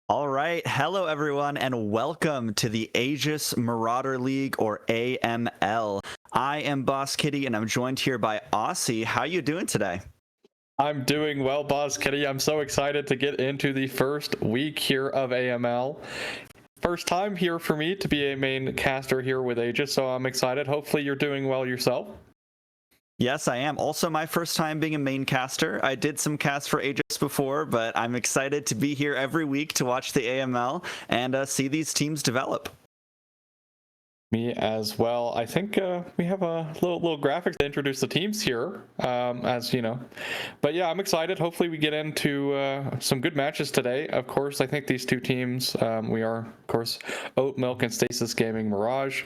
All right, hello everyone, and welcome to the Aegis Marauder League, or AML. I am Boss Kitty, and I'm joined here by Aussie. How you doing today? I'm doing well, Boss Kitty. I'm so excited to get into the first week here of AML. First time here for me to be a main caster here with Aegis, so I'm excited. Hopefully you're doing well yourself. Yes, I am. Also, my first time being a main caster. I did some casts for Aegis before, but I'm excited to be here every week to watch the AML and see these teams develop. Me as well. I think we have a little graphic to introduce the teams here, as you know. But yeah, I'm excited. Hopefully we get into some good matches today. Of course, I think these two teams, we are, of course, Oat Milk and Stasis Gaming Mirage.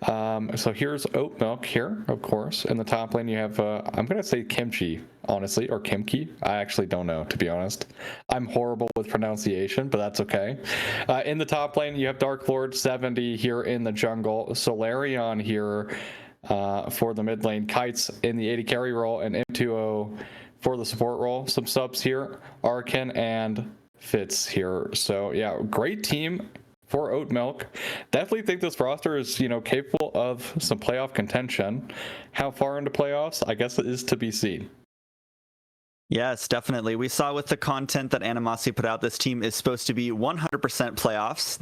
So here's Oat Milk here, of course. In the top lane, you have, I'm going to say Kimchi, honestly, or Kimchi. I actually don't know, to be honest. I'm horrible with pronunciation, but that's okay. In the top lane, you have Dark Lord 70 here in the jungle. Solarion here for the mid lane, Kites in the AD carry role, and M2O for the support role. Some subs here, Arkin and Fitz here. So yeah, great team for Oat Milk. Definitely think this roster is, capable of some playoff contention. How far into playoffs? I guess it is to be seen. Yes, definitely. We saw with the content that Animosity put out, this team is supposed to be 100% playoffs.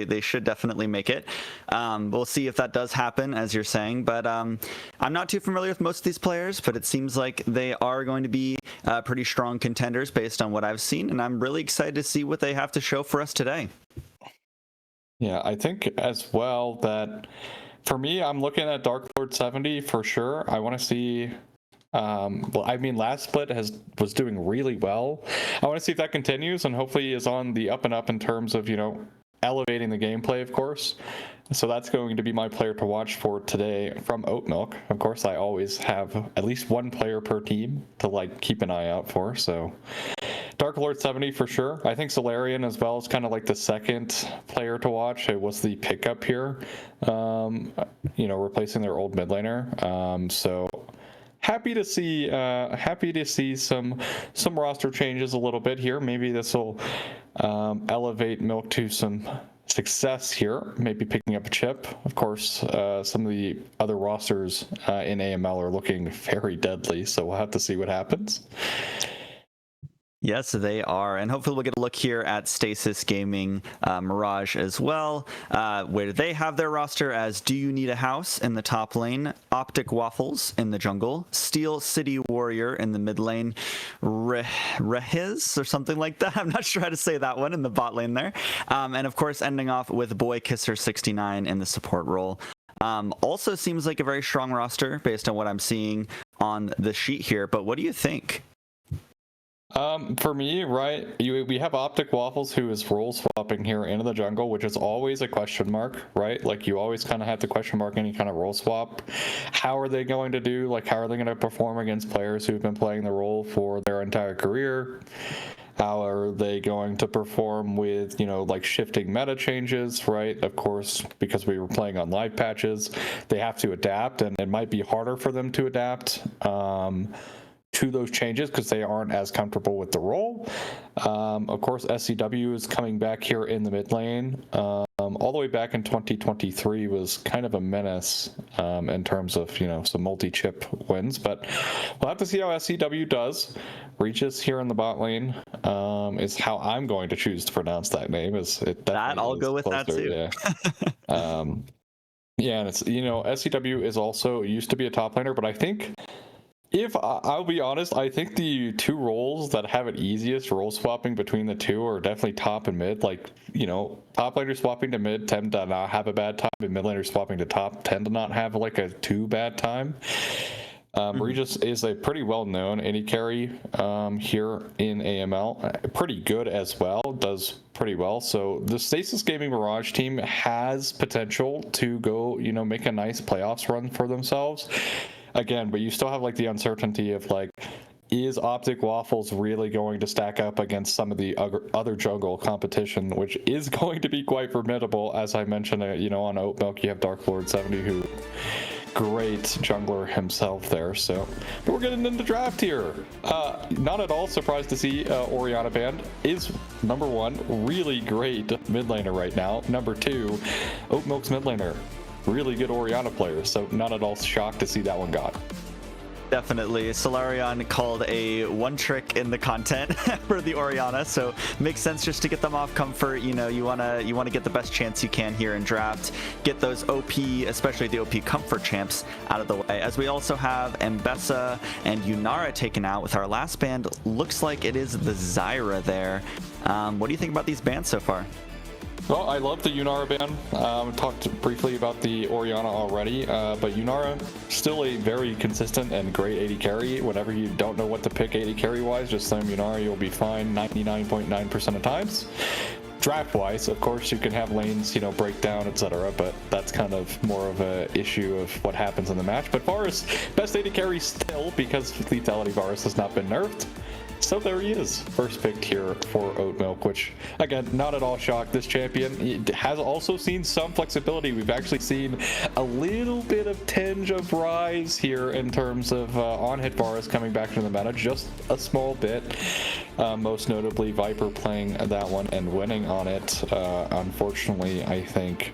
They should definitely make it. We'll see if that does happen, as you're saying. But I'm not too familiar with most of these players, but it seems like they are going to be pretty strong contenders based on what I've seen, and I'm really excited to see what they have to show for us today. Yeah, I think as well that for me, I'm looking at Dark Lord 70 for sure. I want to see. Last split was doing really well. I want to see if that continues, and hopefully is on the up and up in terms of elevating the gameplay, of course. So that's going to be my player to watch for today from Oat Milk. Of course, I always have at least one player per team to keep an eye out for. So Dark Lord 70 for sure. I think Solarion as well is kind of like the second player to watch. It was the pickup here, replacing their old mid laner. So happy to see some roster changes a little bit here. Maybe this will elevate Milk to some success here, maybe picking up a chip. Of course, some of the other rosters in AML are looking very deadly, so we'll have to see what happens. Yes, they are, and hopefully we'll get a look here at Stasis Gaming Mirage as well, where they have their roster as Do You Need a House in the top lane, Optic Waffles in the jungle, Steel City Warrior in the mid lane, Rehiz or something like that. I'm not sure how to say that one in the bot lane there, and of course ending off with Boy Kisser 69 in the support role. Also seems like a very strong roster based on what I'm seeing on the sheet here, but what do you think? For me, right, we have Optic Waffles, who is role swapping here into the jungle, which is always a question mark, right? You always kind of have to question mark any kind of role swap. How are they going to do? How are they going to perform against players who've been playing the role for their entire career? How are they going to perform with, shifting meta changes, right? Of course, because we were playing on live patches, they have to adapt, and it might be harder for them to adapt to those changes because they aren't as comfortable with the role. Of course, SCW is coming back here in the mid lane. All the way back in 2023 was kind of a menace in terms of some multi-chip wins, but we'll have to see how SCW does. Regis here in the bot lane is how I'm going to choose to pronounce that name. I'll go with that too. Yeah. Yeah, and it's SCW is also used to be a top laner, but I think, if I'll be honest, I think the two roles that have it easiest role swapping between the two are definitely top and mid. Top laner swapping to mid tend to not have a bad time, and mid laner swapping to top tend to not have a too bad time. Regis is a pretty well-known AD carry here in AML. Pretty good as well, does pretty well. So the Stasis Gaming Mirage team has potential to go, make a nice playoffs run for themselves. Again, but you still have the uncertainty of is Optic Waffles really going to stack up against some of the other jungle competition, which is going to be quite formidable. As I mentioned, on Oat Milk, you have Dark Lord 70, who great jungler himself there. So we're getting into draft here. Not at all surprised to see Orianna banned. Is number 1 really great mid laner right now. Number 2, Oatmilk's mid laner, really good Orianna player. So not at all shocked to see that one got. Definitely. Solarion called a one trick in the content for the Orianna, so makes sense just to get them off comfort. You know, you wanna get the best chance you can here in draft, get those OP, especially the OP comfort champs, out of the way. As we also have Mbessa and Yunara taken out with our last band. Looks like it is the Zyra there. What do you think about these bans so far? Well, I love the Yunara ban. Talked briefly about the Orianna already, but Yunara still a very consistent and great AD carry. Whenever you don't know what to pick AD carry wise, just slam Yunara, you'll be fine 99.9% of times. Draft wise, of course, you can have lanes, you know, break down, etc., but that's kind of more of a issue of what happens in the match. But Varus, best AD carry still, because lethality Varus has not been nerfed. So there he is, first picked here for Oatmilk, which, again, not at all shocked. This champion has also seen some flexibility. We've actually seen a little bit of tinge of rise here in terms of on-hit Varus coming back into the meta, just a small bit. Most notably, Viper playing that one and winning on it. Unfortunately, I think...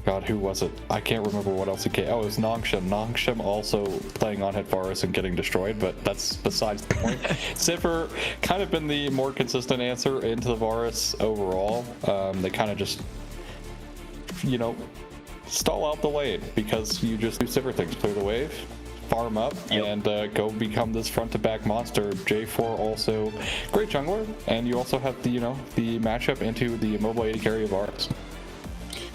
God, who was it? I can't remember what else he came. Oh, it was Nongshim. Nongshim also playing on hit Varus and getting destroyed, but that's besides the point. Sivir kind of been the more consistent answer into the Varus overall. They kind of just, you know, stall out the lane because you just do Sivir things. Clear the wave, farm up, and go become this front-to-back monster. J4 also great jungler, and you also have the, you know, the matchup into the mobile AD carry of Varus.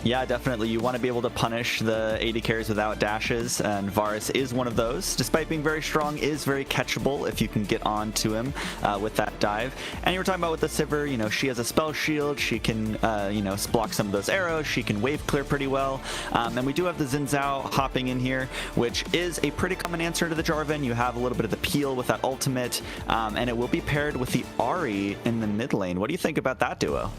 Yeah, definitely. You want to be able to punish the AD carries without dashes, and Varus is one of those. Despite being very strong, is very catchable if you can get on to him with that dive. And you were talking about with the Sivir, you know, she has a spell shield. She can, you know, block some of those arrows. She can wave clear pretty well. And we do have the Xin Zhao hopping in here, which is a pretty common answer to the Jarvan. You have a little bit of the peel with that ultimate, and it will be paired with the Ahri in the mid lane. What do you think about that duo?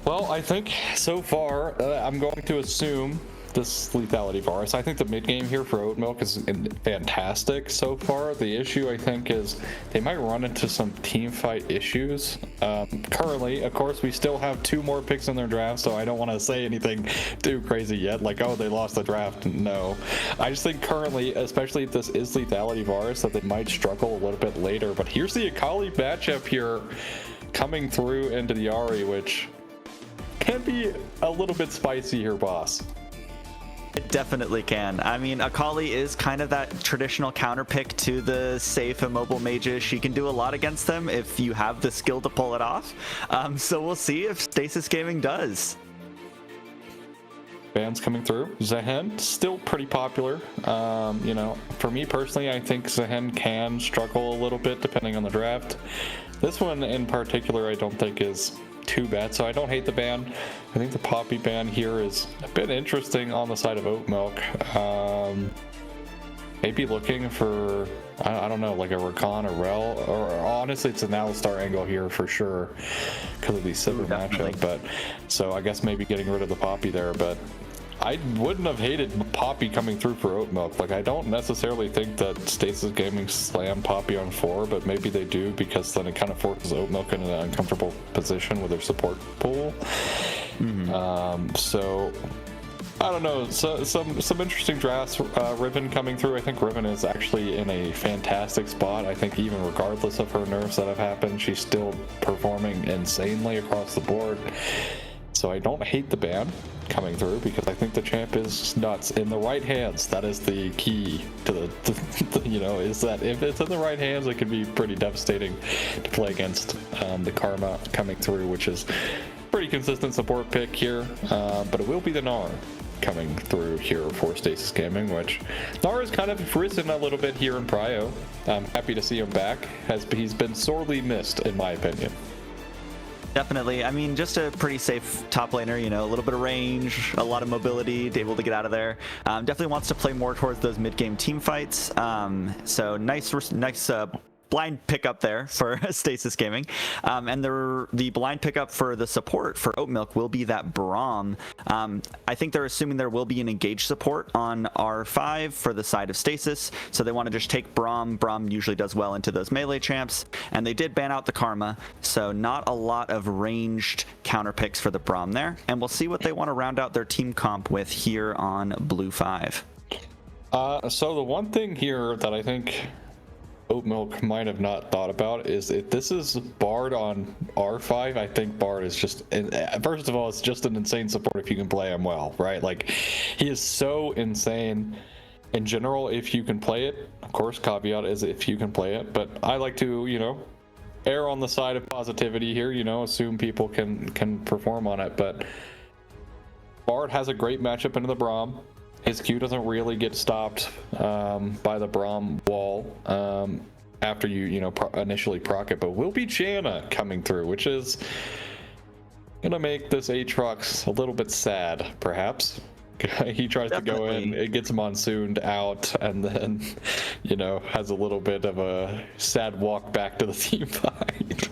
Well, I think so far, I'm going to assume this lethality Varus. I think the mid game here for Oatmilk is fantastic so far. The issue, I think, is they might run into some team fight issues. Currently, of course, we still have 2 more picks in their draft, so I don't want to say anything too crazy yet, like, oh, they lost the draft. No. I just think currently, especially if this is lethality Varus, that they might struggle a little bit later. But here's the Akali matchup here coming through into the Ahri, which can be a little bit spicy here, boss. It definitely can. I mean, Akali is kind of that traditional counter pick to the safe immobile mages. She can do a lot against them if you have the skill to pull it off. So we'll see if Stasis Gaming does. Bans coming through. Zehen, still pretty popular. You know, for me personally, I think Zehen can struggle a little bit depending on the draft. This one in particular, I don't think is too bad, so I don't hate the ban. I think the Poppy ban here is a bit interesting on the side of Oatmilk. Maybe looking for, I don't know, like a Rakan or Rel, or honestly it's an Alistar angle here for sure because of the Sivir matchup. But so I guess maybe getting rid of the Poppy there, but I wouldn't have hated Poppy coming through for Oatmilk. Like, I don't necessarily think that Stasis Gaming slam Poppy on 4, but maybe they do, because then it kind of forces Oatmilk in an uncomfortable position with their support pool. So I don't know. So some interesting drafts. Riven coming through. I think Riven is actually in a fantastic spot. I think even regardless of her nerfs that have happened, she's still performing insanely across the board. So I don't hate the ban coming through, because I think the champ is nuts in the right hands. That is the key to the you know, is that if it's in the right hands, it can be pretty devastating to play against. The Karma coming through, which is pretty consistent support pick here, but it will be the Gnar coming through here for Stasis Gaming, which Gnar has kind of risen a little bit here in Prio. I'm happy to see him back. He's been sorely missed, in my opinion. Definitely. I mean, just a pretty safe top laner, you know, a little bit of range, a lot of mobility, able to get out of there. Definitely wants to play more towards those mid-game team fights. So nice blind pickup there for Stasis Gaming. And the blind pickup for the support for Oat Milk will be that Braum. I think they're assuming there will be an engage support on R5 for the side of Stasis, so they want to just take Braum. Braum usually does well into those melee champs, and they did ban out the Karma, so not a lot of ranged counter picks for the Braum there, and we'll see what they want to round out their team comp with here on Blue 5. So the one thing here that I think Oat Milk might have not thought about is if this is Bard on R5, I think Bard is just, first of all, it's just an insane support if you can play him well, right? Like, he is so insane in general if you can play it. Of course, caveat is if you can play it, but I like to, you know, err on the side of positivity here, you know, assume people can perform on it, but Bard has a great matchup into the Braum. His Q doesn't really get stopped by the Braum wall after you know, initially proc it, but will be Janna coming through, which is gonna make this Aatrox a little bit sad, perhaps. He tries to go in, it gets monsooned out, and then, you know, has a little bit of a sad walk back to the team fight.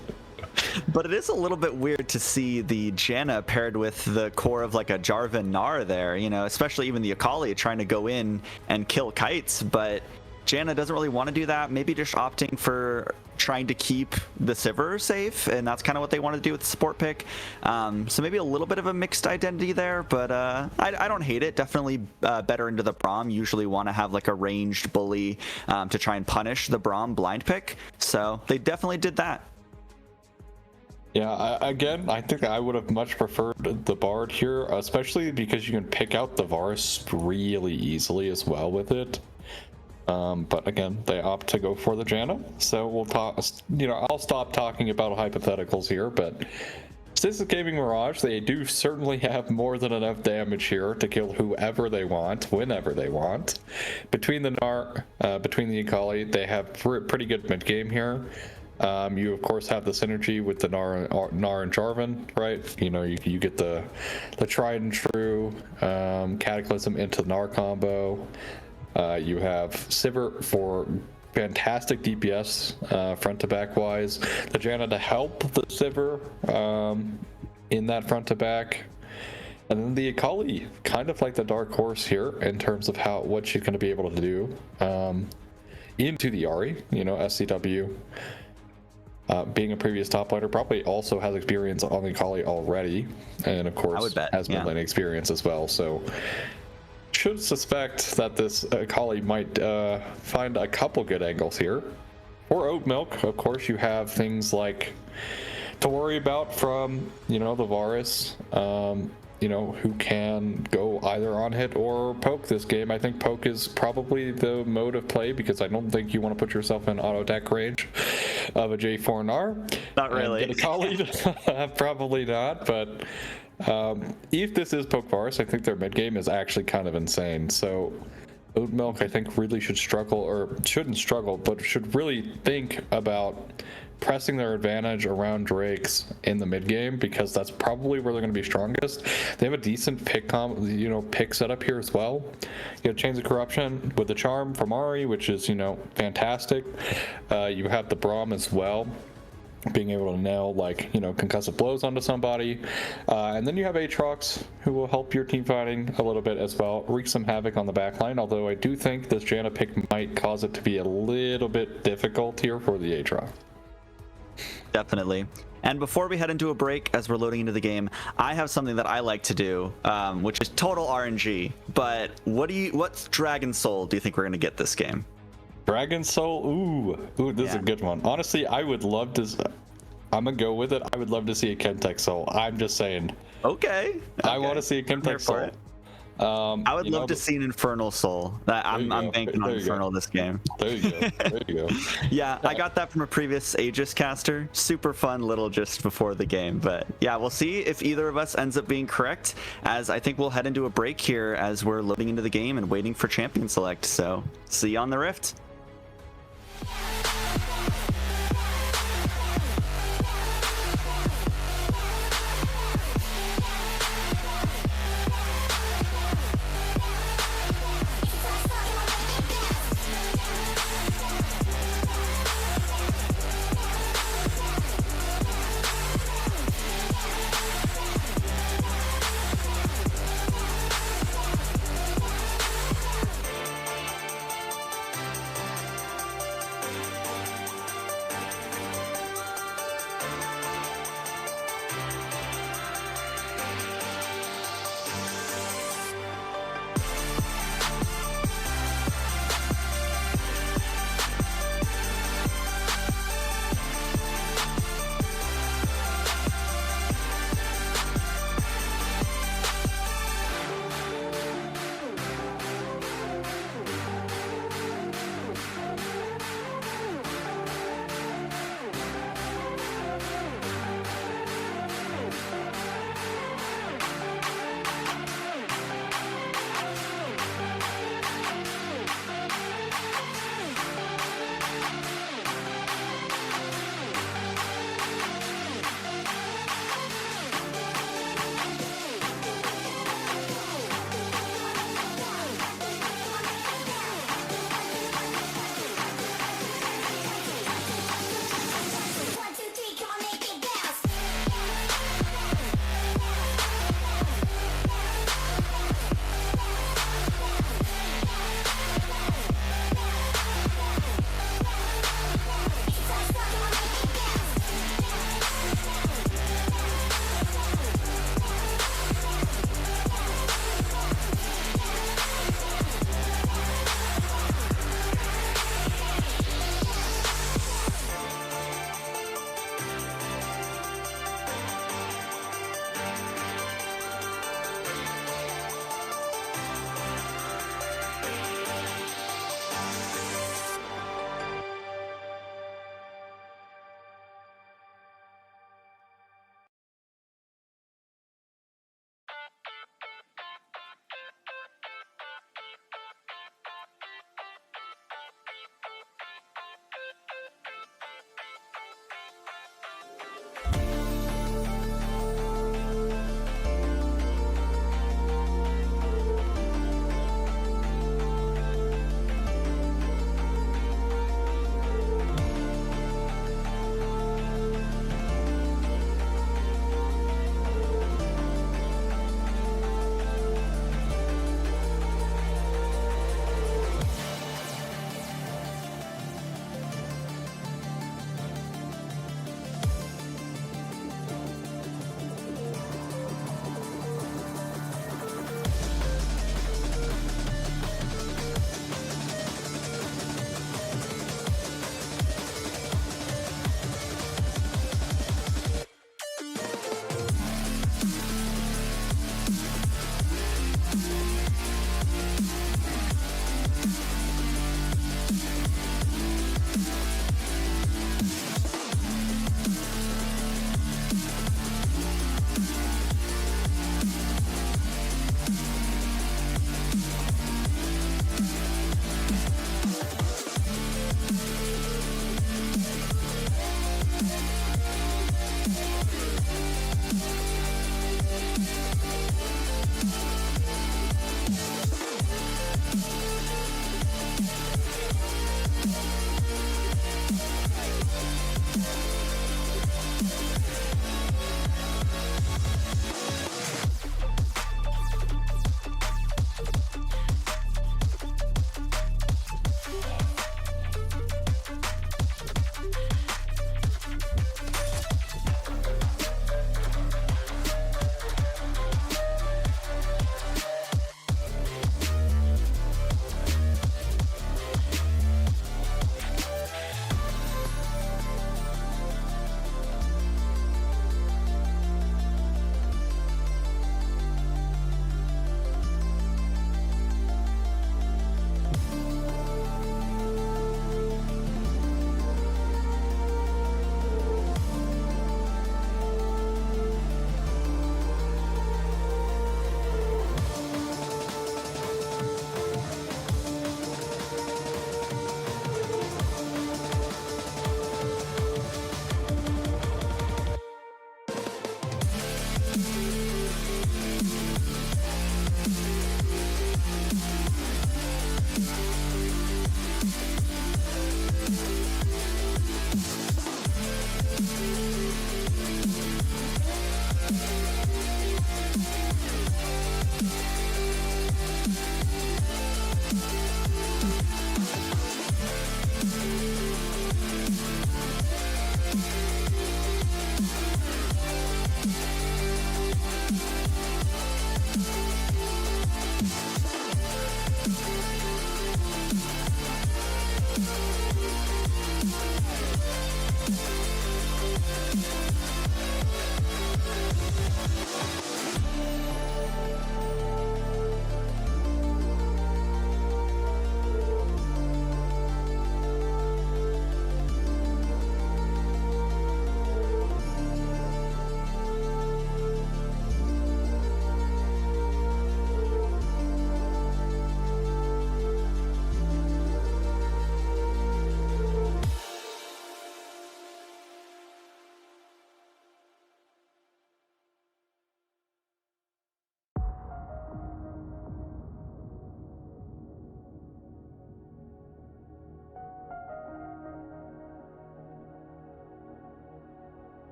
But it is a little bit weird to see the Janna paired with the core of like a Jarvan Gnar there, you know, especially even the Akali trying to go in and kill kites, but Janna doesn't really want to do that, maybe just opting for trying to keep the Sivir safe, and that's kind of what they want to do with the support pick. So maybe a little bit of a mixed identity there, but I don't hate it. Definitely better into the Braum. Usually want to have like a ranged bully to try and punish the Braum blind pick, so they definitely did that. Yeah, again, I think I would have much preferred the Bard here, especially because you can pick out the Varus really easily as well with it. But again, they opt to go for the Janna, so we'll talk, you know, I'll stop talking about hypotheticals here, but Stasis Gaming Mirage, they do certainly have more than enough damage here to kill whoever they want, whenever they want. Between the Gnar, between the Akali, they have pretty good mid game here. You of course have the synergy with the Gnar and Jarvan, right? You know, you get the tried and true Cataclysm into the Gnar combo. You have Sivir for fantastic DPS front to back wise. The Janna to help the Sivir in that front to back. And then the Akali, kind of like the dark horse here in terms of what she's going to be able to do into the Ahri, you know, SCW. Being a previous top laner, probably also has experience on the Akali already, and of course has mid lane experience as well. So should suspect that this Akali might find a couple good angles here. For Oat Milk, of course, you have things like to worry about from, you know, the Varus, you know, who can go either on hit or poke this game. I think poke is probably the mode of play because I don't think you want to put yourself in auto attack range of a J4 Gnar. Not really. Probably not, but if this is poke Varus, I think their mid game is actually kind of insane. So Oat Milk, I think, really should struggle, or shouldn't struggle, but should really think about pressing their advantage around Drakes in the mid game, because that's probably where they're going to be strongest. They have a decent pick setup here as well. You have Chains of Corruption with the Charm from Ahri, which is, you know, fantastic. You have the Braum as well, being able to nail, like, you know, concussive blows onto somebody. And then you have Aatrox, who will help your team fighting a little bit as well, wreak some havoc on the backline, although I do think this Janna pick might cause it to be a little bit difficult here for the Aatrox. Definitely. And before we head into a break, as we're loading into the game, I have something that I like to do, which is total RNG. But what's Dragon Soul do you think we're going to get this game? Dragon Soul? Ooh, this is a good one. Honestly, I would love to... I'm going to go with it. I would love to see a Chemtech Soul. I'm just saying. Okay. I want to see a Chemtech Soul. I would love to see an Infernal Soul. I'm banking on Infernal this game. There you go. Yeah, I got that from a previous Aegis caster. Super fun little just before the game. But yeah, we'll see if either of us ends up being correct, as I think we'll head into a break here as we're loading into the game and waiting for Champion Select. So see you on the Rift.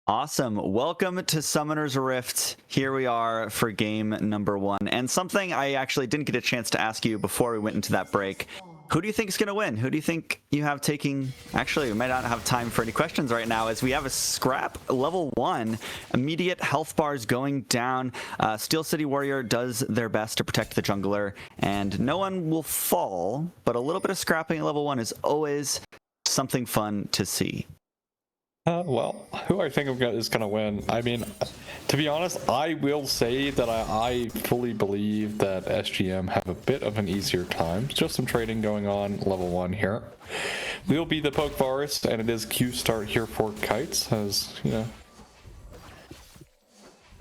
Awesome. Welcome to Summoner's Rift. Here we are for game number 1. And something I actually didn't get a chance to ask you before we went into that break. Who do you think is going to win? Who do you think you have taking... Actually, we might not have time for any questions right now as we have a scrap level 1. Immediate health bars going down. Steel City Warrior does their best to protect the jungler. And no one will fall, but a little bit of scrapping at level 1 is always something fun to see. Well, who I think is going to win? I mean, to be honest, I will say that I fully believe that SGM have a bit of an easier time. Just some trading going on level 1 here. We'll be the Poke Forest, and it is Q start here for Kites, as, you know,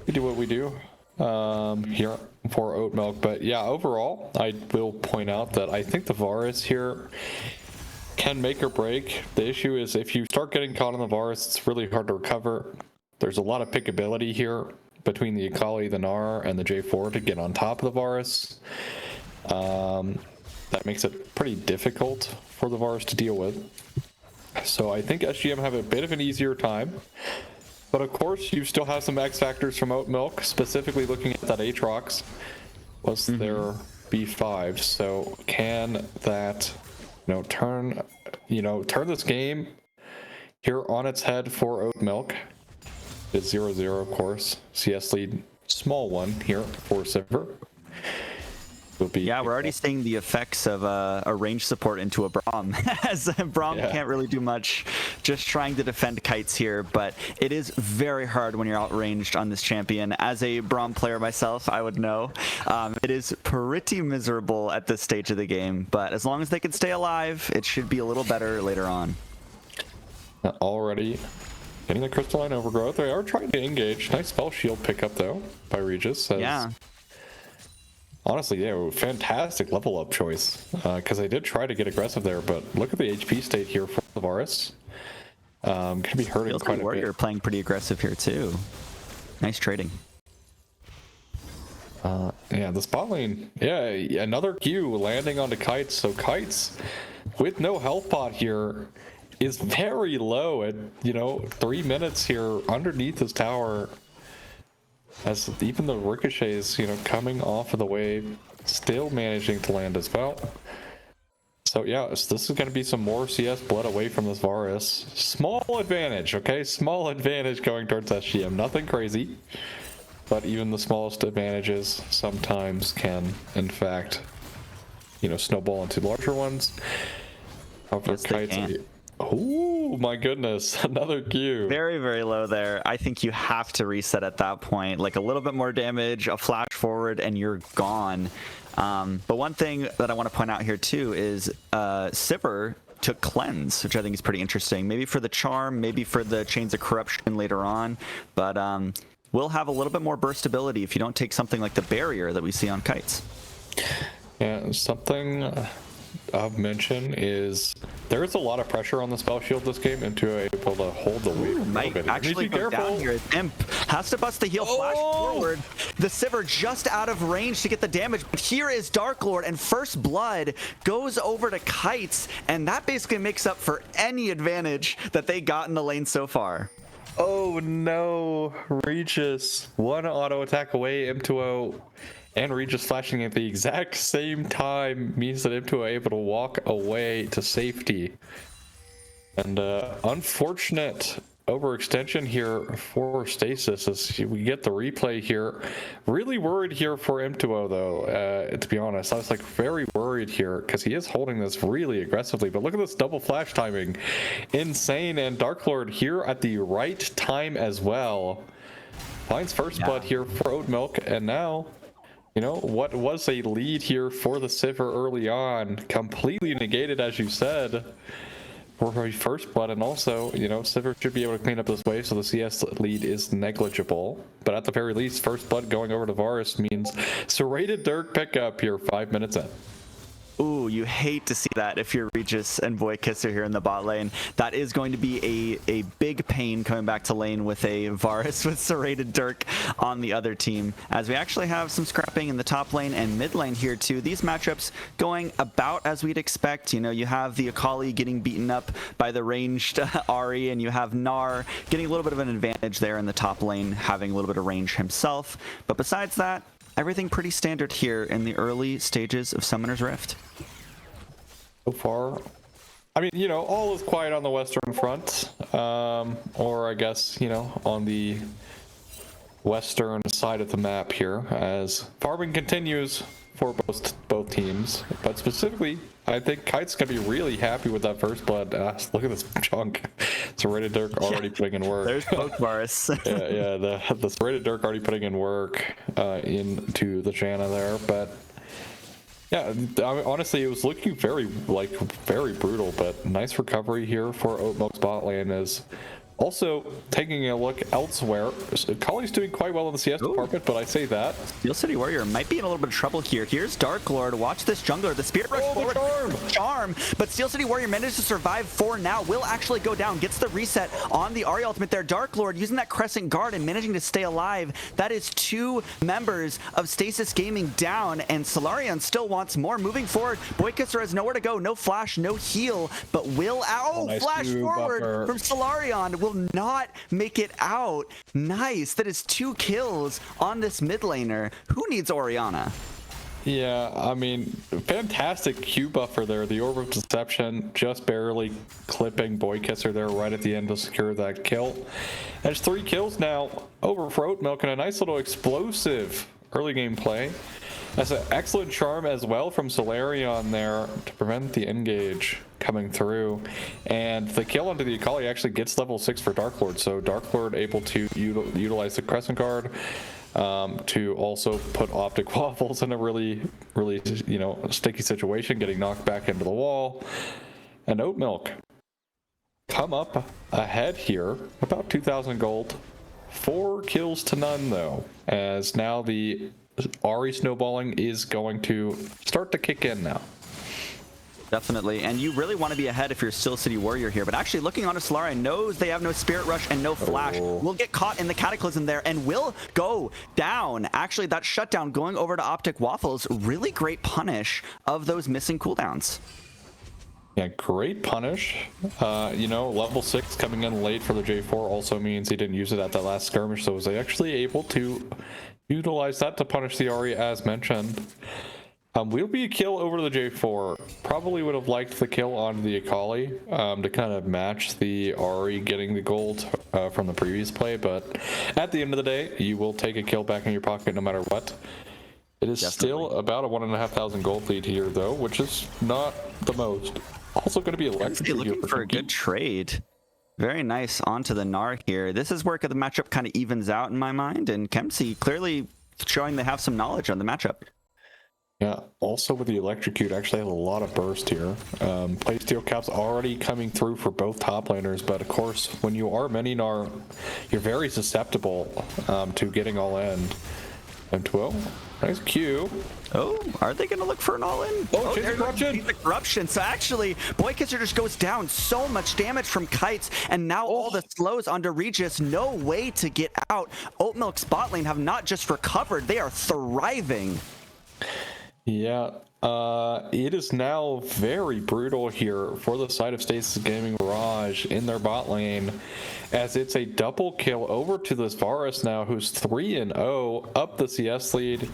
we do what we do here for Oat Milk. But yeah, overall, I will point out that I think the Varus here can make or break. The issue is if you start getting caught on the Varus, it's really hard to recover. There's a lot of pickability here between the Akali, the Gnar, and the J4 to get on top of the Varus. That makes it pretty difficult for the Varus to deal with. So I think SGM have a bit of an easier time. But of course, you still have some X factors from Oat Milk, specifically looking at that Aatrox was their B5. So can that turn this game here on its head for Oat Milk? It's 0-0, of course. CS lead, small one here for Sivir. Yeah, we're already seeing the effects of a range support into a Braum, as Braum can't really do much, just trying to defend Kites here, but it is very hard when you're outranged on this champion. As a Braum player myself, I would know. It is pretty miserable at this stage of the game, but as long as they can stay alive, it should be a little better later on. Already getting the Crystalline Overgrowth. They are trying to engage. Nice spell shield pickup, though, by Regis. Yeah. Honestly, yeah, fantastic level up choice, because I did try to get aggressive there, but look at the HP state here for the Varus. Could be hurting quite a bit. Warrior playing pretty aggressive here too. Nice trading. Yeah, the spot lane, yeah, another Q landing onto Kites. So Kites, with no health pot here, is very low at 3 minutes here underneath his tower. As even the ricochets, coming off of the wave, still managing to land as well. So yeah, this is going to be some more CS blood away from this Varus. Small advantage, okay? Small advantage going towards SGM. Nothing crazy. But even the smallest advantages sometimes can, in fact, snowball into larger ones. Yes, Kites. Oh my goodness, another Q. Very, very low there. I think you have to reset at that point. Like a little bit more damage, a flash forward, and you're gone. But one thing that I want to point out here too is Sivir took Cleanse, which I think is pretty interesting. Maybe for the charm, maybe for the Chains of Corruption later on. But we'll have a little bit more burstability if you don't take something like the Barrier that we see on Kites. Yeah, something of mention is there is a lot of pressure on the spell shield this game into able to hold the wave. Might actually go down here. Imp has to bust the heal, flash forward. The Sivir just out of range to get the damage. But here is Dark Lord, and First Blood goes over to Kites, and that basically makes up for any advantage that they got in the lane so far. Oh no, Regis, one auto attack away, M2O. And Regis flashing at the exact same time means that M2O are able to walk away to safety. And unfortunate overextension here for Stasis as we get the replay here. Really worried here for M2O though, to be honest. I was like very worried here because he is holding this really aggressively. But look at this double flash timing. Insane. And Dark Lord here at the right time as well. Finds First Blood here for Oat Milk, and now what was a lead here for the Sivir early on, completely negated, as you said, for a First Blood. And also, Sivir should be able to clean up this wave, so the CS lead is negligible. But at the very least, First Blood going over to Varus means serrated Dirk pickup here 5 minutes in. Ooh, you hate to see that if you're Regis and Boykisser here in the bot lane. That is going to be a big pain coming back to lane with a Varus with Serrated Dirk on the other team, as we actually have some scrapping in the top lane and mid lane here too. These matchups going about as we'd expect. You know, you have the Akali getting beaten up by the ranged Ahri, and you have Gnar getting a little bit of an advantage there in the top lane, having a little bit of range himself. But besides that, everything pretty standard here in the early stages of Summoner's Rift. So far, I mean, you know, all is quiet on the Western Front, or I guess, you know, on the western side of the map here, as farming continues for both teams. But specifically, I think Kite's gonna be really happy with that first blood. Look at this chunk. Serrated Dirk already putting in work. There's both Varus. yeah, the Serrated Dirk already putting in work into the Janna there, but yeah, I mean, honestly, it was looking very brutal, but nice recovery here for Oatmilk's bot lane. Is also taking a look elsewhere. Akali's doing quite well in the CS department, but I say that Steel City Warrior might be in a little bit of trouble here. Here's Dark Lord. Watch this jungler. The Spirit Rush forward. Charm. But Steel City Warrior managed to survive for now. Will actually go down. Gets the reset on the Ahri ultimate there. Dark Lord using that Crescent Guard and managing to stay alive. That is 2 members of Stasis Gaming down, and Solarion still wants more. Moving forward, Boykisser has nowhere to go. No flash, no heal, but will... nice flash forward buffer from Solarion. Will not make it out. Nice. That is 2 kills on this mid laner. Who needs Orianna? Yeah, I mean, fantastic Q buffer there. The Orb of Deception just barely clipping Boykisser there right at the end to secure that kill. There's 3 kills now over for Oatmilk, and a nice little explosive early game play. That's an excellent charm as well from Solarion there to prevent the engage coming through. And the kill onto the Akali actually gets level 6 for Dark Lord, so Dark Lord able to utilize the Crescent Guard to also put Optic Waffles in a really, you know, sticky situation, getting knocked back into the wall. And Oatmilk come up ahead here, about 2,000 gold. 4 kills to none though, as now the Ahri snowballing is going to start to kick in now. Definitely, and you really want to be ahead if you're Steel City Warrior here, but actually looking onto Solarion knows they have no Spirit Rush and no Flash. Will get caught in the Cataclysm there and will go down. Actually, that shutdown going over to Optic Waffles, really great punish of those missing cooldowns. Yeah, great punish. You know, level 6 coming in late for the J4 also means he didn't use it at that last skirmish, so was actually able to utilize that to punish the Ahri as mentioned. Will be a kill over the J4. Probably would have liked the kill on the Akali to kind of match the Ahri getting the gold from the previous play, but at the end of the day, you will take a kill back in your pocket no matter what. It is still about a 1,500 gold lead here, though, which is not the most. Also going to be electric. Looking for a good trade. Very nice onto the Gnar here. This is where the matchup kind of evens out in my mind, and Kempsey clearly showing they have some knowledge on the matchup. Yeah, also with the electrocute, actually have a lot of burst here. Playsteel caps already coming through for both top laners, but of course, when you are many Gnar, you're very susceptible to getting all in. And 12, nice Q. Oh, are they going to look for an all-in? Oh, there's the corruption. So actually, Boykisser just goes down. So much damage from Kites, and now all the slows onto Regis. No way to get out. Oatmilk's bot lane have not just recovered, they are thriving. Yeah, it is now very brutal here for the side of Stasis Gaming Mirage in their bot lane, as it's a double kill over to this Varus now, who's 3-0, up the CS lead.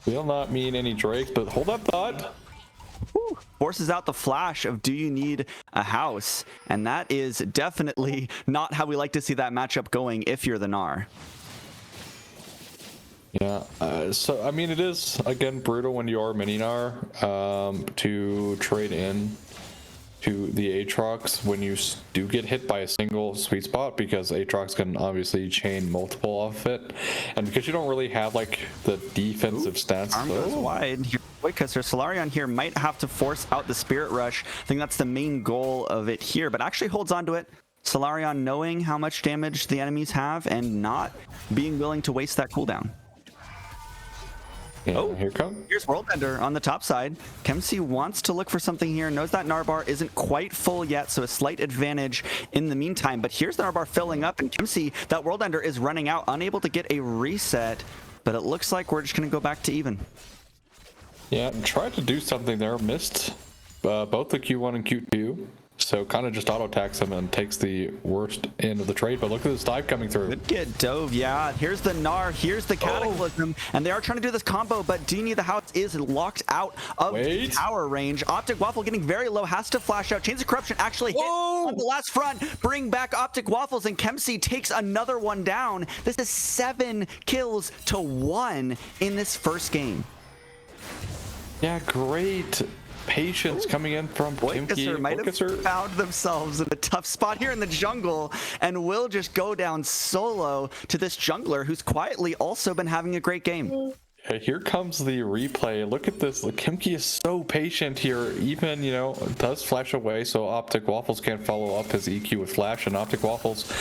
Will not mean any Drakes, but hold up thought. Forces out the flash of do you need a house, and that is definitely not how we like to see that matchup going if you're the Gnar. Yeah, so I mean, it is again brutal when you are mini Gnar to trade in to the Aatrox when you do get hit by a single sweet spot, because Aatrox can obviously chain multiple off it, and because you don't really have like the defensive stats. Arm goes wide. Because Solarion here might have to force out the Spirit Rush. I think that's the main goal of it here, but actually holds on to it. Solarion knowing how much damage the enemies have and not being willing to waste that cooldown. And Oh, here comes. Here's Worldbender on the top side. Kemsey wants to look for something here, knows that Narbar isn't quite full yet, so a slight advantage in the meantime. But here's the Narbar filling up, and Kemsey, that Worldbender is running out, unable to get a reset. But it looks like we're just going to go back to even. Yeah, tried to do something there, missed both the Q1 and Q2. So kind of just auto-attacks him and takes the worst end of the trade. But look at this dive coming through. Good get dove, yeah. Here's the Gnar, here's the Cataclysm, and they are trying to do this combo, but Do You Need the House is locked out of tower range. Optic Waffle getting very low, has to flash out. Chains of Corruption actually hit on the last front. Bring back Optic Waffles, and Kemsey takes another one down. This is 7 kills to 1 in this first game. Yeah, great patience coming in from Boykisser might have found themselves in a tough spot here in the jungle and will just go down solo to this jungler who's quietly also been having a great game. Here comes the replay. Look at this. Kimki is so patient here. Even, you know, does flash away, so Optic Waffles can't follow up his EQ with flash, and Optic Waffles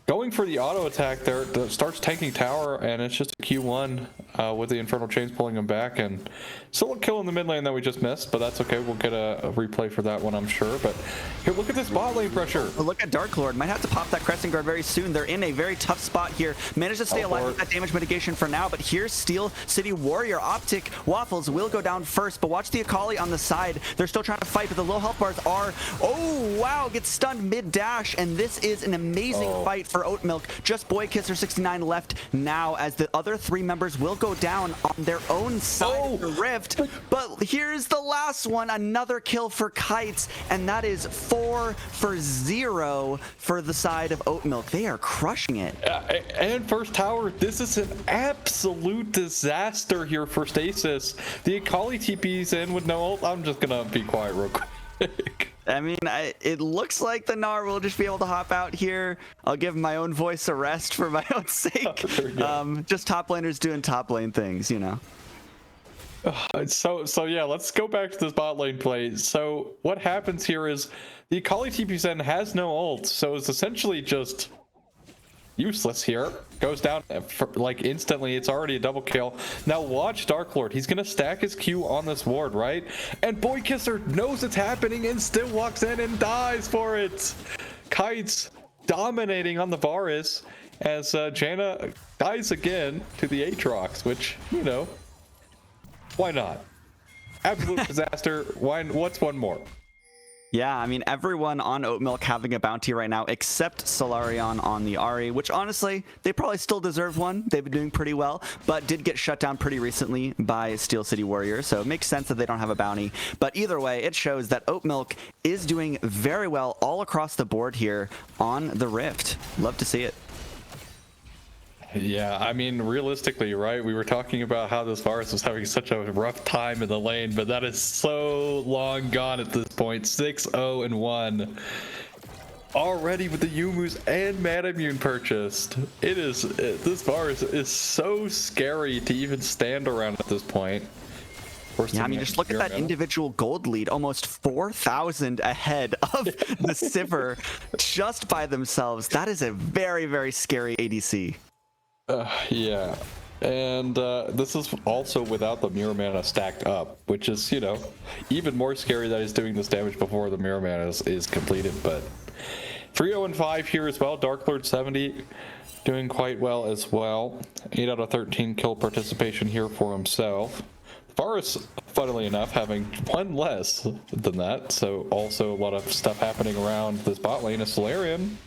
going for the auto attack there, starts tanking tower, and it's just a Q1 with the Infernal Chains pulling him back, and still a kill in the mid lane that we just missed, but that's okay. We'll get a replay for that one, I'm sure. But here, look at this bot lane pressure. Look at Dark Lord. Might have to pop that Crescent Guard very soon. They're in a very tough spot here. Managed to stay alive with that damage mitigation for now, but here's Steel City Warrior. Optic Waffles will go down first, but watch the Akali on the side. They're still trying to fight, but the low health bars are... Oh, wow, gets stunned mid-dash, and this is an amazing fight for Oatmilk. Just Boykisser 69 left now, as the other 3 members will go down on their own side of the rift. But here's the last one, another kill for Kites, and that is 4 for 0 for the side of Oatmilk. They are crushing it. And first tower, this is an absolute disaster here for Stasis. The Akali TP's in with no ult. I'm just gonna be quiet real quick. I mean, it looks like the Gnar will just be able to hop out here. I'll give my own voice a rest for my own sake. Just top laners doing top lane things, you know. So yeah, let's go back to this bot lane play. So what happens here is the Akali TP's has no ult, so it's essentially just useless here. Goes down for, like, instantly. It's already a double kill. Now watch Dark Lord. He's gonna stack his Q on this ward, right? And Boykisser knows it's happening and still walks in and dies for it. Kites dominating on the Varus as Janna dies again to the Aatrox, which, you know, why not? Absolute disaster. What's one more? Yeah, I mean, everyone on Oatmilk having a bounty right now except Solarion on the Ahri, which honestly, they probably still deserve one. They've been doing pretty well, but did get shut down pretty recently by Steel City Warrior, so it makes sense that they don't have a bounty. But either way, it shows that Oatmilk is doing very well all across the board here on the Rift. Love to see it. Yeah, I mean, realistically, right? We were talking about how this Varus was having such a rough time in the lane, but that is so long gone at this point. 6-0-1. Already with the Yumus and Manamune purchased. This Varus is so scary to even stand around at this point. Yeah, I mean, just look at that individual gold lead, almost 4,000 ahead of the Sivir just by themselves. That is a very, very scary ADC. Yeah, and this is also without the Mirror Mana stacked up, which is, you know, even more scary that he's doing this damage before the Mirror Mana is completed. But 3-0-5 here as well. Dark Lord 70 doing quite well as well. 8 out of 13 kill participation here for himself. Varus, funnily enough, having 1 less than that, so also a lot of stuff happening around this bot lane. A Solarian.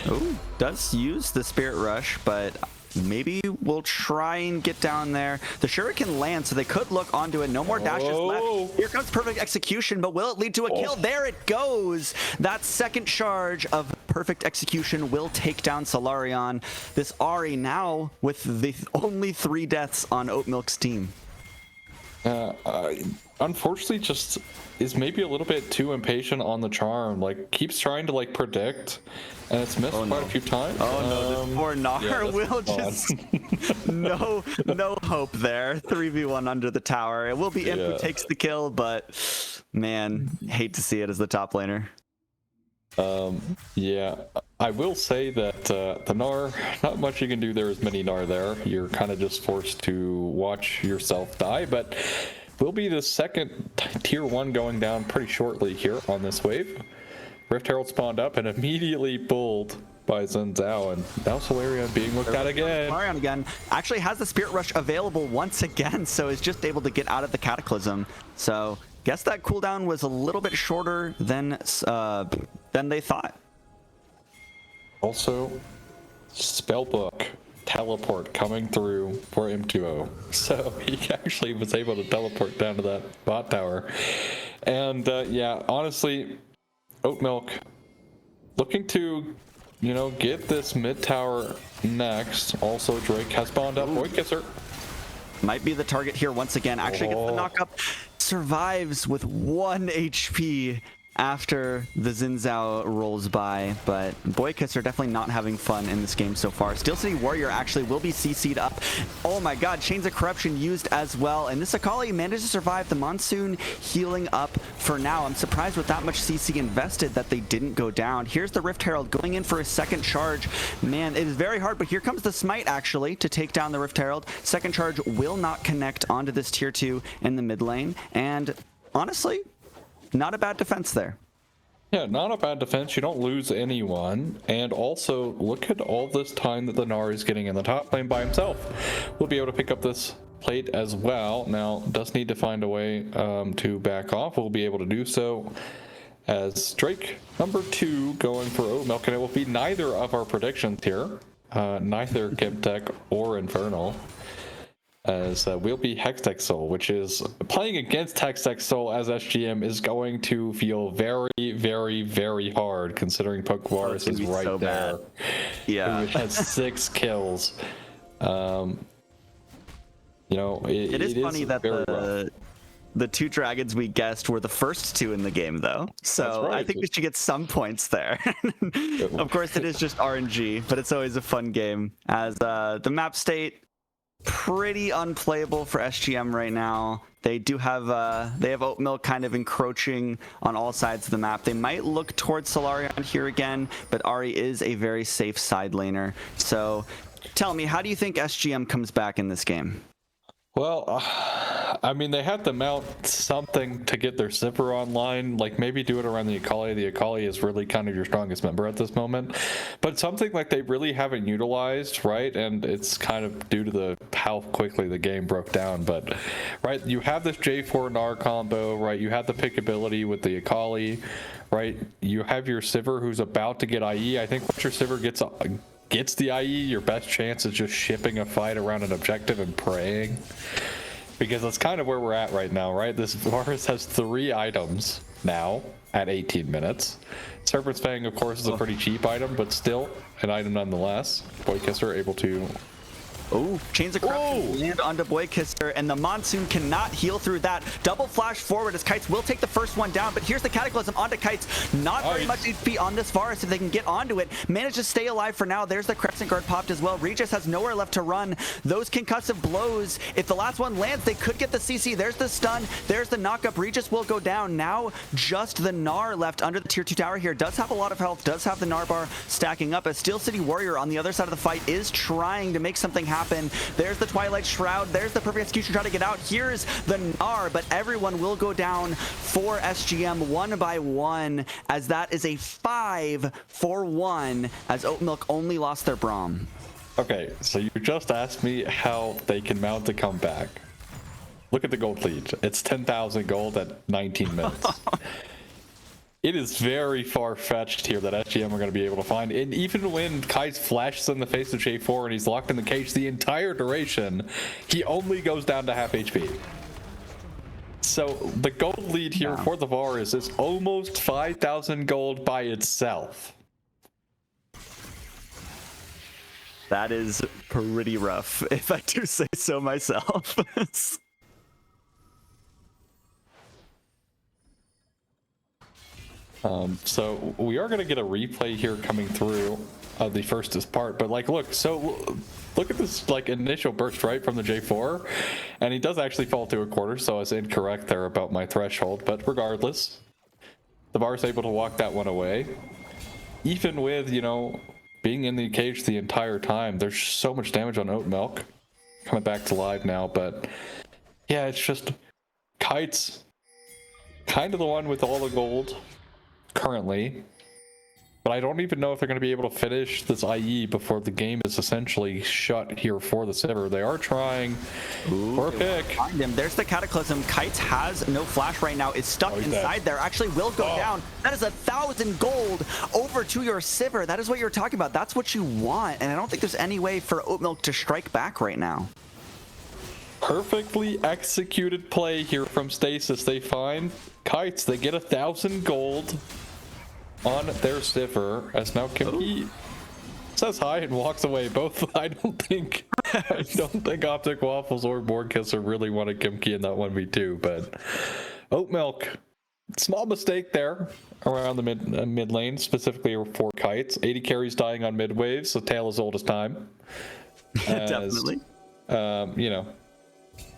Oh, does use the Spirit Rush, but maybe we'll try and get down there. The Shuriken lands, so they could look onto it. No more dashes left. Here comes perfect execution, but will it lead to a kill? There it goes. That second charge of perfect execution will take down Solarion. This Ahri now with the only 3 deaths on Oatmilk's team. Unfortunately, just is maybe a little bit too impatient on the charm. Like, keeps trying to, like, predict, and it's missed quite a few times. Oh no, this poor Gnar will just no hope there. 3v1 under the tower. It will be Imp who takes the kill, but man, hate to see it as the top laner. Yeah, I will say that the Gnar, not much you can do. There is many Gnar there. You're kind of just forced to watch yourself die, but will be the second tier 1 going down pretty shortly here on this wave. Rift Herald spawned up and immediately pulled by Xin Zhao, and now Solarian being looked at again. Solarian again actually has the Spirit Rush available once again, so is just able to get out of the Cataclysm. So guess that cooldown was a little bit shorter than they thought. Also, Spellbook teleport coming through for M2O. So he actually was able to teleport down to that bot tower. And yeah, honestly, Oatmilk looking to, you know, get this mid tower next. Also, Drake has spawned up Voidkisser. Might be the target here once again. Actually gets the knock up. Survives with 1 HP after the Xin Zhao rolls by, but Voidkisser are definitely not having fun in this game so far. Steel City Warrior actually will be CC'd up. Oh my god, Chains of Corruption used as well, and this Akali managed to survive. The Monsoon healing up for now. I'm surprised with that much CC invested that they didn't go down. Here's the Rift Herald going in for a second charge. Man, it is very hard, but here comes the Smite actually to take down the Rift Herald. Second charge will not connect onto this tier 2 in the mid lane, and honestly, not a bad defense there. Yeah, not a bad defense. You don't lose anyone. And also, look at all this time that the Gnar is getting in the top lane by himself. We'll be able to pick up this plate as well. Now, does need to find a way to back off. We'll be able to do so as Drake number 2 going for Oatmilk. And it will be neither of our predictions here. Neither Chemtech or Infernal. As we'll be Hextech Soul, which is playing against Hextech Soul as SGM is going to feel very, very, very hard considering Pokevarus is right so there. Yeah. It has 6 kills. You know, it is funny that the 2 dragons we guessed were the first 2 in the game, though. So right. I think we should get some points there. Of course, it is just RNG, but it's always a fun game. As the map state, pretty unplayable for SGM right now. They do have Oatmilk kind of encroaching on all sides of the map. They might look towards Solarian here again, but Ahri is a very safe side laner. So tell me, how do you think SGM comes back in this game? Well, I mean, they have to mount something to get their zipper online, like maybe do it around the Akali. The Akali is really kind of your strongest member at this moment, but something like they really haven't utilized, right? And it's kind of due to how quickly the game broke down, but right, you have this J4 Gnar combo, right? You have the pickability with the Akali, right? You have your Sivir who's about to get IE. I think once your Sivir gets the IE, your best chance is just shipping a fight around an objective and praying. Because that's kind of where we're at right now, right? This Varus has 3 items now at 18 minutes. Serpent's Fang, of course, is a pretty cheap item, but still an item nonetheless. Voidkisser able to... Oh, Chains of Corruption land onto Voidkisser, and the Monsoon cannot heal through that. Double flash forward as Kites will take the first one down, but here's the Cataclysm onto Kites. Not very much HP on this Varus if they can get onto it. Manage to stay alive for now. There's the Crescent Guard popped as well. Regis has nowhere left to run. Those concussive blows, if the last one lands, they could get the CC. There's the stun. There's the knockup. Regis will go down. Now just the Gnar left under the tier 2 tower here. Does have a lot of health. Does have the Gnar bar stacking up. A Steel City Warrior on the other side of the fight is trying to make something happen. There's the Twilight Shroud. There's the Perfect Execution trying to get out. Here's the Gnar, but everyone will go down for SGM one by one, as that is a 5-for-1 as Oatmilk only lost their Braum. Okay, so you just asked me how they can mount a comeback. Look at the gold lead. It's 10,000 gold at 19 minutes. It is very far-fetched here that SGM are going to be able to find. And even when Kai's flashes in the face of J4 and he's locked in the cage the entire duration, he only goes down to half HP. So the gold lead here for the Varus is almost 5,000 gold by itself. That is pretty rough, if I do say so myself. So we are going to get a replay here coming through of the first part, but like, look at this like initial burst right from the J4, and he does actually fall to a quarter, so I was incorrect there about my threshold, but regardless, the Varus able to walk that one away. even with, you know, being in the cage the entire time, there's so much damage on Oat Milk. Coming back to live now, but yeah, it's just Kite's kind of the one with all the gold currently. But I don't even know if they're going to be able to finish this IE before the game is essentially shut here for the Sivir. They are trying for a pick. Find him. There's the Cataclysm. Kites has no flash right now. Is stuck inside there. Actually will go down. That is 1,000 gold over to your Sivir. That is what you're talking about. That's what you want. And I don't think there's any way for Oat Milk to strike back right now. Perfectly executed play here from Stasis. They find Kites. They get 1,000 gold on their Sivir, as now Kimki says hi and walks away. Both, I don't think Optic Waffles or Boardkisser really wanted Kimki in that 1v2, but Oat Milk, small mistake there around the mid lane, specifically for Kites. 80 carries dying on mid waves, the tale as old as time. Definitely. You know,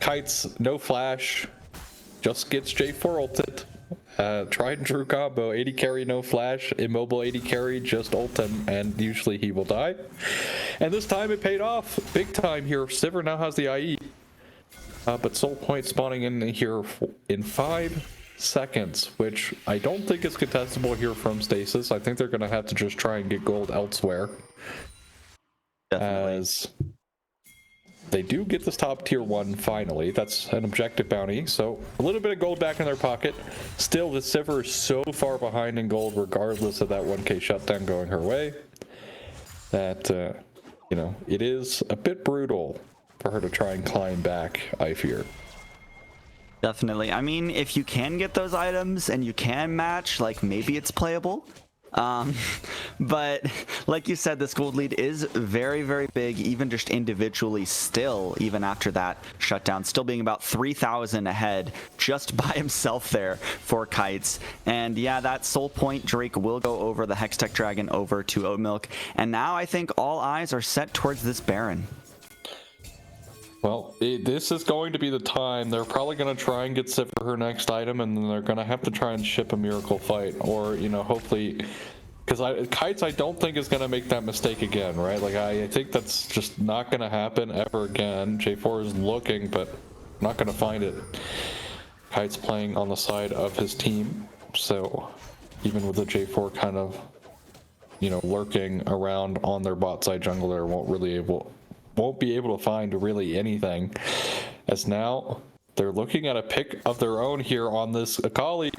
Kites, no flash, just gets J4 ulted. Tried and true combo, 80 carry, no flash, immobile 80 carry, just ult him, and usually he will die. And this time it paid off, big time here. Sivir now has the IE, but Soul Point spawning in here in 5 seconds, which I don't think is contestable here from Stasis. I think they're going to have to just try and get gold elsewhere. Definitely. As they do get this top tier 1 finally. That's an objective bounty, so a little bit of gold back in their pocket. Still, the Sivir is so far behind in gold regardless of that 1k shutdown going her way that you know, it is a bit brutal for her to try and climb back, I fear. Definitely. I mean, if you can get those items and you can match, like, maybe it's playable. But like you said, this gold lead is very, very big, even just individually still, even after that shutdown, still being about 3,000 ahead just by himself there for Kites. And yeah, that Soul Point Drake will go over the Hextech Dragon over to Oat Milk. And now I think all eyes are set towards this Baron. Well, this is going to be the time. They're probably going to try and get Sivir her next item, and then they're going to have to try and ship a miracle fight, or, you know, hopefully, because Kites I don't think is going to make that mistake again, right? Like, I think that's just not going to happen ever again. J4 is looking, but not going to find it. Kites playing on the side of his team, so even with the J4 kind of, you know, lurking around on their bot side jungle, there won't be able to find really anything, as now they're looking at a pick of their own here on this Akali.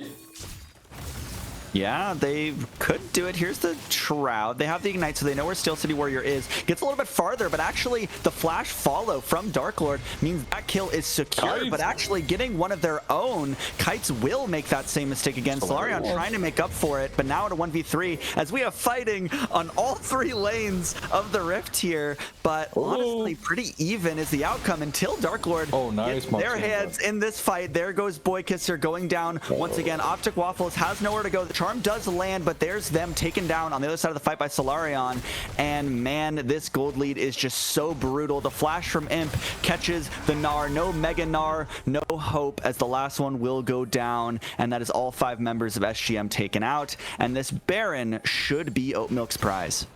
Yeah, they could do it. Here's the Shroud. They have the Ignite, so they know where Steel City Warrior is. Gets a little bit farther, but actually the flash follow from Dark Lord means that kill is secure, Kites. but actually getting one of their own. Kites will make that same mistake again. Solarion trying to make up for it, but now at a 1v3 as we are fighting on all 3 lanes of the Rift here, but honestly pretty even is the outcome until Dark Lord gets their hands in this fight. There goes Boykisser going down once again. Optic Waffles has nowhere to go. The charm does land, but there's them taken down on the other side of the fight by Solarion. And man, this gold lead is just so brutal. The flash from Imp catches the Gnar. No Mega Gnar, no hope, as the last one will go down. And that is all 5 members of SGM taken out. And this Baron should be Oat Milk's prize.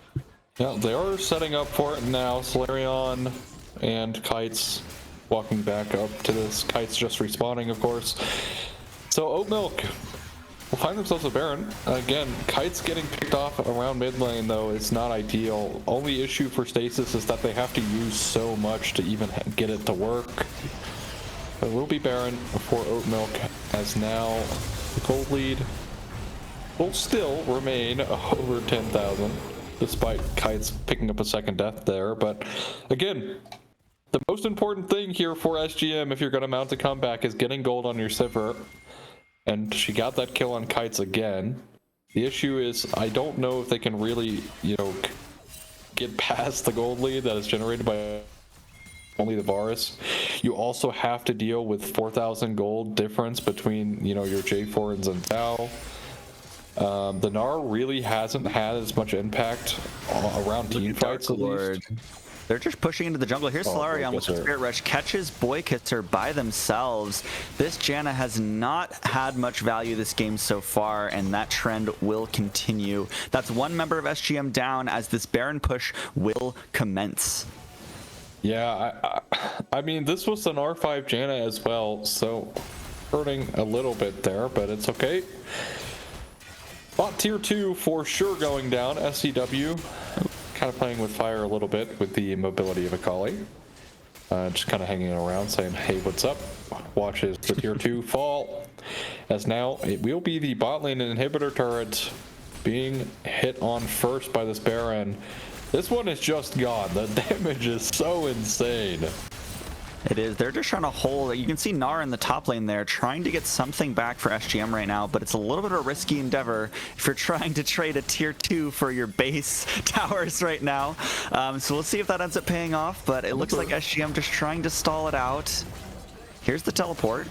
Yeah, they are setting up for it now. Solarion and Kites walking back up to this. Kites just respawning, of course. So Oat Milk will find themselves a Baron. Again, Kites getting picked off around mid lane, though, is not ideal. Only issue for Stasis is that they have to use so much to even get it to work. It will be Baron for Oat Milk, as now the gold lead will still remain over 10,000, despite Kites picking up a second death there. But again, the most important thing here for SGM, if you're going to mount a comeback, is getting gold on your Sivir. And she got that kill on Kites again. The issue is, I don't know if they can really, you know, get past the gold lead that is generated by only the Varus. You also have to deal with 4,000 gold difference between, you know, your J4 and Zentao. The Gnar really hasn't had as much impact around team fights, at least. They're just pushing into the jungle. Here's Solarion with the Spirit Rush. Catches Boykisser by themselves. This Janna has not had much value this game so far, and that trend will continue. That's one member of SGM down as this Baron push will commence. Yeah, I mean, this was an R5 Janna as well, so hurting a little bit there, but it's okay. Bot tier 2 for sure going down. SCW kind of playing with fire a little bit with the mobility of Akali. Just kind of hanging around saying, hey, what's up? Watches the tier 2 fall. As now it will be the bot lane inhibitor turret being hit on first by this Baron. This one is just gone. The damage is so insane. It is. They're just trying to hold. You can see Gnar in the top lane there trying to get something back for SGM right now, but it's a little bit of a risky endeavor if you're trying to trade a tier 2 for your base towers right now. So we'll see if that ends up paying off, but it looks like SGM just trying to stall it out. Here's the teleport.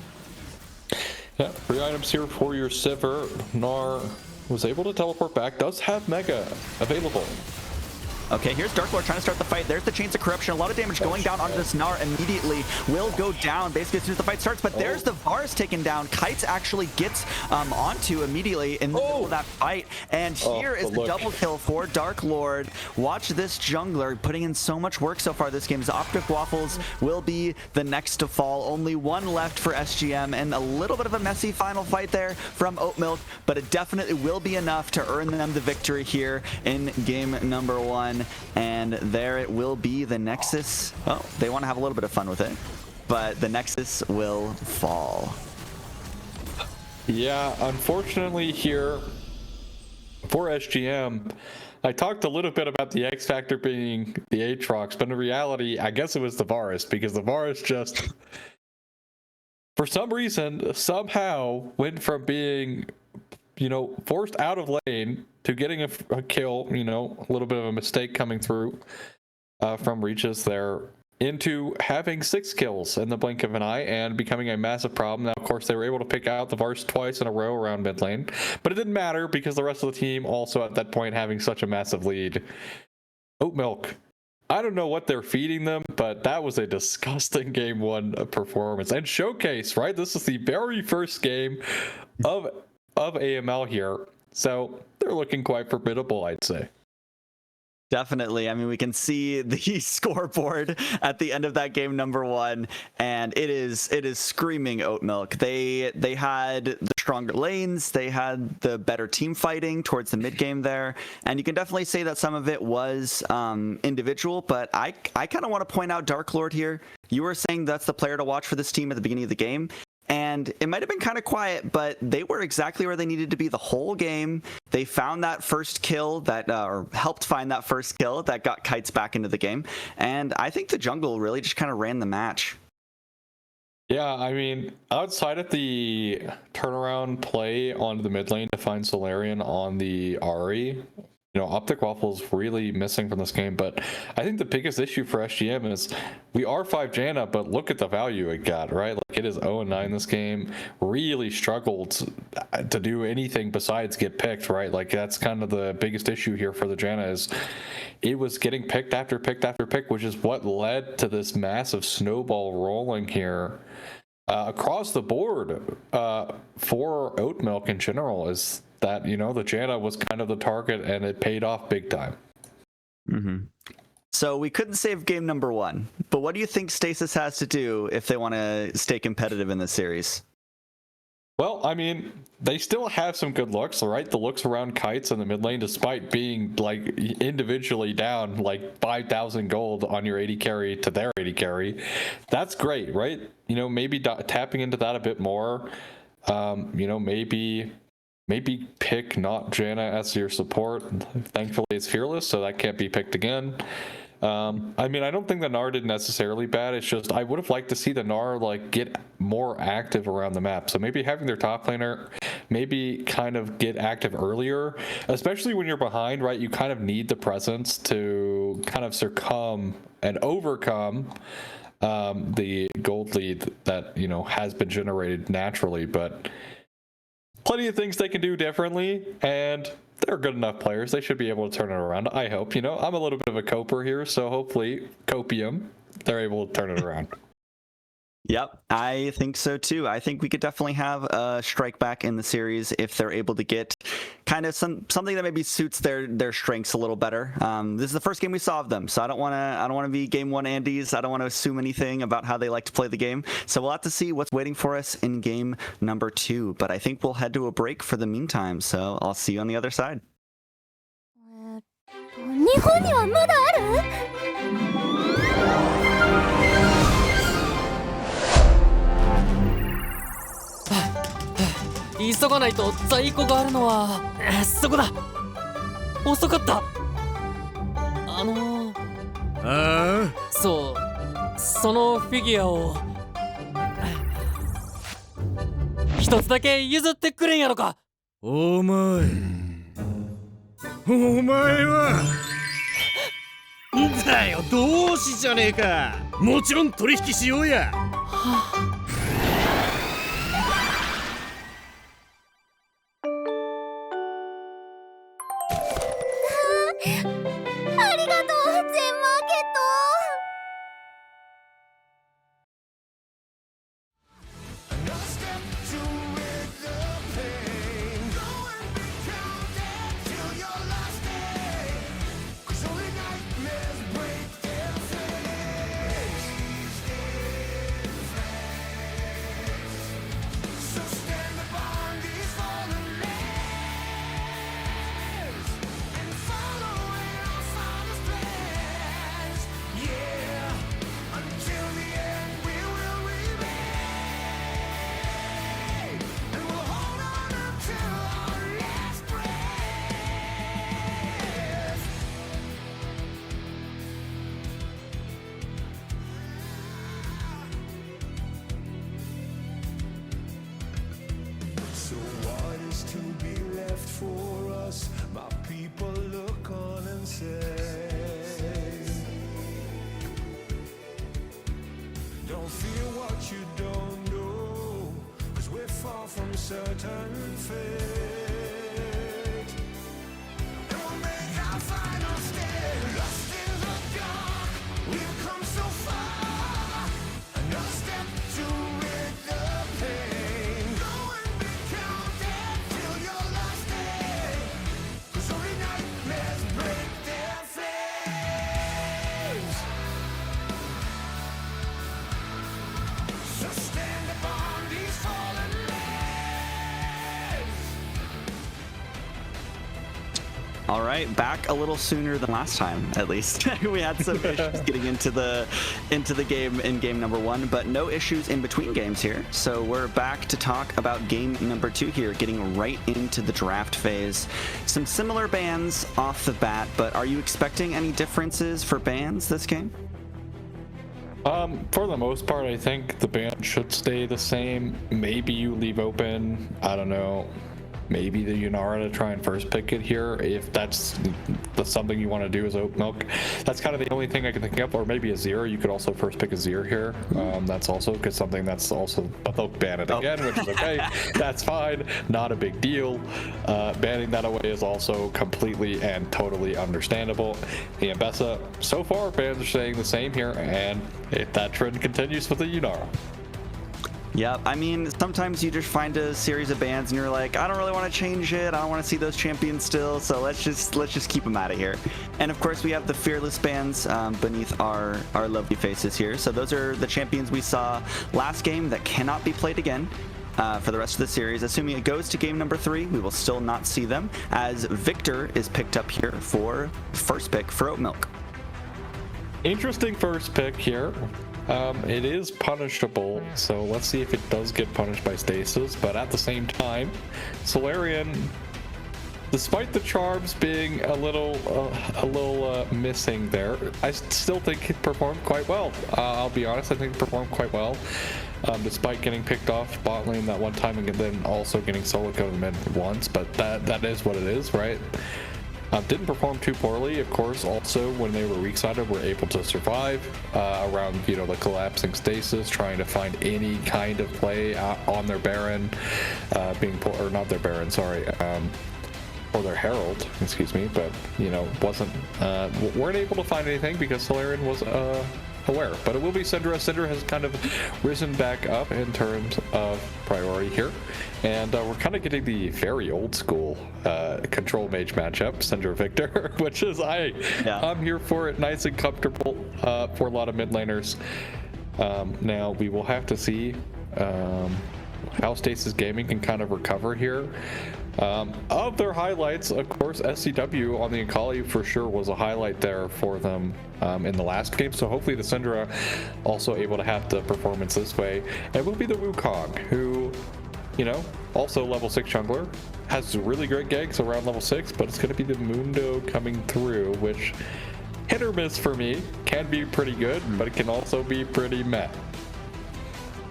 Yeah, 3 items here for your Sivir. Gnar was able to teleport back, does have Mega available. Okay, here's Dark Lord trying to start the fight. There's the Chains of Corruption. A lot of damage going down onto this Gnar immediately. Will go down basically as soon as the fight starts, but there's the Varus taken down. Kites actually gets onto immediately in the middle of that fight. And here is the double kill for Dark Lord. Watch this jungler putting in so much work so far this game. Optic Waffles will be the next to fall. Only one left for SGM, and a little bit of a messy final fight there from Oatmilk, but it definitely will be enough to earn them the victory here in game number 1. And there it will be. The Nexus, oh, they want to have a little bit of fun with it, but the Nexus will fall. Yeah, unfortunately here for SGM, I talked a little bit about the X Factor being the Aatrox, but in reality, I guess it was the Varus, because the Varus just, for some reason, somehow went from being, you know, forced out of lane to getting a kill, you know, a little bit of a mistake coming through from Reaches there, into having 6 kills in the blink of an eye and becoming a massive problem. Now, of course, they were able to pick out the Varus twice in a row around mid lane, but it didn't matter because the rest of the team also at that point having such a massive lead. Oatmilk, I don't know what they're feeding them, but that was a disgusting game 1 performance. And Showcase, right? This is the very first game of AML here, so they're looking quite formidable, I'd say. Definitely. I mean, we can see the scoreboard at the end of that game number 1, and it is screaming Oatmilk. They had the stronger lanes, they had the better team fighting towards the mid game there, and you can definitely say that some of it was individual, but I kind of want to point out Dark Lord here. You were saying that's the player to watch for this team at the beginning of the game. And it might have been kind of quiet, but they were exactly where they needed to be the whole game. They found that first kill that, or helped find that first kill that got Kites back into the game. And I think the jungle really just kind of ran the match. Yeah, I mean, outside of the turnaround play on the mid lane to find Solarion on the Ahri, you know, Optic Waffle's really missing from this game, but I think the biggest issue for SGM is we are 5 Janna, but look at the value it got, right? Like, it is 0-9 this game, really struggled to do anything besides get picked, right? Like, that's kind of the biggest issue here for the Janna, is it was getting picked after picked after pick, which is what led to this massive snowball rolling here across the board for Oatmilk in general, is that, you know, the Janna was kind of the target and it paid off big time. Mm-hmm. So we couldn't save game number 1, but what do you think Stasis has to do if they want to stay competitive in this series? Well, I mean, they still have some good looks, right? The looks around Kites in the mid lane, despite being like individually down like 5,000 gold on your 80 carry to their 80 carry. That's great, right? You know, maybe tapping into that a bit more. You know, maybe pick not Janna as your support. Thankfully, it's Fearless, so that can't be picked again. I mean, I don't think the Gnar did necessarily bad. It's just I would have liked to see the Gnar like get more active around the map. So maybe having their top laner maybe kind of get active earlier, especially when you're behind, right? You kind of need the presence to kind of succumb and overcome the gold lead that, you know, has been generated naturally. But plenty of things they can do differently, and they're good enough players. They should be able to turn it around. I hope. You know, I'm a little bit of a coper here, so hopefully, copium, they're able to turn it around. Yep, I think so too. I think we could definitely have a strike back in the series if they're able to get kind of something that maybe suits their strengths a little better. This is the first game we saw of them, so I don't want to be game one Andes. I don't want to assume anything about how they like to play the game. So we'll have to see what's waiting for us in game number 2. But I think we'll head to a break for the meantime. So I'll see you on the other side. 日本にはまだある？急がないと在庫があるのはそこだ。遅かった。そうそのフィギュアを一つだけ譲ってくれんやろか。お前はだよ、同志じゃねえか。もちろん取引しようや。ありがとう、全マーケット。So what is to be left for us? My people look on and say, don't fear what you don't know, 'cause we're far from certain fate. And we'll make our final stand, lost in the dark. We've come so far, another step to rid the pain. Go and be counted till your last day, 'cause only nightmares break their flames. So stand upon these fallen lands. All right, back a little sooner than last time, at least. We had some issues getting into the game in game number 1, but no issues in between games here. So we're back to talk about game number 2 here, getting right into the draft phase. Some similar bans off the bat, but are you expecting any differences for bans this game? For the most part, I think the ban should stay the same. Maybe you leave open, I don't know, maybe the Yunara to try and first pick it here, if that's something you want to do as oat milk. That's kind of the only thing I can think of, or maybe a Zero. You could also first pick a Zero here. That's also because something that's also, but they'll ban it again, which is okay. That's fine, not a big deal. Banning that away is also completely and totally understandable. The Ambessa, so far bans are staying the same here, and if that trend continues with the Yunara. Yeah, I mean, sometimes you just find a series of bans and you're like, I don't really want to change it. I don't want to see those champions still, so let's just keep them out of here. And of course, we have the fearless bans beneath our lovely faces here. So those are the champions we saw last game that cannot be played again for the rest of the series. Assuming it goes to game number 3, we will still not see them, as Victor is picked up here for first pick for oat milk. Interesting first pick here. It is punishable, so let's see if it does get punished by Stasis. But at the same time, Solarian, despite the charms being a little missing there, I still think it performed quite well. I'll be honest, I think it performed quite well, despite getting picked off bot lane that one time and then also getting solo killed mid once. But that is what it is, right? Didn't perform too poorly, of course. Also, when they were weak-sided, were able to survive around, you know, the collapsing Stasis, trying to find any kind of play on their Baron, or not their Baron, sorry, or their Herald, excuse me, but, you know, weren't able to find anything because Solarian was aware. But it will be Syndra. Syndra has kind of risen back up in terms of priority here, and we're kind of getting the very old school control mage matchup, Syndra Victor, which is I'm here for it. Nice and comfortable for a lot of mid laners. Now we will have to see how Stasis Gaming can kind of recover here. Of their highlights, of course, SCW on the Akali for sure was a highlight there for them in the last game. So hopefully the Syndra also able to have the performance this way. It will be the Wukong, who, you know, also level 6 jungler, has really great ganks around level 6, but it's going to be the Mundo coming through, which hit or miss for me. Can be pretty good, but it can also be pretty meh.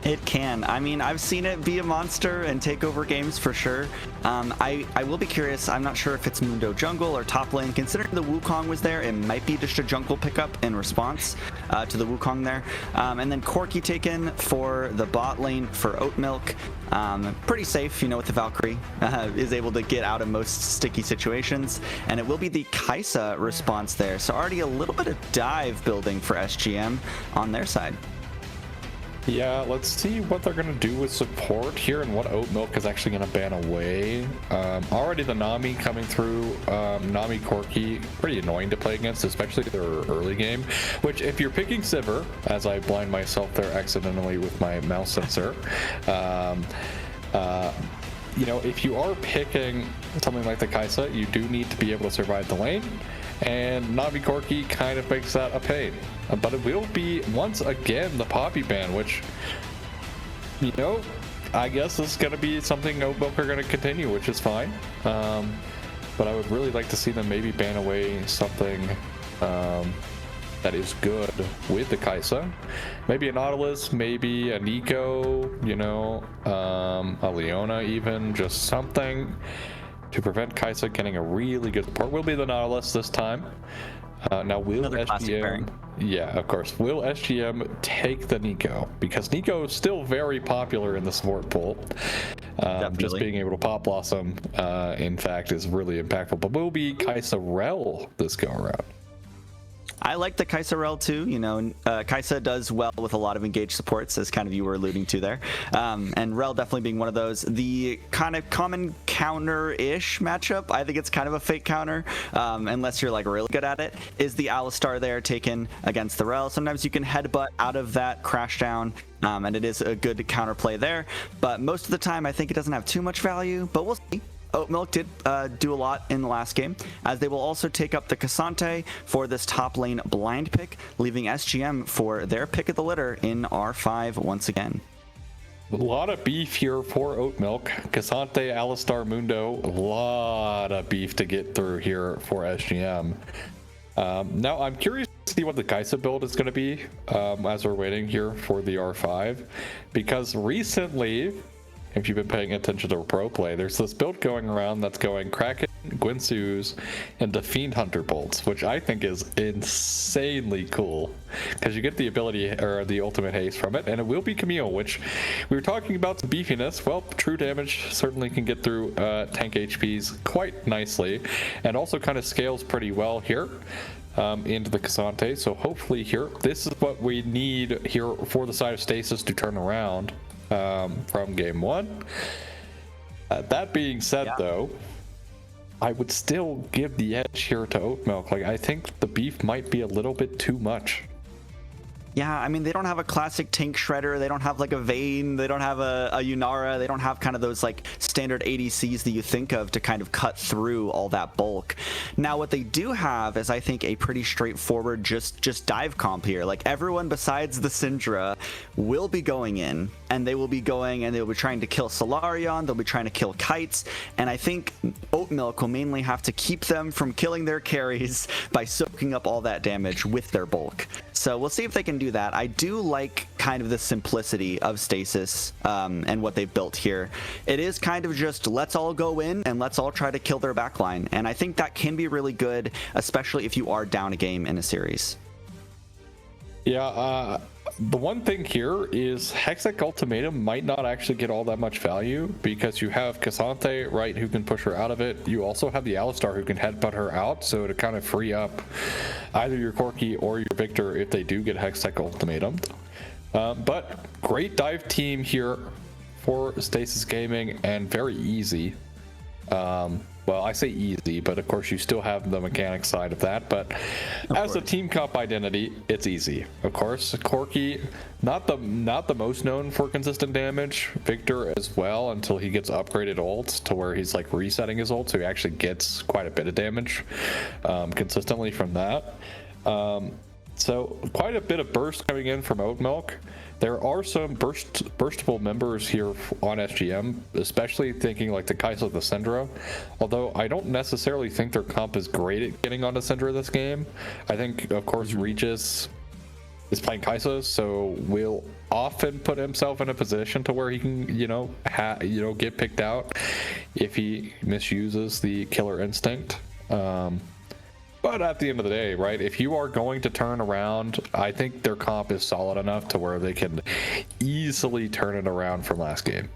It can. I mean, I've seen it be a monster and take over games for sure. I will be curious. I'm not sure if it's Mundo jungle or top lane. Considering the Wukong was there, it might be just a jungle pickup in response to the Wukong there. And then Corki taken for the bot lane for Oatmilk. Pretty safe, you know, with the Valkyrie. Is able to get out of most sticky situations. And it will be the Kai'Sa response there. So already a little bit of dive building for SGM on their side. Yeah, let's see what they're going to do with support here and what Oatmilk is actually going to ban away. Already the Nami coming through, Nami Corki, pretty annoying to play against, especially their early game, which if you're picking Sivir, as I blind myself there accidentally with my mouse sensor, you know, if you are picking something like the Kai'Sa, you do need to be able to survive the lane, and Nami Corki kind of makes that a pain. But it will be, once again, the Poppy ban, which, you know, I guess is going to be something Oatmilk are going to continue, which is fine. But I would really like to see them maybe ban away something that is good with the Kai'Sa. Maybe a Nautilus, maybe a Nico, you know, a Leona even, just something to prevent Kai'Sa getting a really good support. Will be the Nautilus this time. Now will SGM, yeah, of course, will SGM take the Nico? Because Nico is still very popular in the support pool. Just being able to pop blossom, in fact, is really impactful. But will be Kai'Sa Rel this go around? I like the Kai'Sa Rel too. You know, Kai'Sa does well with a lot of engaged supports, as kind of you were alluding to there. And Rel definitely being one of those. The kind of common counter-ish matchup, I think it's kind of a fake counter, unless you're like really good at it, is the Alistar there taken against the Rel. Sometimes you can headbutt out of that crash down, and it is a good counterplay there. But most of the time, I think it doesn't have too much value, but we'll see. Oatmilk did do a lot in the last game, as they will also take up the Cassante for this top lane blind pick, leaving SGM for their pick of the litter in R5 once again. A lot of beef here for Oatmilk. Cassante, Alistar, Mundo, a lot of beef to get through here for SGM. Now I'm curious to see what the Kai'Sa build is going to be as we're waiting here for the R5, because recently, if you've been paying attention to pro play, there's this build going around that's going Kraken, Guinsoo's, and the Fiend Hunter bolts, which I think is insanely cool because you get the ability or the ultimate haste from it, and it will be Camille, which we were talking about some beefiness. Well, true damage certainly can get through tank HPs quite nicely, and also kind of scales pretty well here into the Cassante. So hopefully here, this is what we need here for the side of Stasis to turn around from game one. That being said, though, I would still give the edge here to Oatmilk. Like, I think the beef might be a little bit too much. Yeah, I mean, they don't have a classic tank shredder. They don't have like a Vayne. They don't have a Yunara. They don't have kind of those like standard ADCs that you think of to kind of cut through all that bulk. Now, what they do have is, I think, a pretty straightforward just dive comp here. Like, everyone besides the Syndra will be going in, and they will be going and they'll be trying to kill Solarion. They'll be trying to kill kites. And I think Oatmilk will mainly have to keep them from killing their carries by soaking up all that damage with their bulk. So we'll see if they can do do that, I do like kind of the simplicity of Stasis and what they've built here. It is kind of just let's all go in and let's all try to kill their backline, and I think that can be really good, especially if you are down a game in a series. Yeah, the one thing here is Hextech Ultimatum might not actually get all that much value because you have Cassante, right, who can push her out of it. You also have the Alistar who can headbutt her out, so to kind of free up either your Corki or your Victor if they do get Hextech Ultimatum. But great dive team here for Stasis Gaming and very easy. Well, I say easy, but of course you still have the mechanics side of that. But as a team comp identity, it's easy. Of course, Corki, not the most known for consistent damage. Victor as well, until he gets upgraded ults to where he's like resetting his ult, so he actually gets quite a bit of damage consistently from that. So quite a bit of burst coming in from Oat Milk. There are some burstable members here on SGM, especially thinking like the Kai'Sa, the Syndra. Although I don't necessarily think their comp is great at getting onto Syndra this game. I think, of course, Regis is playing Kai'Sa, so will often put himself in a position to where he can, get picked out if he misuses the killer instinct. But at the end of the day, right, if you are going to turn around, I think their comp is solid enough to where they can easily turn it around from last game.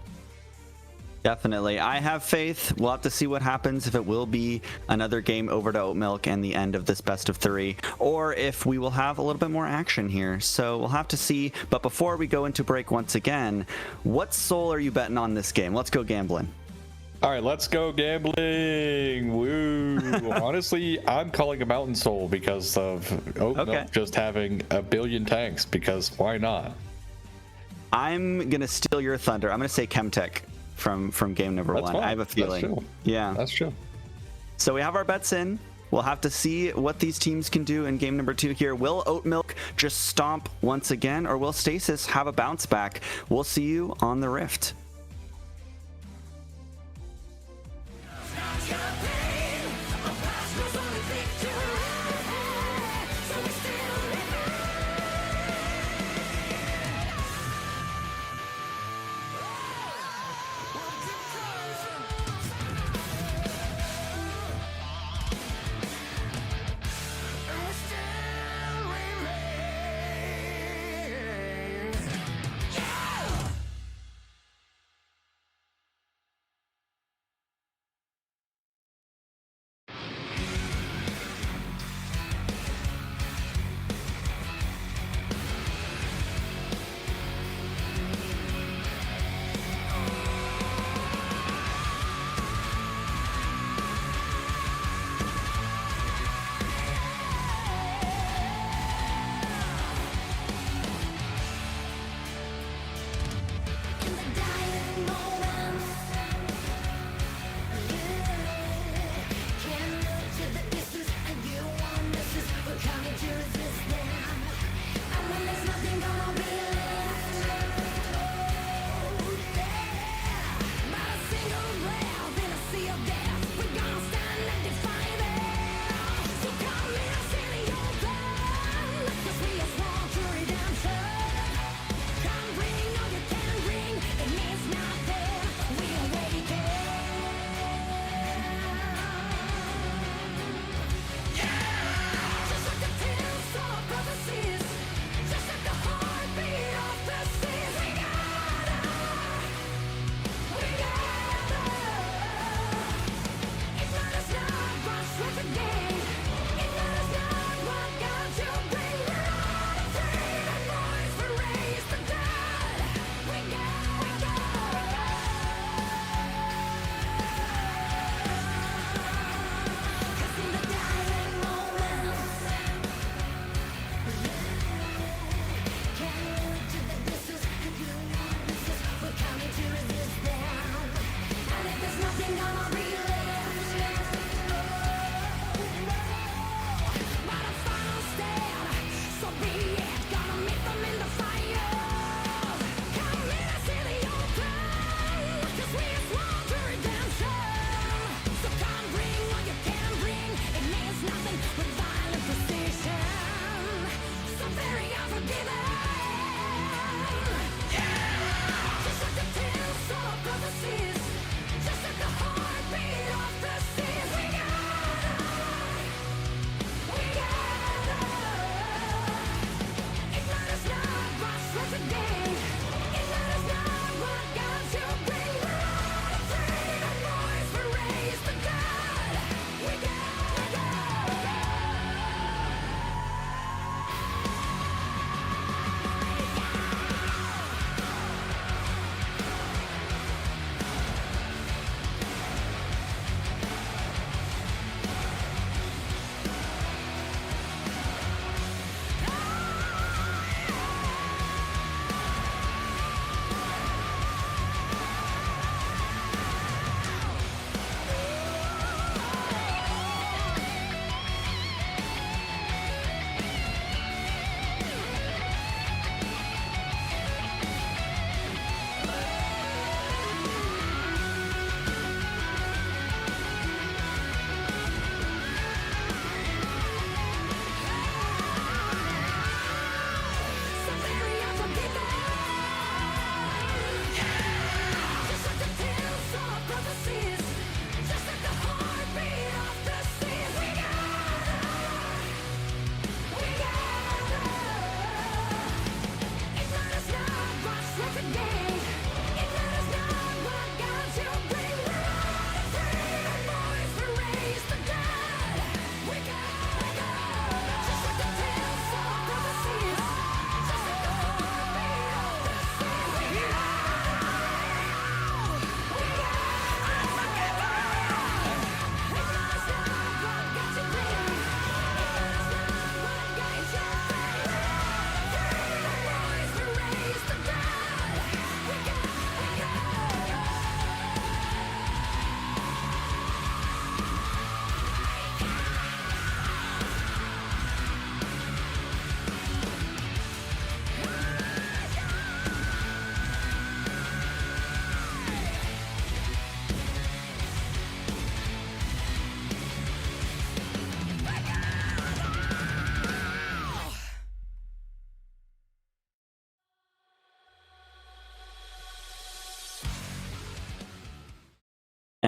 Definitely. I have faith. We'll have to see what happens, if it will be another game over to Oat Milk and the end of this best of 3, or if we will have a little bit more action here. So we'll have to see. But before we go into break once again, what soul are you betting on this game? Let's go gambling. All right, let's go gambling. Woo. Honestly, I'm calling a Mountain Soul because of Oat Milk just having a billion tanks, because why not? I'm going to steal your thunder. I'm going to say Chemtech from game number 1. Fine. I have a feeling. That's true. Yeah. That's true. So we have our bets in. We'll have to see what these teams can do in game number 2 here. Will Oat Milk just stomp once again, or will Stasis have a bounce back? We'll see you on the Rift.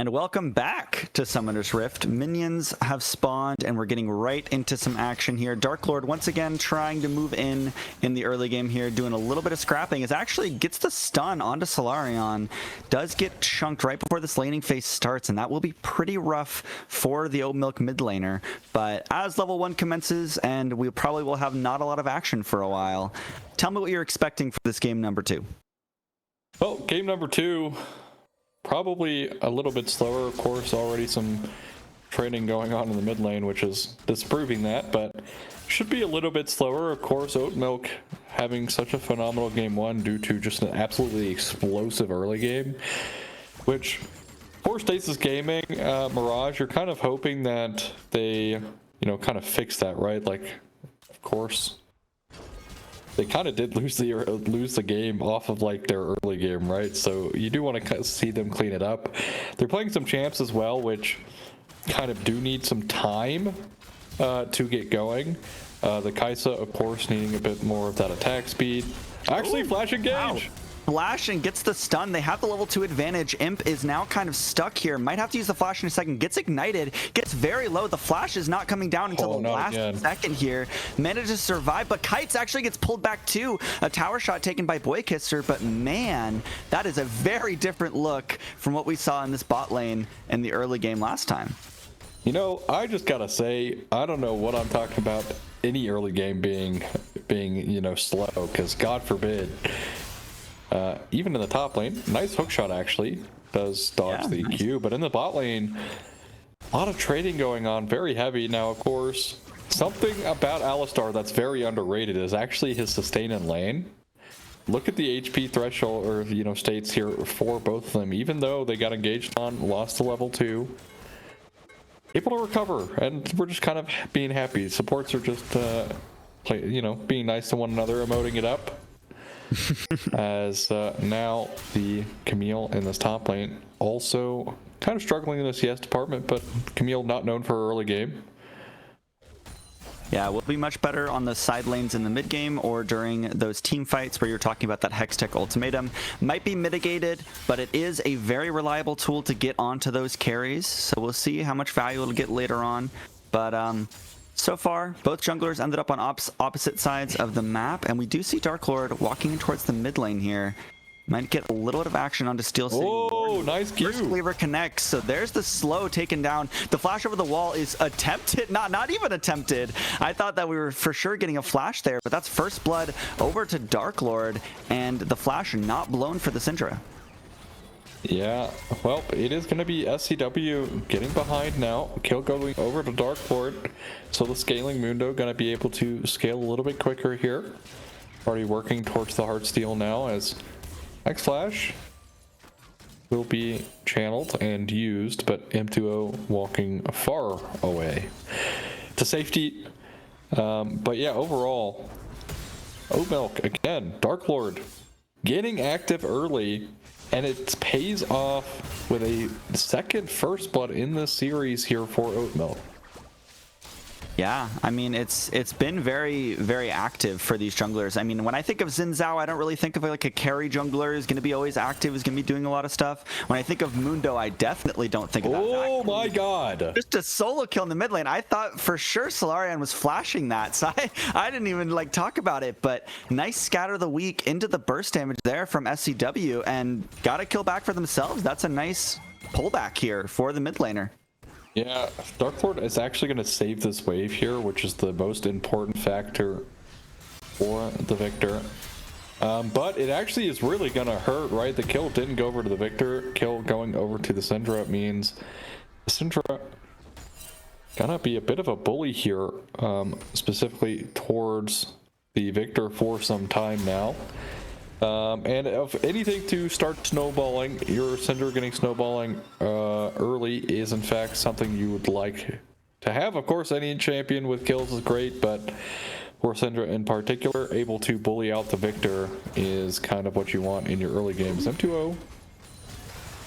And welcome back to Summoner's Rift. Minions have spawned and we're getting right into some action here. Dark Lord once again trying to move in the early game here, doing a little bit of scrapping. It actually gets the stun onto Solarion. Does get chunked right before this laning phase starts, and that will be pretty rough for the Oat Milk mid laner. But as level 1 commences, and we probably will have not a lot of action for a while. Tell me what you're expecting for this game number 2. Well, game number 2, probably a little bit slower. Of course, already some trading going on in the mid lane, which is disproving that, but should be a little bit slower. Of course, Oat Milk having such a phenomenal game 1 due to just an absolutely explosive early game, which for Stasis Gaming, Mirage, you're kind of hoping that they, kind of fix that, right? Like, of course, they kind of did lose the game off of like their early game, right? So you do want to see them clean it up. They're playing some champs as well, which kind of do need some time to get going. The Kaisa, of course, needing a bit more of that attack speed. Actually, flash engage. Wow. Flash and gets the stun. They have the level 2 advantage. Imp is now kind of stuck here. Might have to use the flash in a second. Gets ignited. Gets very low. The flash is not coming down until the last second here. Manages to survive, but Kites actually gets pulled back too. A tower shot taken by Boykisser, but man, that is a very different look from what we saw in this bot lane in the early game last time. I just gotta say, I don't know what I'm talking about any early game being slow, because God forbid. Even in the top lane, nice hook shot actually does dodge the EQ, but in the bot lane, a lot of trading going on, very heavy. Now, of course, something about Alistar that's very underrated is actually his sustain in lane. Look at the HP threshold or states here for both of them. Even though they got engaged on, lost to level 2, able to recover, and we're just kind of being happy. Supports are just being nice to one another, emoting it up. As now the Camille in this top lane also kind of struggling in the CS department, but Camille not known for her early game. Yeah, we'll be much better on the side lanes in the mid game or during those team fights where you're talking about that Hextech ultimatum. Might be mitigated, but it is a very reliable tool to get onto those carries. So we'll see how much value it'll get later on. But so far, both junglers ended up on opposite sides of the map, and we do see Dark Lord walking in towards the mid lane here. Might get a little bit of action onto Steel City. Oh, nice Q. First Cleaver connects, so there's the slow taken down. The flash over the wall is attempted, not even attempted. I thought that we were for sure getting a flash there, but that's first blood over to Dark Lord, and the flash not blown for the Syndra. Yeah, well, it is going to be SCW getting behind now. Kill going over to Dark Lord. So the scaling Mundo going to be able to scale a little bit quicker here. Already working towards the Heartsteel now as X-Flash will be channeled and used, but M2O walking far away to safety. But yeah, overall, Oat Milk again, Dark Lord getting active early. And it pays off with a second first blood in the series here for Oat Milk. Yeah, I mean, it's been very, very active for these junglers. I mean, when I think of Xin Zhao, I don't really think of like a carry jungler who's going to be always active, who's going to be doing a lot of stuff. When I think of Mundo, I definitely don't think of that. Oh my god. Just a solo kill in the mid lane. I thought for sure Solarion was flashing that, so I didn't even like talk about it, but nice scatter the weak into the burst damage there from SCW, and got a kill back for themselves. That's a nice pullback here for the mid laner. Yeah, Dark Lord is actually going to save this wave here, which is the most important factor for the Victor. But it actually is really going to hurt, right? The kill didn't go over to the Victor. Kill going over to the Syndra means the Syndra gonna be a bit of a bully here, specifically towards the Victor for some time now. And if anything to start snowballing, your Syndra getting snowballing early is in fact something you would like to have. Of course, any champion with kills is great, but for Syndra in particular, able to bully out the Victor is kind of what you want in your early games. M2O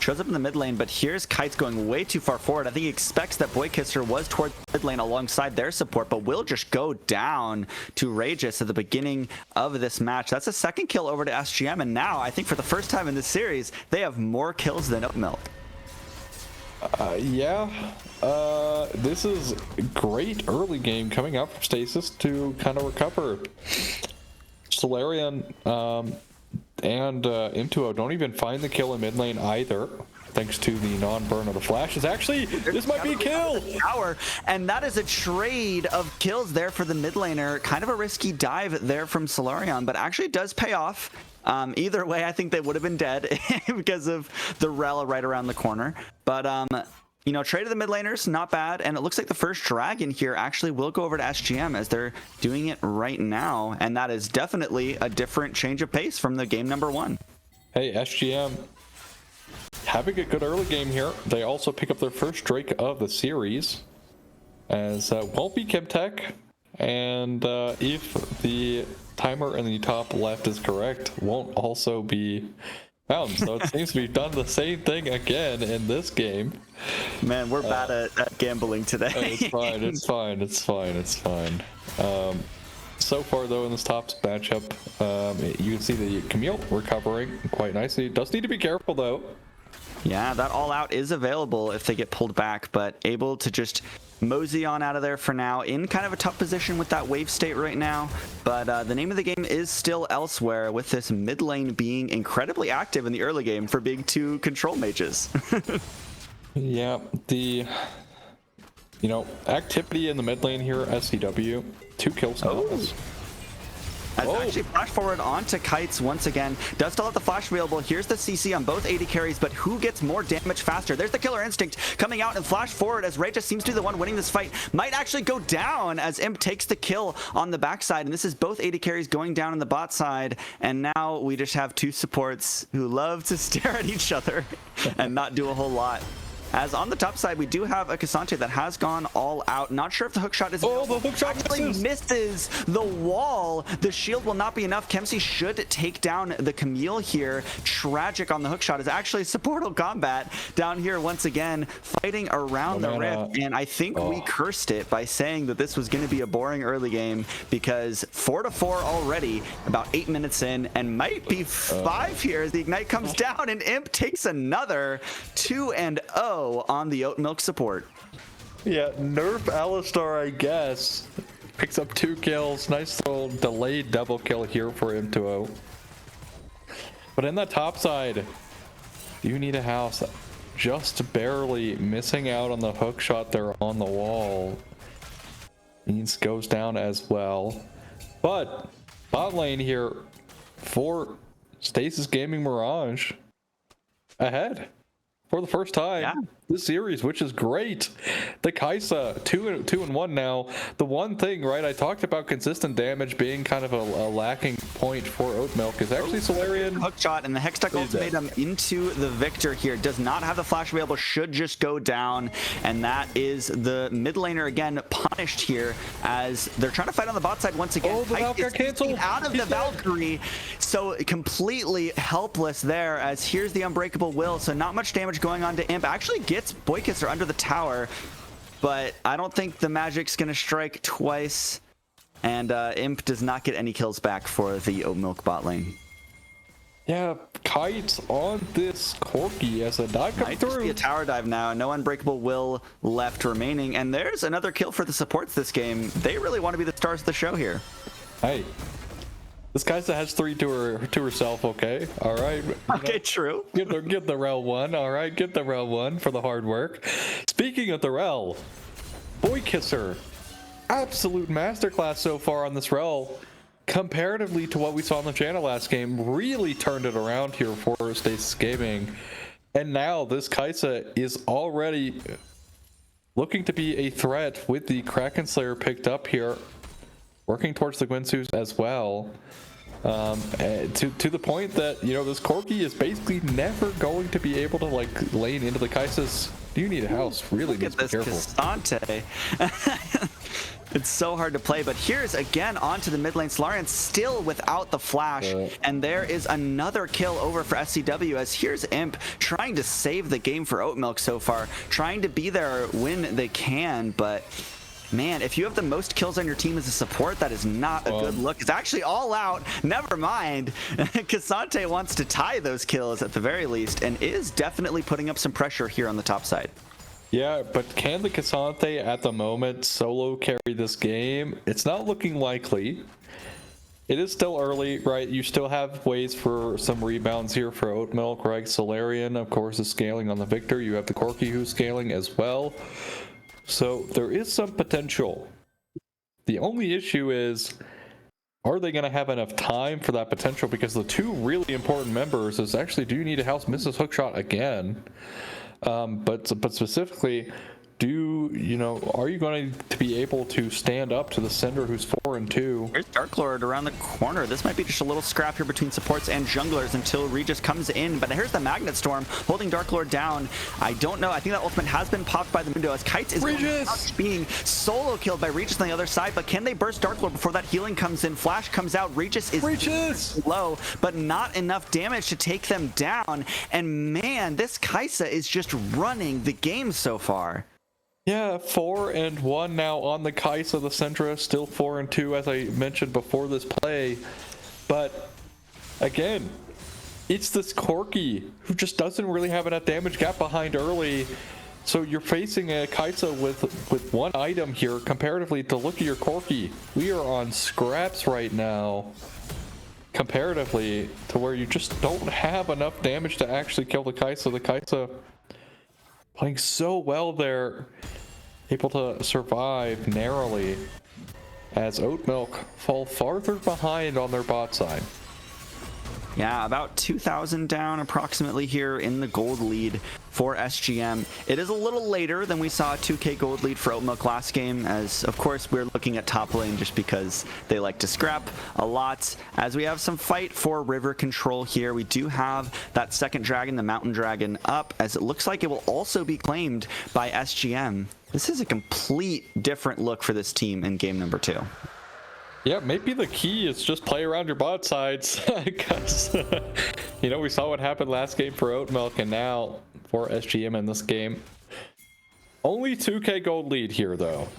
shows up in the mid lane, but here's Kites going way too far forward. I think he expects that Boykisser was towards the mid lane alongside their support, but will just go down to Aegis at the beginning of this match. That's a second kill over to SGM, and now I think for the first time in this series, they have more kills than Oat Milk. Yeah, this is great early game coming up from Stasis to kind of recover. Solarian and Intuo don't even find the kill in mid lane either, thanks to the non-burn of the flashes. Actually, this might be a kill! Tower, and that is a trade of kills there for the mid laner. Kind of a risky dive there from Solarian, but actually it does pay off. Either way, I think they would have been dead because of the Rel right around the corner. But, you know, trade of the mid laners, not bad. And it looks like the first dragon here actually will go over to SGM as they're doing it right now. And that is definitely a different change of pace from the game number 1. Hey, SGM having a good early game here. They also pick up their first Drake of the series, as won't be Chemtech. And if the timer in the top left is correct, won't also be found. So it seems to be done the same thing again in this game. Man, we're bad at gambling today. It's fine, it's fine, it's fine, it's fine. So far though in this top matchup, you can see the Camille recovering quite nicely. Does need to be careful though. Yeah, that all out is available if they get pulled back, but able to just mosey on out of there for now, in kind of a tough position with that wave state right now. But the name of the game is still elsewhere, with this mid lane being incredibly active in the early game for being 2 control mages. Yeah, the activity in the mid lane here, SCW, 2 kills now. As actually flash forward onto Kites once again. Does still have the flash available. Here's the CC on both AD carries, but who gets more damage faster? There's the killer instinct coming out and flash forward as Ray just seems to be the one winning this fight. Might actually go down as Imp takes the kill on the backside. And this is both AD carries going down on the bot side. And now we just have 2 supports who love to stare at each other and not do a whole lot. As on the top side, we do have a Cassante that has gone all out. Not sure if the hookshot is the hookshot actually misses the wall. The shield will not be enough. Kempsey should take down the Camille here. Tragic on the hookshot is actually supportal combat down here once again, fighting around the rift. And I think we cursed it by saying that this was going to be a boring early game, because 4-4 already, about 8 minutes in, and might be 5 here as the Ignite comes down and Imp takes another 2-0 on the Oat Milk support. Yeah, nerf Alistar, I guess. Picks up 2 kills. Nice little delayed double kill here for Intuo. But in that top side, you need a house. Just barely missing out on the hook shot there on the wall. Means goes down as well. But bot lane here for Stasis Gaming Mirage ahead for the first time this series, which is great. The Kaisa 2-1 now. The one thing, right, I talked about consistent damage being kind of a lacking point for Oat Milk is actually Solarian. Hookshot, and the Hextech ultimatum into the victor here. Does not have the flash available, should just go down, and that is the mid laner again punished here as they're trying to fight on the bot side once again. Oh, the Valk got canceled. Out of the Valkyrie, so completely helpless there, as here's the Unbreakable Will, so not much damage going on to Imp. Actually gets Boykisser under the tower, but I don't think the magic's gonna strike twice, and Imp does not get any kills back for the Oat Milk bot lane. Yeah, Kite on this Corki as a dive comes through. Be a tower dive now. No Unbreakable Will left remaining, and there's another kill for the supports this game. They really want to be the stars of the show here. Hey, this Kaisa has 3 to herself. Okay, all right. Okay, true. Get the Rel 1. All right, get the Rel 1 for the hard work. Speaking of the Rel, Boykisser, absolute masterclass so far on this Rel. Comparatively to what we saw on the channel last game, really turned it around here for Stasis Gaming. And now this Kaisa is already looking to be a threat with the Kraken Slayer picked up here, working towards the Gwynsus as well. To the point that, you know, this Corki is basically never going to be able to like lane into the Kaisa's. You need a house, really. Look at this Cassante. It's so hard to play, but here's again onto the mid lane. Solarian still without the flash, and there is another kill over for SCW, as here's Imp trying to save the game for Oat Milk so far, trying to be there when they can, but man, if you have the most kills on your team as a support, that is not a good look. It's actually all out. Never mind. Cassante wants to tie those kills at the very least, and is definitely putting up some pressure here on the top side. Yeah, but can the Cassante at the moment solo carry this game? It's not looking likely. It is still early, right? You still have ways for some rebounds here for Oatmilk, right? Solarian, of course, is scaling on the Victor. You have the Corki who's scaling as well. So there is some potential. The only issue is, are they going to have enough time for that potential? Because the two really important members is actually, do you need to house Mrs. Hookshot again? But specifically, are you going to be able to stand up to the Cinder who's 4-2? Here's Dark Lord around the corner. This might be just a little scrap here between supports and junglers until Regis comes in. But here's the Magnet Storm holding Dark Lord down. I don't know. I think that ultimate has been popped by the Mundo as Kites is being solo killed by Regis on the other side. But can they burst Dark Lord before that healing comes in? Flash comes out. Regis is low, but not enough damage to take them down. And man, this Kaisa is just running the game so far. Yeah, 4-1 now on the Kaisa. The Syndra still 4-2, as I mentioned before this play. But again, it's this Corki who just doesn't really have enough damage, got behind early. So you're facing a Kaisa with one item here comparatively to look at your Corki. We are on scraps right now, comparatively to where you just don't have enough damage to actually kill the Kaisa. The Kaisa playing so well there, able to survive narrowly as Oatmilk fall farther behind on their bot side. Yeah, about 2,000 down approximately here in the gold lead for SGM. It is a little later than we saw a 2k gold lead for Oatmilk last game, as of course we're looking at top lane just because they like to scrap a lot. As we have some fight for river control here, we do have that second dragon, the mountain dragon, up, as it looks like it will also be claimed by SGM. This is a complete different look for this team in game number 2. Yeah, maybe the key is just play around your bot sides, because we saw what happened last game for Oatmilk, and now for SGM in this game. Only 2k gold lead here though,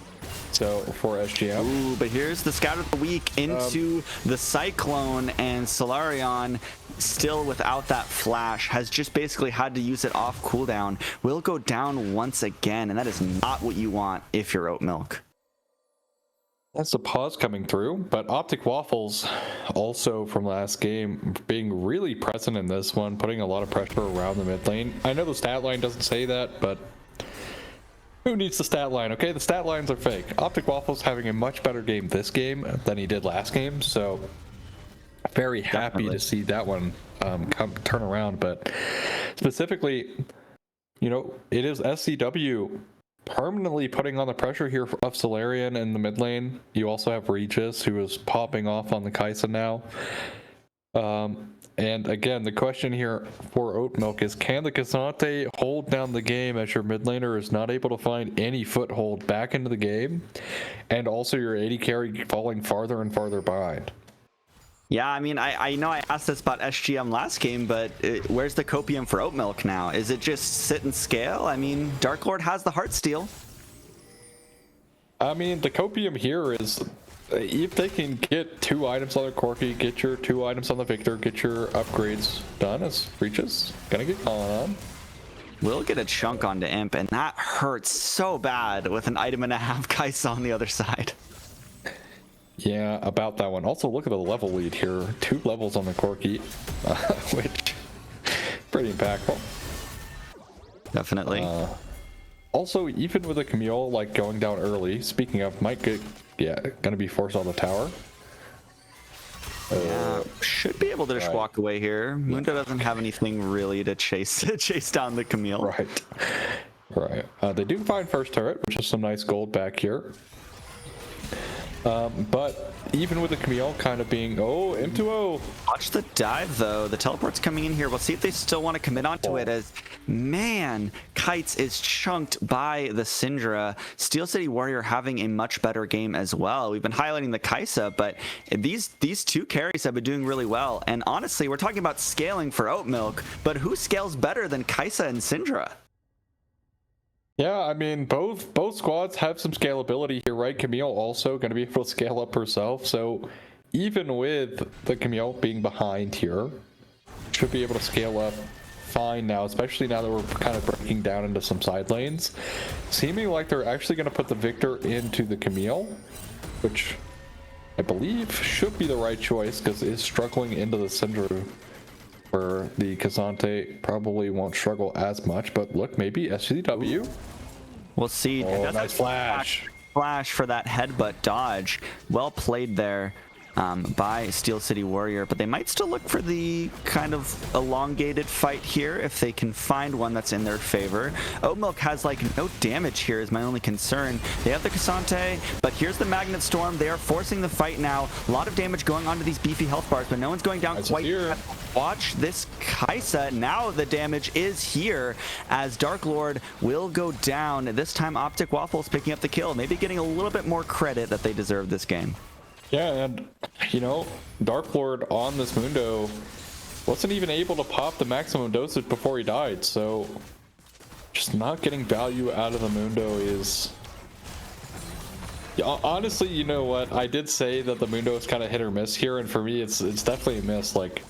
so for SGM. Ooh, but here's the Scout of the Week into the Cyclone, and Solarion, still without that flash, has just basically had to use it off cooldown. Will go down once again, and that is not what you want if you're Oatmilk. That's a pause coming through, but Optic Waffles also from last game being really present in this one, putting a lot of pressure around the mid lane. I know the stat line doesn't say that, but who needs the stat line? Okay, the stat lines are fake. Optic Waffles having a much better game this game than he did last game, so very happy to see that one turn around. But specifically, it is SCW permanently putting on the pressure here of Solarian in the mid lane. You also have Regis, who is popping off on the Kaisa now. And again, the question here for Oatmilk is, can the Cassante hold down the game as your mid laner is not able to find any foothold back into the game, and also your AD carry falling farther and farther behind? Yeah, I mean, I know I asked this about SGM last game, but where's the copium for Oatmilk now? Is it just sit and scale? I mean, Dark Lord has the Heartsteel. I mean, the copium here is, if they can get 2 items on their Corki, get your 2 items on the Victor, get your upgrades done, as Regis gonna get calling on. We'll get a chunk onto Imp, and that hurts so bad with an item and a half Kaisa on the other side. Yeah, about that one. Also, look at the level lead here. 2 levels on the Corki, which pretty impactful. Definitely. Also, even with the Camille going down early, speaking of, might get gonna be forced on the tower. Yeah, should be able to just walk away here. Mundo doesn't have anything really to chase down the Camille. Right. They do find first turret, which is some nice gold back here. But even with the Camille kind of being M2O. Watch the dive though. The teleport's coming in here. We'll see if they still want to commit onto it, as man, Kites is chunked by the Syndra. Steel City Warrior having a much better game as well. We've been highlighting the Kaisa, but these 2 carries have been doing really well. And honestly, we're talking about scaling for Oatmilk, but who scales better than Kaisa and Syndra? Yeah, I mean, both squads have some scalability here, right? Camille also going to be able to scale up herself, so even with the Camille being behind here, should be able to scale up fine now, especially now that we're kind of breaking down into some side lanes. Seeming like they're actually going to put the Victor into the Camille, which I believe should be the right choice because it's struggling into the Syndra, where the Kazante probably won't struggle as much. But look, maybe SCW. We'll see. Oh, nice flash. Flash for that headbutt dodge. Well played there by Steel City Warrior, but they might still look for the kind of elongated fight here if they can find one that's in their favor. Oatmilk has like no damage here is my only concern. They have the K'Sante, but here's the Magnet Storm. They are forcing the fight now. A lot of damage going onto these beefy health bars, but no one's going down quite yet. Watch this Kaisa. Now the damage is here as Dark Lord will go down. This time Optic Waffles picking up the kill, maybe getting a little bit more credit that they deserve this game. Yeah, and you know, Dark Lord on this Mundo wasn't even able to pop the maximum dosage before he died, so just not getting value out of the Mundo is... Yeah, honestly, you know what? I did say that the Mundo is kind of hit or miss here, and for me, it's definitely a miss. Like,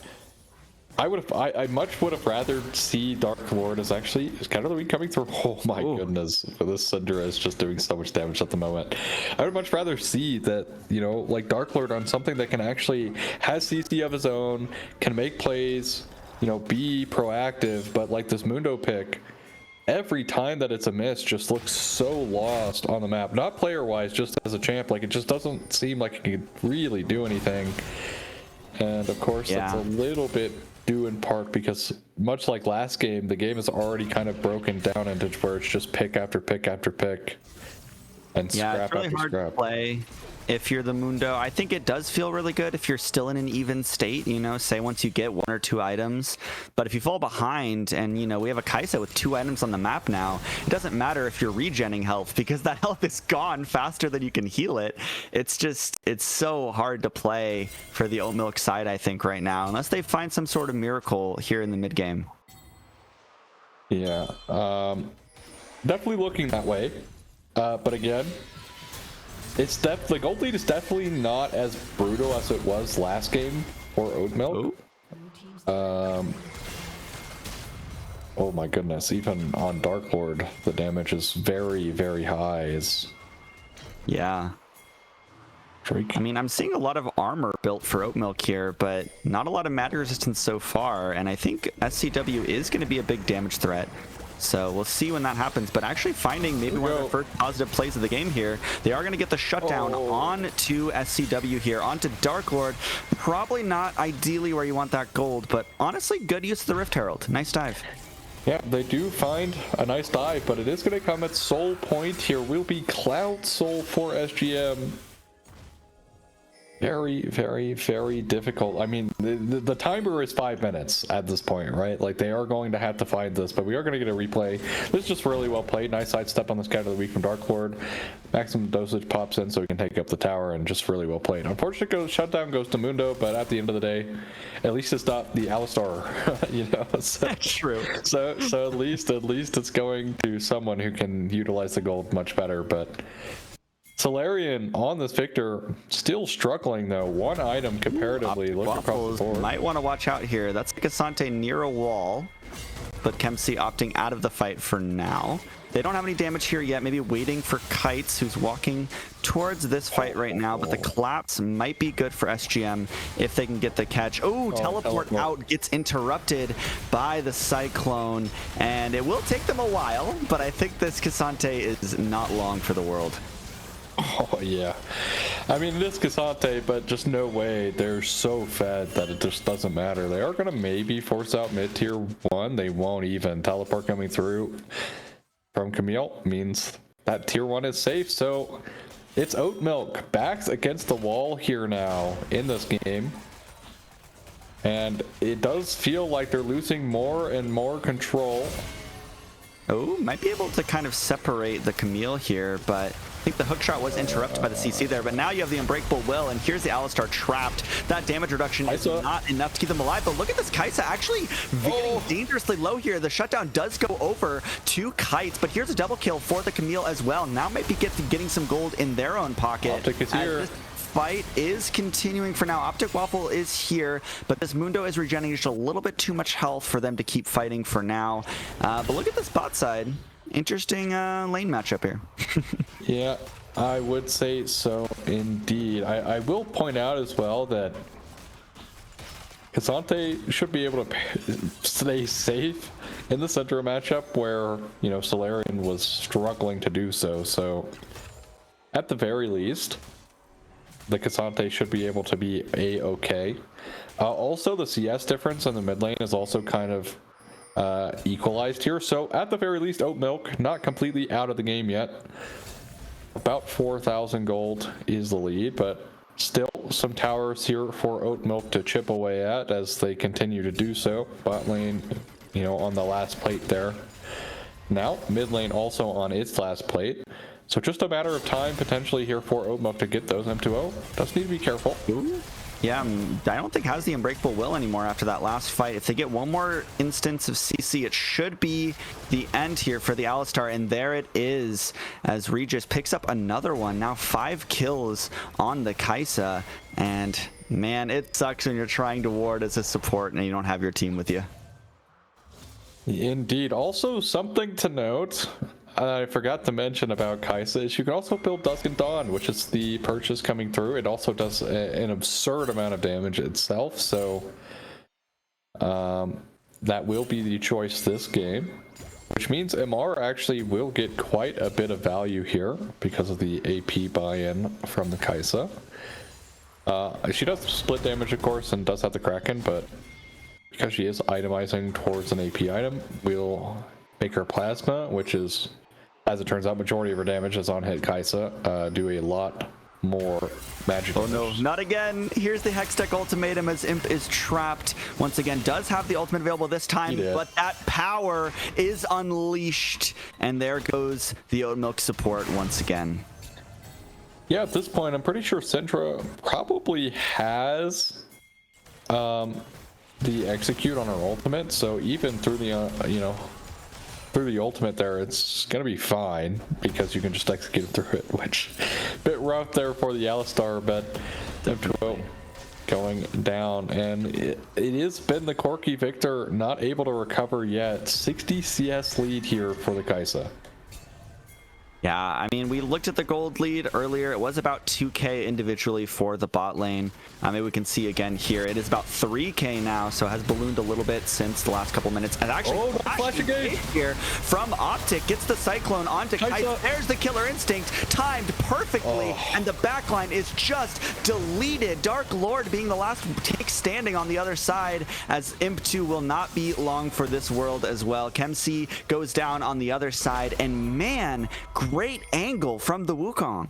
I much would have rather see Dark Lord as actually kind of the week coming through. Oh my goodness, this Syndra is just doing so much damage at the moment. I would much rather see that, you know, like Dark Lord on something that can actually has CC of his own, can make plays, you know, be proactive. But like this Mundo pick, every time that it's a miss, just looks so lost on the map. Not player wise, just as a champ. Like it just doesn't seem like it can really do anything. And of course, that's a little bit due in part because much like last game, the game is already kind of broken down into where it's just pick after pick after pick and scrap it's really after hard scrap. To play if you're the Mundo. I think it does feel really good if you're still in an even state, you know, say once you get 1 or 2 items. But if you fall behind and, you know, we have a Kaisa with 2 items on the map now, it doesn't matter if you're regenning health because that health is gone faster than you can heal it. It's just, it's so hard to play for the Oatmilk side, I think, right now, unless they find some sort of miracle here in the mid game. Yeah, definitely looking that way. But again, it's the gold lead is definitely not as brutal as it was last game for Oatmilk. Oh my goodness, even on Dark Lord, the damage is very, very high. Yeah. Freak. I mean, I'm seeing a lot of armor built for Oatmilk here, but not a lot of matter resistance so far, and I think SCW is going to be a big damage threat. So we'll see when that happens, but actually finding maybe one of the first positive plays of the game here. They are going to get the shutdown on to SCW here, onto Dark Lord. Probably not ideally where you want that gold, but honestly, good use of the Rift Herald. Nice dive. Yeah, they do find a nice dive, but it is going to come at soul point. Here will be Cloud Soul for SGM. Very, very, very difficult. I mean, the timer is 5 minutes at this point, right? Like, they are going to have to find this, but we are going to get a replay. This is just really well played. Nice sidestep on the Scout of the Week from Dark Lord. Maximum dosage pops in so he can take up the tower, and just really well played. Unfortunately, shutdown goes to Mundo, but at the end of the day, at least it's not the Alistar, you know? So, That's true. So at least it's going to someone who can utilize the gold much better, but... Solarian on this Victor still struggling though. 1 item comparatively. Look across the board. Might want to watch out here. That's K'Sante near a wall, but Kempsey opting out of the fight for now. They don't have any damage here yet. Maybe waiting for Kites, who's walking towards this fight right now, but the collapse might be good for SGM if they can get the catch. Oh, teleport out gets interrupted by the Cyclone, and it will take them a while, but I think this K'Sante is not long for the world. Oh yeah, I mean it is K'Sante, but just no way. They're so fed that it just doesn't matter. They are gonna maybe force out mid tier 1. They won't even. Teleport coming through from Camille means that tier 1 is safe. So it's Oatmilk backs against the wall here now in this game, and it does feel like they're losing more and more control. Oh, might be able to kind of separate the Camille here, but I think the hookshot was interrupted by the CC there. But now you have the Unbreakable Will, and here's the Alistar trapped. That damage reduction is not enough to keep them alive, but look at this Kaisa actually getting dangerously low here. The shutdown does go over to Kites, but here's a double kill for the Camille as well. Now might be getting some gold in their own pocket. Optic is here. fight is continuing for now. Optic Waffle is here, but this Mundo is regenerating just a little bit too much health for them to keep fighting for now. But look at this bot side. Interesting lane matchup here. Yeah, I would say so indeed. I will point out as well that Cassante should be able to stay safe in the center matchup where, you know, Solarian was struggling to do so. So at the very least, the Cassante should be able to be a-okay. Also, the CS difference in the mid lane is also kind of equalized here. So at the very least, Oat Milk not completely out of the game yet. About 4,000 gold is the lead, but still some towers here for Oat Milk to chip away at as they continue to do so. Bot lane, you know, on the last plate there. Now mid lane also on its last plate. So just a matter of time potentially here for Oat Milk to get those M2O. Does need to be careful. Ooh. Yeah, I don't think has the Unbreakable Will anymore after that last fight. If they get one more instance of CC, it should be the end here for the Alistar, and there it is as Regis picks up another one. Now 5 kills on the Kaisa, and man, it sucks when you're trying to ward as a support and you don't have your team with you. Indeed. Also, something to note, I forgot to mention about Kaisa is you can also build Dusk and Dawn, which is the purchase coming through. It also does an absurd amount of damage itself, so that will be the choice this game, which means MR actually will get quite a bit of value here because of the AP buy-in from the Kaisa. She does split damage, of course, and does have the Kraken, but because she is itemizing towards an AP item, we'll make her Plasma, which is, as it turns out, majority of her damage is on hit Kaisa, do a lot more magic damage. Oh no, not again. Here's the Hextech ultimatum as Imp is trapped. Once again, does have the ultimate available this time, but that power is unleashed. And there goes the Oat Milk support once again. Yeah, at this point, I'm pretty sure Syndra probably has the execute on her ultimate, so even through the, you know, through the ultimate there, it's gonna be fine because you can just execute through it, which a bit rough there for the Alistar, but M2O going down, and it has been the Corki Victor not able to recover yet. 60 CS lead here for the Kaisa. Yeah, I mean, we looked at the gold lead earlier. It was about 2k individually for the bot lane. Maybe we can see again here. It is about 3k now, so has ballooned a little bit since the last couple minutes. And actually, flash engage here from Optic gets the Cyclone onto Kaisa. There's the Killer Instinct, timed perfectly, and the backline is just deleted. Dark Lord being the last take standing on the other side, as Imp 2 will not be long for this world as well. Kemsi goes down on the other side, and man, great angle from the Wukong.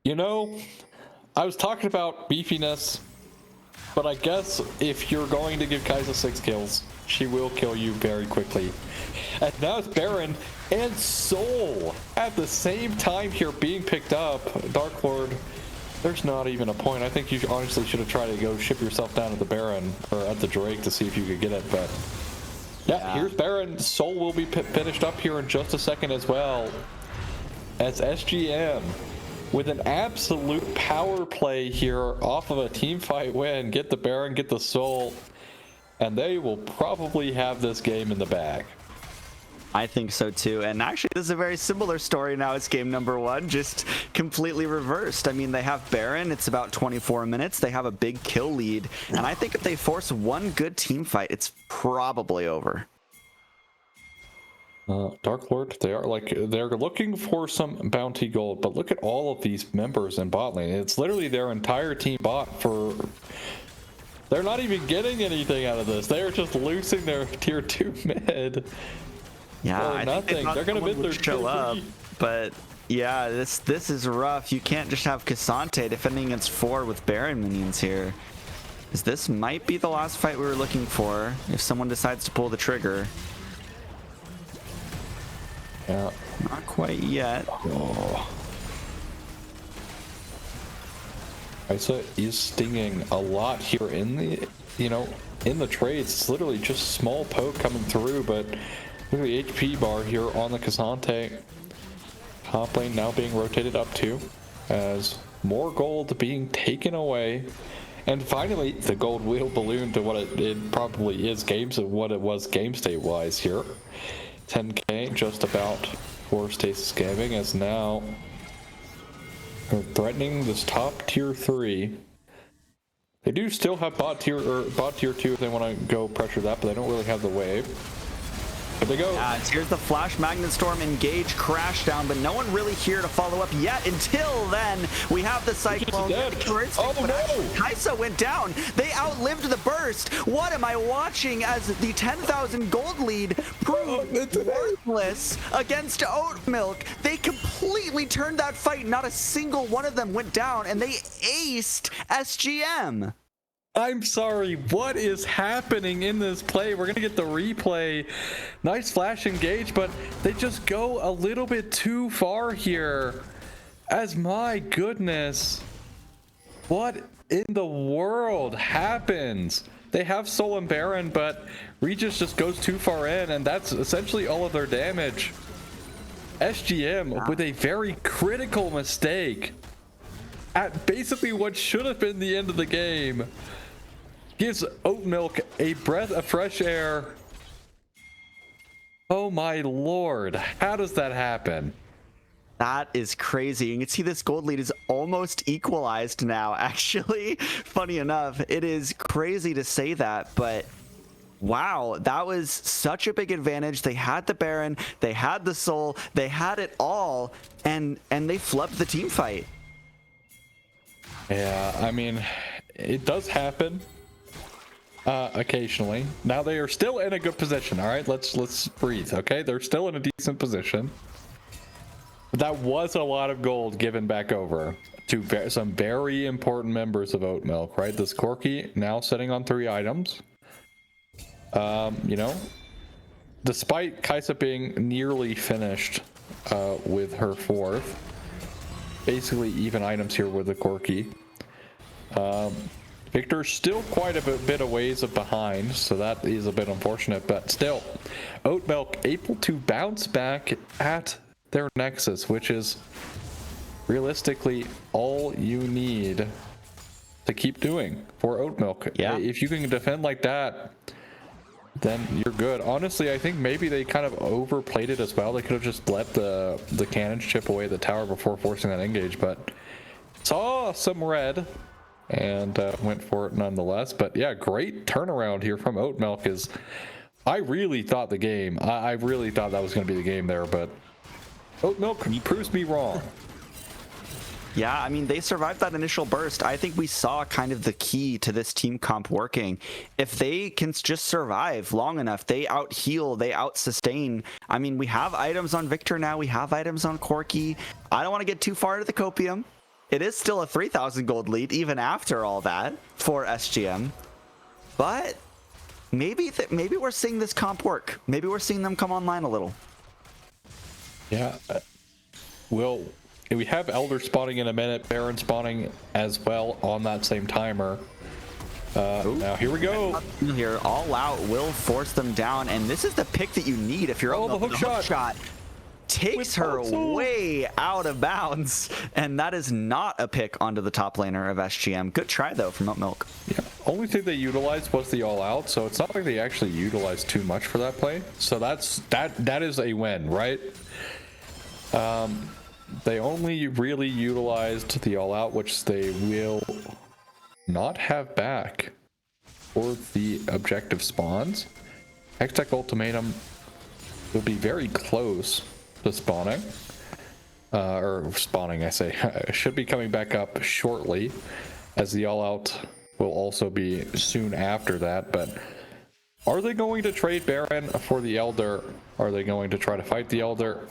You know, I was talking about beefiness, but I guess if you're going to give Kaisa 6 kills, she will kill you very quickly. And now it's Baron and Soul at the same time here being picked up. Dark Lord, there's not even a point. I think you honestly should have tried to go ship yourself down at the Baron or at the Drake to see if you could get it, but yeah, here's Baron. Soul will be finished up here in just a second as well, as SGM with an absolute power play here off of a team fight win. Get the Baron, get the Soul, and they will probably have this game in the bag. I think so too, and actually this is a very similar story now. It's game number 1, just completely reversed. I mean, they have Baron, it's about 24 minutes, they have a big kill lead, and I think if they force one good team fight, it's probably over. Dark Lord, they're looking for some bounty gold, but look at all of these members in bot lane. It's literally their entire team bot for... They're not even getting anything out of this. They're just losing their tier 2 mid. Yeah, I nothing. think They're gonna mid their show up, but yeah, this is rough. You can't just have Cassante defending against 4 with Baron minions here. This might be the last fight we were looking for if someone decides to pull the trigger. Yeah, not quite yet. Kaisa is stinging a lot here in the, you know, in the trades. It's literally just small poke coming through, but look at the HP bar here on the Cassante. Top lane now being rotated up too, as more gold being taken away. And finally, the gold will balloon to what it probably is what it was game state wise here. 10k just about for Stasis Gaming, as now they're threatening this top tier 3. They do still have bot tier 2 if they want to go pressure that, but they don't really have the wave. Here they go. Here's the Flash Magnet Storm engage crash down, but no one really here to follow up yet. Until then, we have the Cyclone. Oh no! Kaisa went down. They outlived the burst. What am I watching as the 10,000 gold lead proved worthless against Oat Milk? They completely turned that fight. Not a single one of them went down, and they aced SGM. I'm sorry, what is happening in this play? We're gonna get the replay. Nice flash engage, but they just go a little bit too far here. As my goodness, what in the world happens? They have Soul and Baron, but Regis just goes too far in, and that's essentially all of their damage. SGM with a very critical mistake at basically what should have been the end of the game gives Oat Milk a breath of fresh air. Oh my lord, how does that happen? That is crazy. You can see this gold lead is almost equalized now, actually. Funny enough, it is crazy to say that, but wow, that was such a big advantage. They had the Baron, they had the Soul, they had it all, and they flubbed the team fight. Yeah, I mean, it does happen occasionally. Now they are still in a good position. All right, let's breathe. Okay, they're still in a decent position. That was a lot of gold given back over to some very important members of Oat Milk, right? This Corki now sitting on 3 items. You know, despite Kaisa being nearly finished with her 4th, basically even items here with the Corki. Victor's still quite a bit of ways behind, so that is a bit unfortunate, but still, Oat Milk able to bounce back at their Nexus, which is realistically all you need to keep doing for Oat Milk. Yeah. If you can defend like that, then you're good. Honestly, I think maybe they kind of overplayed it as well. They could have just let the cannons chip away the tower before forcing that engage, but saw some red and went for it nonetheless. But yeah, great turnaround here from Oat Milk. I really thought I really thought that was going to be the game there, but Oat Milk proves me wrong. Yeah, I mean, they survived that initial burst. I think we saw kind of the key to this team comp working. If they can just survive long enough, they out heal, they out sustain. I mean, we have items on Victor now, we have items on Corki. I don't want to get too far to the copium. It is still a 3,000 gold lead, even after all that, for SGM. But maybe we're seeing this comp work. Maybe we're seeing them come online a little. Yeah. We have Elder spawning in a minute, Baron spawning as well on that same timer. Now here we go. Here, all out will force them down, and this is the pick that you need if you're the hook shot. Takes her way out of bounds, and that is not a pick onto the top laner of SGM. Good try though from Oat Milk. Yeah, only thing they utilized was the all out, so it's not like they actually utilized too much for that play. So that is a win, right? They only really utilized the all out, which they will not have back for the objective spawns. Hextech Ultimatum will be very close to spawning. Or spawning, I say. Should be coming back up shortly, as the all out will also be soon after that. But are they going to trade Baron for the Elder? Are they going to try to fight the Elder?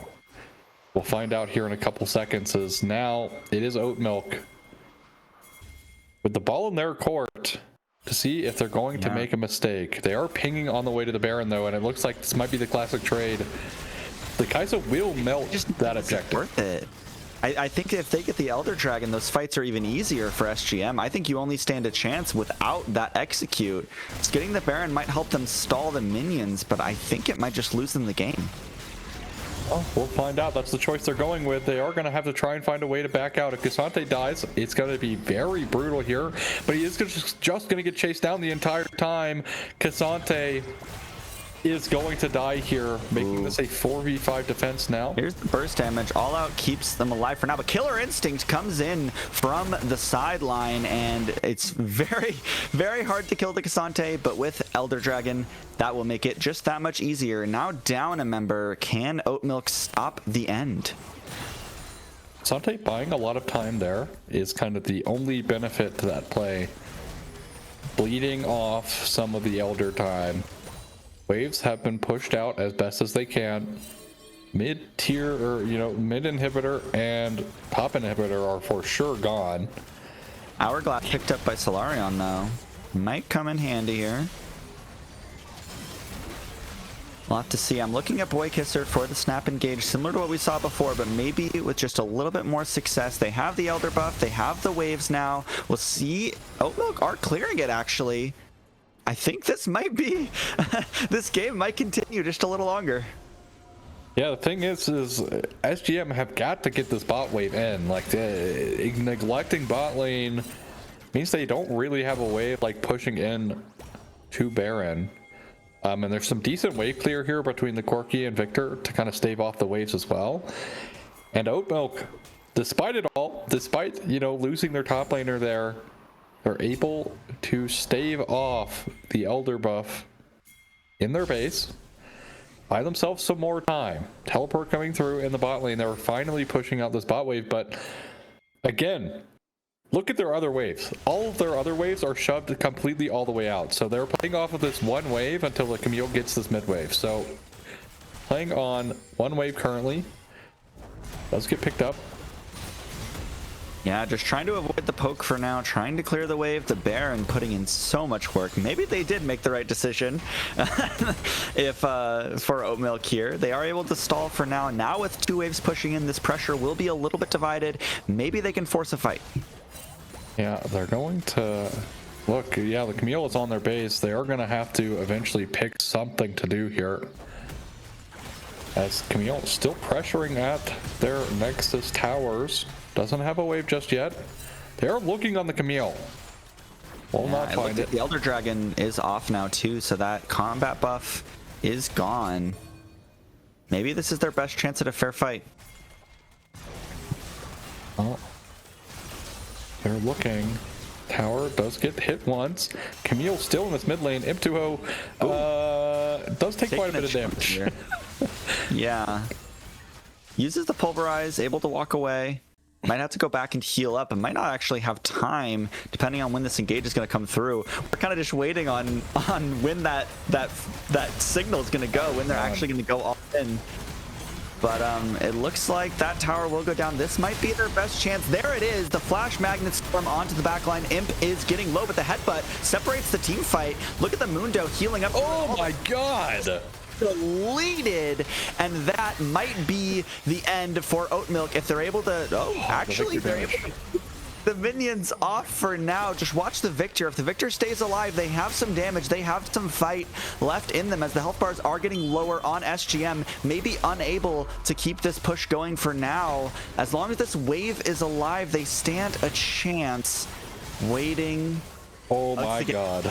We'll find out here in a couple seconds, as now it is Oat Milk with the ball in their court to see if they're going to make a mistake. They are pinging on the way to the Baron though, and it looks like this might be the classic trade. The Kaisa will melt that objective. Worth it. I think if they get the Elder Dragon, those fights are even easier for SGM. I think you only stand a chance without that execute. Just getting the Baron might help them stall the minions, but I think it might just lose them the game. Oh, we'll find out. That's the choice they're going with. They are going to have to try and find a way to back out. If Cassante dies, it's going to be very brutal here. But he is just going to get chased down the entire time. Cassante is going to die here, making this a 4v5 defense now. Here's the burst damage. All Out keeps them alive for now, but Killer Instinct comes in from the sideline, and it's very, very hard to kill the Cassante, but with Elder Dragon, that will make it just that much easier. Now down a member. Can Oatmilk stop the end? Cassante buying a lot of time there is kind of the only benefit to that play. Bleeding off some of the Elder time. Waves have been pushed out as best as they can. Mid-tier, or mid inhibitor and top inhibitor are for sure gone. Hourglass picked up by Solarion though. Might come in handy here. We'll have to see. I'm looking at Boy Kisser for the snap engage, similar to what we saw before, but maybe with just a little bit more success. They have the Elder buff. They have the waves now. We'll see. Oh, look, are clearing it actually. I think this might be, this game might continue just a little longer. Yeah, the thing is SGM have got to get this bot wave in. Like, neglecting bot lane means they don't really have a wave like pushing in to Baron. And there's some decent wave clear here between the Corki and Victor to kind of stave off the waves as well. And Oatmilk, despite it all, despite, losing their top laner there, are able to stave off the Elder buff in their base, buy themselves some more time. Teleport coming through in the bot lane. They were finally pushing out this bot wave, but again, look at their other waves. All of their other waves are shoved completely all the way out. So they're playing off of this one wave until the Camille gets this mid wave. So playing on one wave currently. Does get picked up. Yeah, just trying to avoid the poke for now, trying to clear the wave. The Baron putting in so much work. Maybe they did make the right decision if for Oatmilk here. They are able to stall for now. Now with two waves pushing in, this pressure will be a little bit divided. Maybe they can force a fight. Yeah, they're going to... Look, yeah, the Camille is on their base. They are going to have to eventually pick something to do here. As Camille still pressuring at their Nexus towers. Doesn't have a wave just yet. They're looking on the Camille. Will not find it. The Elder Dragon is off now too, so that combat buff is gone. Maybe this is their best chance at a fair fight. Oh. They're looking. Tower does get hit once. Camille still in this mid lane. Imtuho does take quite a bit of damage. Yeah. Uses the pulverize, able to walk away. Might have to go back and heal up and might not actually have time depending on when this engage is going to come through. We're kind of just waiting on when that signal is going to go, when they're actually going to go all in. But it looks like that tower will go down. This might be their best chance. There it is. The Flash Magnet Storm onto the backline. Imp is getting low, but the headbutt separates the team fight. Look at the Mundo healing up. Oh my god! Deleted, and that might be the end for Oatmilk if they're able to. Oh, actually, they're able to. The minions off for now. Just watch the Victor. If the Victor stays alive, they have some damage. They have some fight left in them as the health bars are getting lower on SGM. Maybe unable to keep this push going for now. As long as this wave is alive, they stand a chance. Waiting. Oh my god.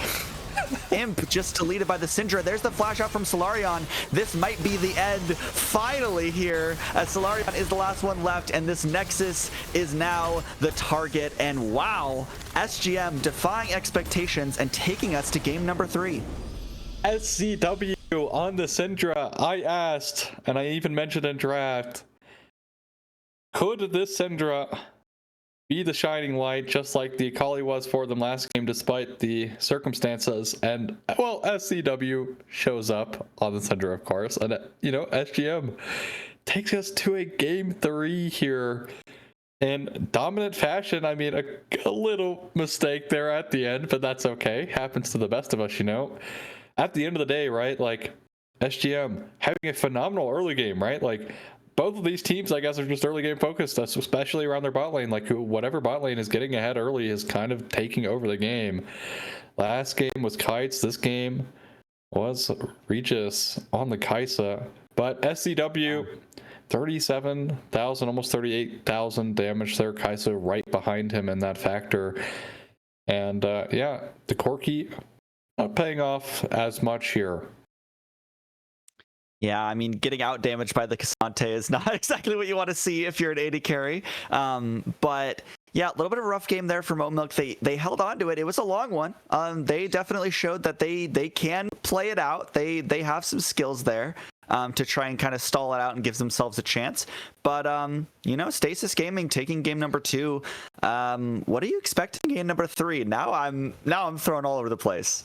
Imp just deleted by the Syndra. There's the flash out from Solarion. This might be the end finally here, as Solarion is the last one left, and this Nexus is now the target. And wow, SGM defying expectations and taking us to game number 3. SCW on the Syndra. I asked, and I even mentioned in draft, could this Syndra be the shining light, just like the Akali was for them last game, despite the circumstances? And well, SCW shows up on the Syndra, of course, and SGM takes us to a game 3 here in dominant fashion. I mean, a little mistake there at the end, but that's okay. Happens to the best of us, At the end of the day, right? Like, SGM having a phenomenal early game, right? Like, both of these teams, I guess, are just early game focused, especially around their bot lane. Like, whatever bot lane is getting ahead early is kind of taking over the game. Last game was Kites. This game was Regis on the Kaisa. But SCW 37,000, almost 38,000 damage there. Kai'Sa right behind him in that factor. And yeah, the Corki not paying off as much here. Yeah, I mean, getting out damaged by the Cassante is not exactly what you want to see if you're an AD carry. But yeah, a little bit of a rough game there for Milk. They held on to it. It was a long one. They definitely showed that they can play it out. They have some skills there to try and kind of stall it out and give themselves a chance. But you know, Stasis Gaming taking game number 2. What are you expecting game number 3? Now I'm thrown all over the place.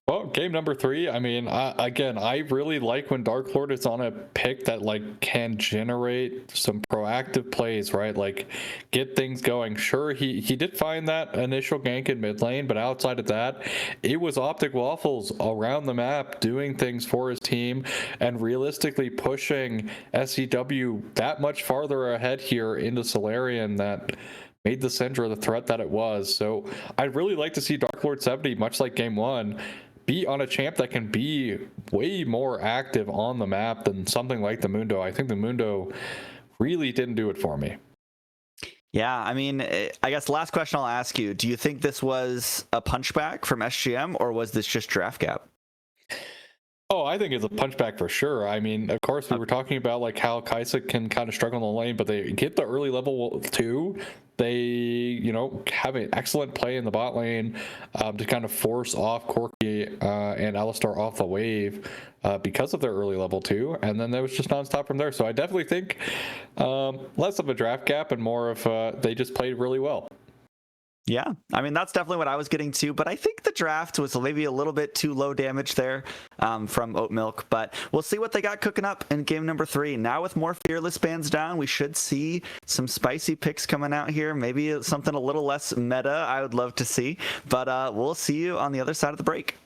Well, game number 3, I mean, again, I really like when Dark Lord is on a pick that like can generate some proactive plays, right? Like get things going. Sure, he did find that initial gank in mid lane, but outside of that, it was Optic Waffles around the map doing things for his team and realistically pushing SCW that much farther ahead here into Solarian that made the Syndra the threat that it was. So I'd really like to see Dark Lord 70, much like game 1, be on a champ that can be way more active on the map than something like the Mundo. I think the Mundo really didn't do it for me. Yeah, I mean, I guess last question I'll ask you. Do you think this was a punchback from SGM or was this just draft gap? Oh, I think it's a punchback for sure. I mean, of course, we were talking about like how Kai'Sa can kind of struggle in the lane, but they get the early level 2. They, you know, have an excellent play in the bot lane to kind of force off Corki and Alistar off the wave because of their early level 2. And then there was just nonstop from there. So I definitely think less of a draft gap and more of they just played really well. Yeah, I mean, that's definitely what I was getting to, but I think the draft was maybe a little bit too low damage there from Oat Milk, but we'll see what they got cooking up in game number 3. Now with more Fearless bans down, we should see some spicy picks coming out here, maybe something a little less meta I would love to see, but we'll see you on the other side of the break.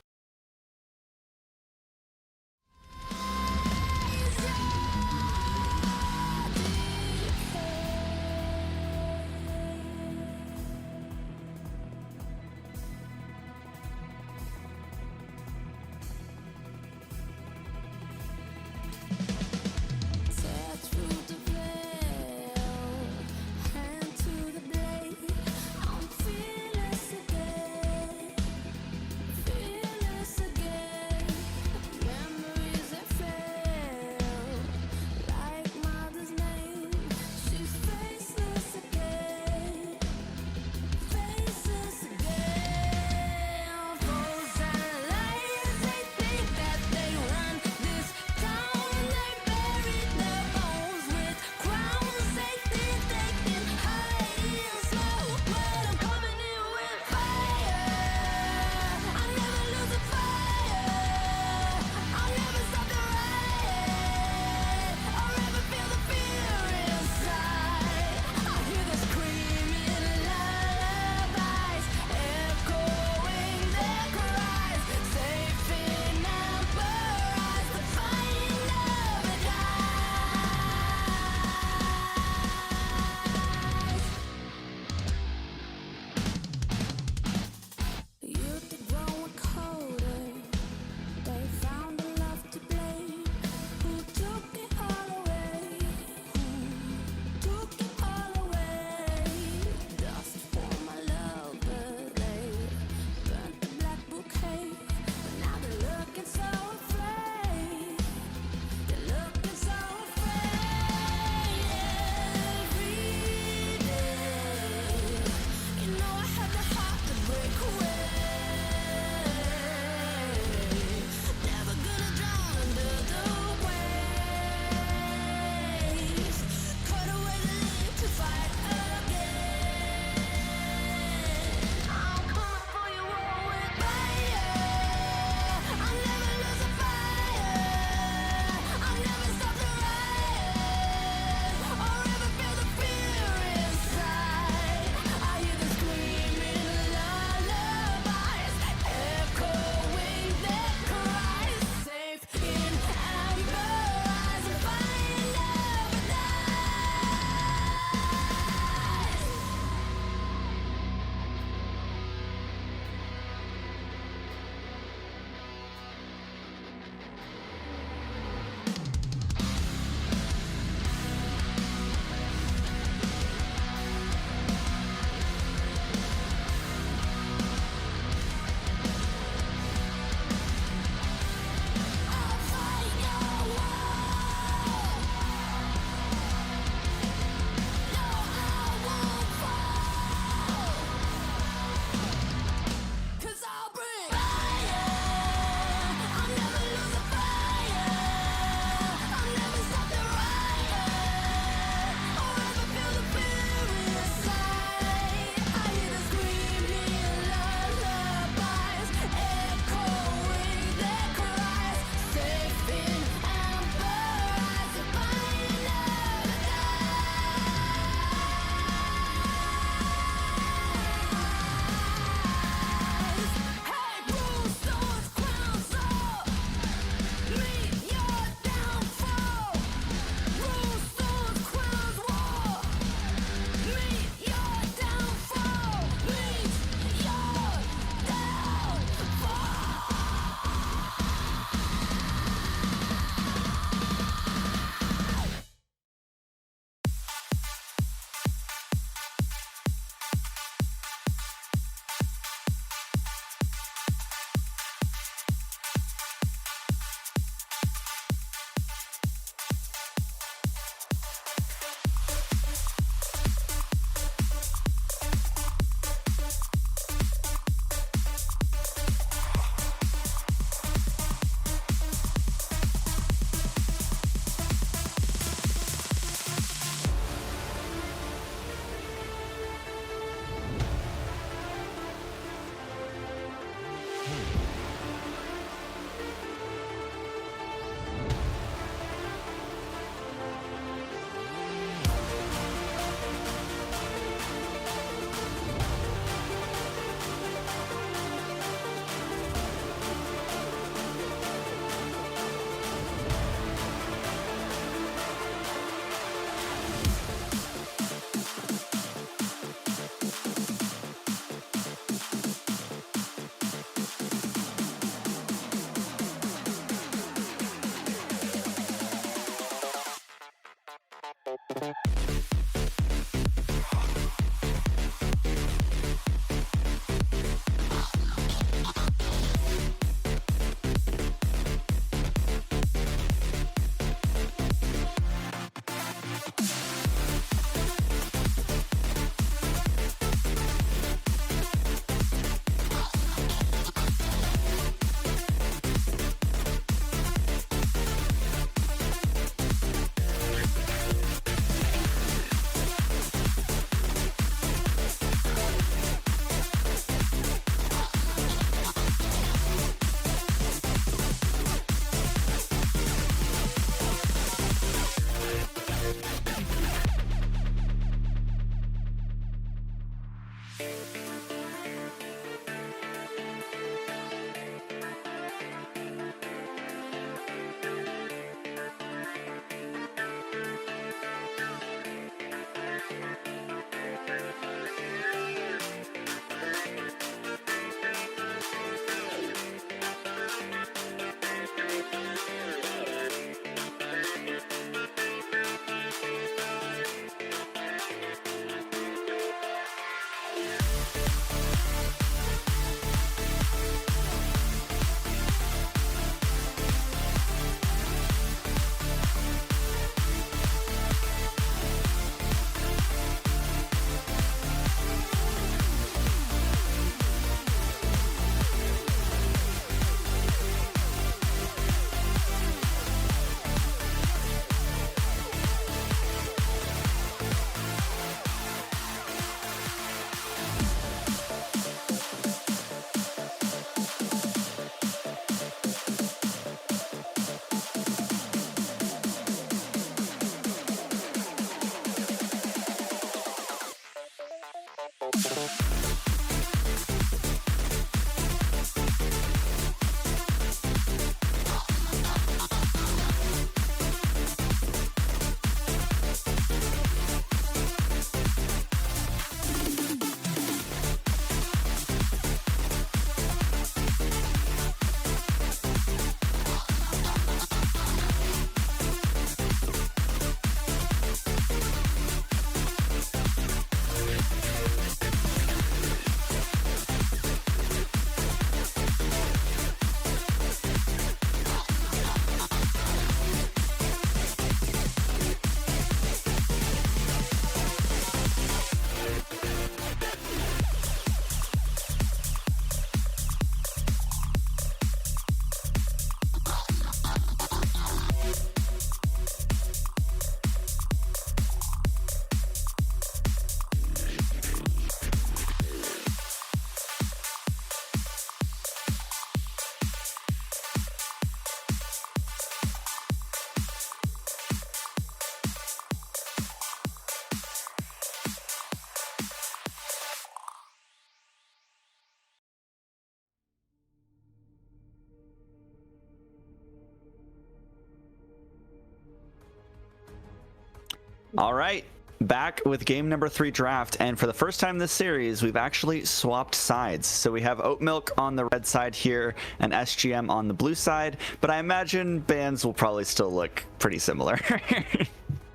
All right, back with game number 3 draft, and for the first time in this series, we've actually swapped sides. So we have Oat Milk on the red side here and SGM on the blue side, but I imagine bans will probably still look pretty similar.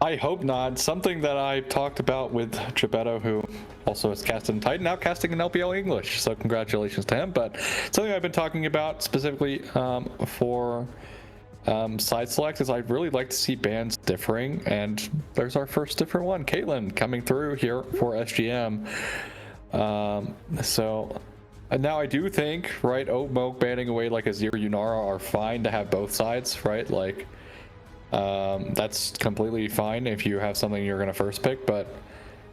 I hope not. Something that I talked about with Gebetto, who also is casted in Titan, now casting in LPL English, so congratulations to him. But something I've been talking about specifically for side select is I'd really like to see bans differing, and there's our first different one, Caitlyn, coming through here for SGM. So now I do think, right, Oat Milk banning away like a Zero Unara are fine to have both sides, right? Like, that's completely fine if you have something you're going to first pick, but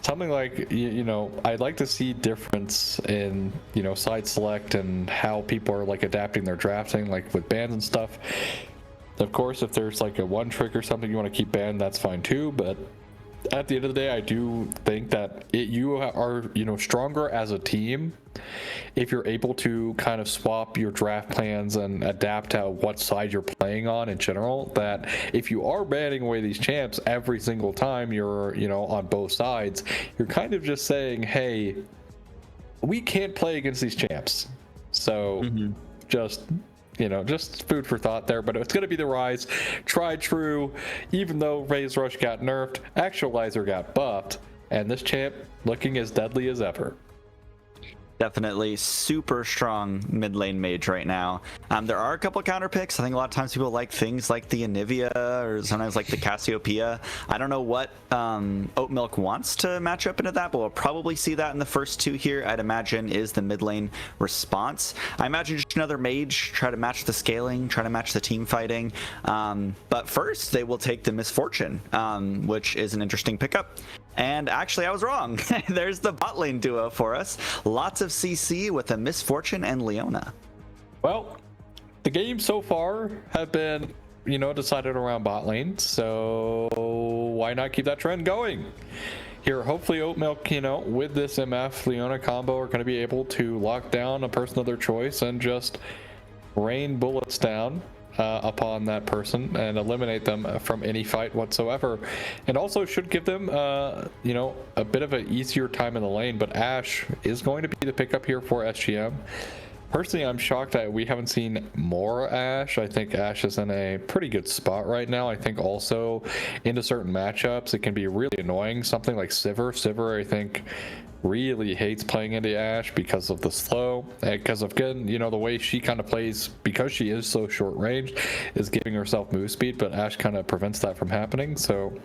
something like, you know, I'd like to see difference in, you know, side select and how people are like adapting their drafting, like with bans and stuff. Of course, if there's like a one trick or something you want to keep banned, that's fine too, but at the end of the day, I do think that you are, you know, stronger as a team if you're able to kind of swap your draft plans and adapt to what side you're playing on in general. That if you are banning away these champs every single time you're, you know, on both sides, you're kind of just saying, hey, we can't play against these champs. So just, you know, just food for thought there. But it's going to be the Rise. Tried true. Even though Raze Rush got nerfed, Actualizer got buffed, and this champ looking as deadly as ever. Definitely super strong mid lane mage right now. There are a couple counter picks. I think a lot of times people like things like the Anivia or sometimes like the Cassiopeia. I don't know what Oat Milk wants to match up into that, but we'll probably see that in the first 2 here. I'd imagine is the mid lane response. I imagine just another mage, try to match the scaling, try to match the team fighting. But first they will take the Misfortune, which is an interesting pickup. And actually, I was wrong. There's the bot lane duo for us. Lots of CC with a Misfortune and Leona. Well, the games so far have been, you know, decided around bot lane. So why not keep that trend going? Here, hopefully Oat Milk, you know, with this MF Leona combo are going to be able to lock down a person of their choice and just rain bullets down upon that person and eliminate them from any fight whatsoever, and also should give them you know, a bit of an easier time in the lane. But Ashe is going to be the pickup here for SGM. Personally, I'm shocked that we haven't seen more Ashe. I think Ashe is in a pretty good spot right now. I think also into certain matchups it can be really annoying. Something like Sivir, I think really hates playing into Ashe because of the slow, and because of, again, you know, the way she kind of plays, because she is so short range, is giving herself move speed, but Ashe kind of prevents that from happening. So,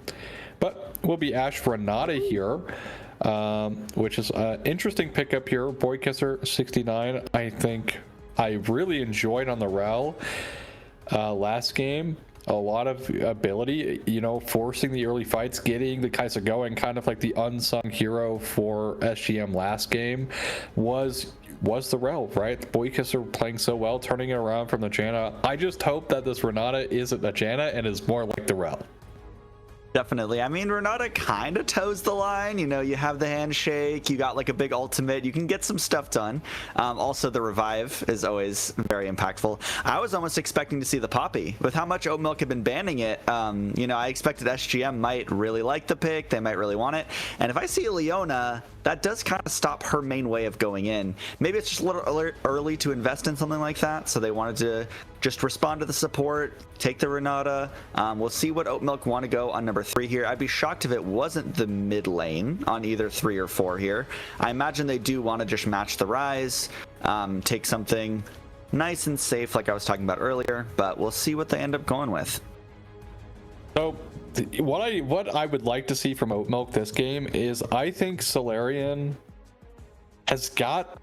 but will be Ashe Renata here, which is an interesting pickup here. Boy Kisser 69, I think I really enjoyed on the Rel last game. A lot of ability, you know, forcing the early fights, getting the Kai'Sa going, kind of like the unsung hero for SGM last game was the Rel, right? The Boy Kisser playing so well, turning it around from the Janna. I just hope that this Renata isn't a Janna and is more like the Rel. Definitely. I mean, Renata kind of toes the line. You know, you have the handshake, you got like a big ultimate, you can get some stuff done. Also, the revive is always very impactful. I was almost expecting to see the Poppy. With how much Oat Milk had been banning it, you know, I expected SGM might really like the pick, they might really want it. And if I see Leona, that does kind of stop her main way of going in. Maybe it's just a little early to invest in something like that, so they wanted to just respond to the support, take the Renata. We'll see what Oat Milk want to go on number 3 here. I'd be shocked if it wasn't the mid lane on either 3 or 4 here. I imagine they do want to just match the Rise, take something nice and safe like I was talking about earlier, but we'll see what they end up going with. So what I would like to see from Oat Milk this game is, I think Solarian has got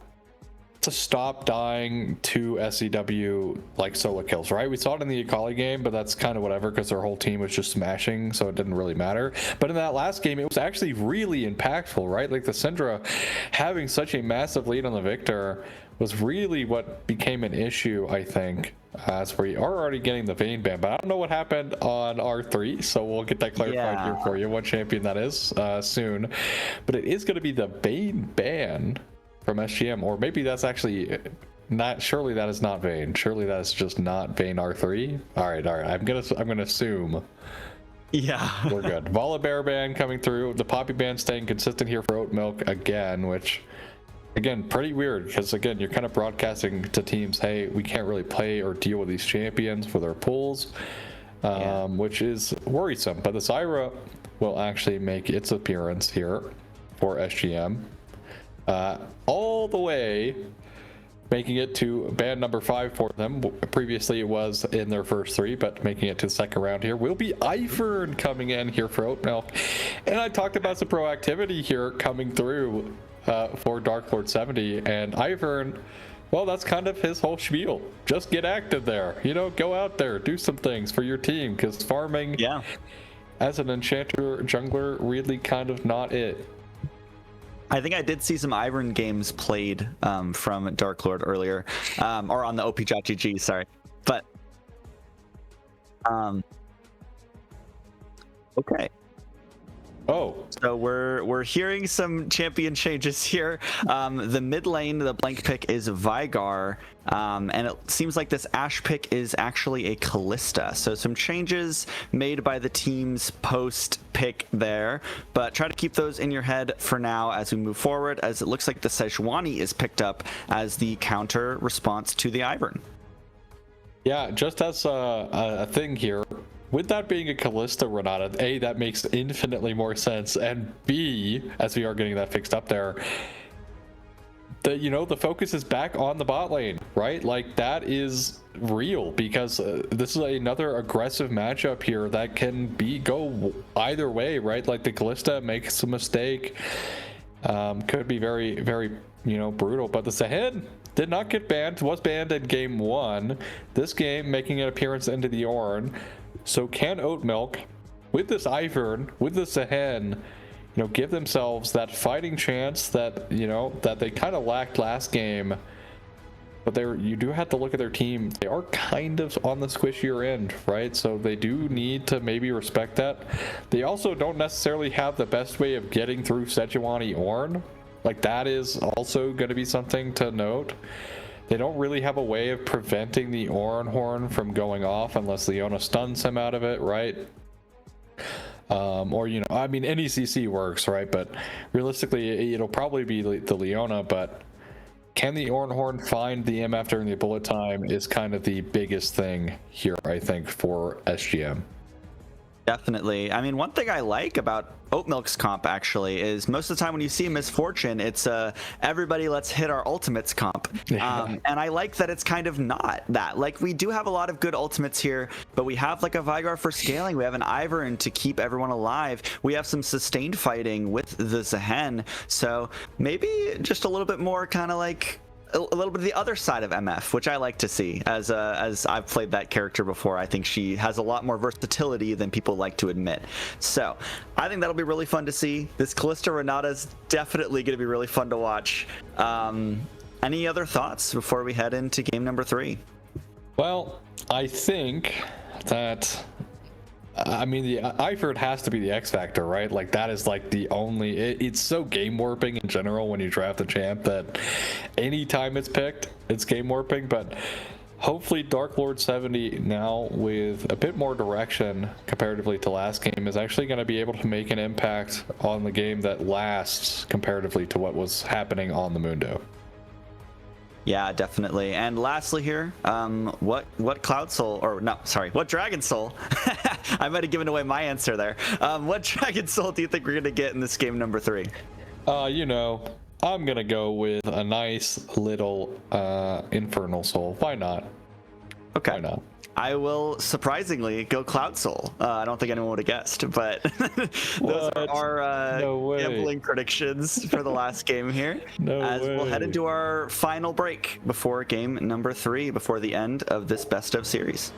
to stop dying to SEW like solo kills, right? We saw it in the Akali game, but that's kind of whatever because their whole team was just smashing, so it didn't really matter. But in that last game, it was actually really impactful, right? Like the Syndra having such a massive lead on the Victor was really what became an issue, I think. As we are already getting the Vayne ban, but I don't know what happened on R3, so we'll get that clarified here for you, what champion that is soon. But it is going to be the Vayne ban from SGM, or maybe that's actually not. Surely that is not Vayne. Surely that is just not Vayne R3. All right. I'm gonna assume Yeah. We're good. Volibear band coming through. The Poppy band staying consistent here for Oat Milk again, which, again, pretty weird because, again, you're kind of broadcasting to teams, hey, we can't really play or deal with these champions for their pulls, which is worrisome. But the Zyra will actually make its appearance here for SGM. All the way making it to band number 5 for them. Previously it was in their first 3, but making it to the second round here will be Ivern coming in here for Oat Milk. And I talked about some proactivity here coming through for Dark Lord 70, and Ivern, well, that's kind of his whole spiel. Just get active there, you know, go out there, do some things for your team, because farming as an enchanter jungler really kind of not it. I think I did see some Ivern games played from Dark Lord earlier, or on the OP.GG, sorry. But okay. Oh, so we're hearing some champion changes here. The mid lane, the blank pick is Vigar, and it seems like this Ashe pick is actually a Callista. So some changes made by the team's post pick there, but try to keep those in your head for now as we move forward, as it looks like the Sejuani is picked up as the counter response to the Ivern. Yeah, just as a thing here, with that being a Callista Renata, A, that makes infinitely more sense, and B, as we are getting that fixed up there, the focus is back on the bot lane, right? Like, that is real, because this is another aggressive matchup here that can go either way, right? Like, the Callista makes a mistake, could be very, very, brutal, but the Sehen did not get banned, was banned in game 1. This game making an appearance into the Ornn. So can Oat Milk, with this Ivern, with this Sehen, give themselves that fighting chance that, that they kind of lacked last game. But you do have to look at their team. They are kind of on the squishier end, right? So they do need to maybe respect that. They also don't necessarily have the best way of getting through Sejuani Ornn. Like, that is also going to be something to note. They don't really have a way of preventing the Ornn Horn from going off unless Leona stuns him out of it, right? Or, I mean, any CC works, right? But realistically, it'll probably be the Leona, but can the Ornn Horn find the MF during the bullet time is kind of the biggest thing here, I think, for SGM. Definitely. I mean, one thing I like about Oat Milk's comp actually is most of the time when you see Misfortune, it's everybody let's hit our ultimates comp. And I like that it's kind of not that. Like, we do have a lot of good ultimates here, but we have like a Vigar for scaling. We have an Ivern to keep everyone alive. We have some sustained fighting with the Sehen. So maybe just a little bit more kind of like a little bit of the other side of MF, which I like to see. As I've played that character before, I think she has a lot more versatility than people like to admit. So I think that'll be really fun to see. This Callista Renata is definitely going to be really fun to watch. Any other thoughts before we head into game number 3? Well, I think that, I mean, the Ivern has to be the X factor, right? Like, that is like the only, it's so game warping in general when you draft a champ that anytime it's picked, it's game warping. But hopefully Dark Lord 70 now with a bit more direction comparatively to last game is actually going to be able to make an impact on the game that lasts comparatively to what was happening on the Mundo. Yeah, definitely. And lastly here, what Cloud Soul, or no, sorry, what Dragon Soul? I might have given away my answer there. What Dragon Soul do you think we're going to get in this game number 3? I'm going to go with a nice little Infernal Soul. Why not? Okay. Why not? I will surprisingly go Cloud Soul. I don't think anyone would have guessed, but those are our gambling predictions for the last game here. We'll head into our final break before game number 3, before the end of this best of series.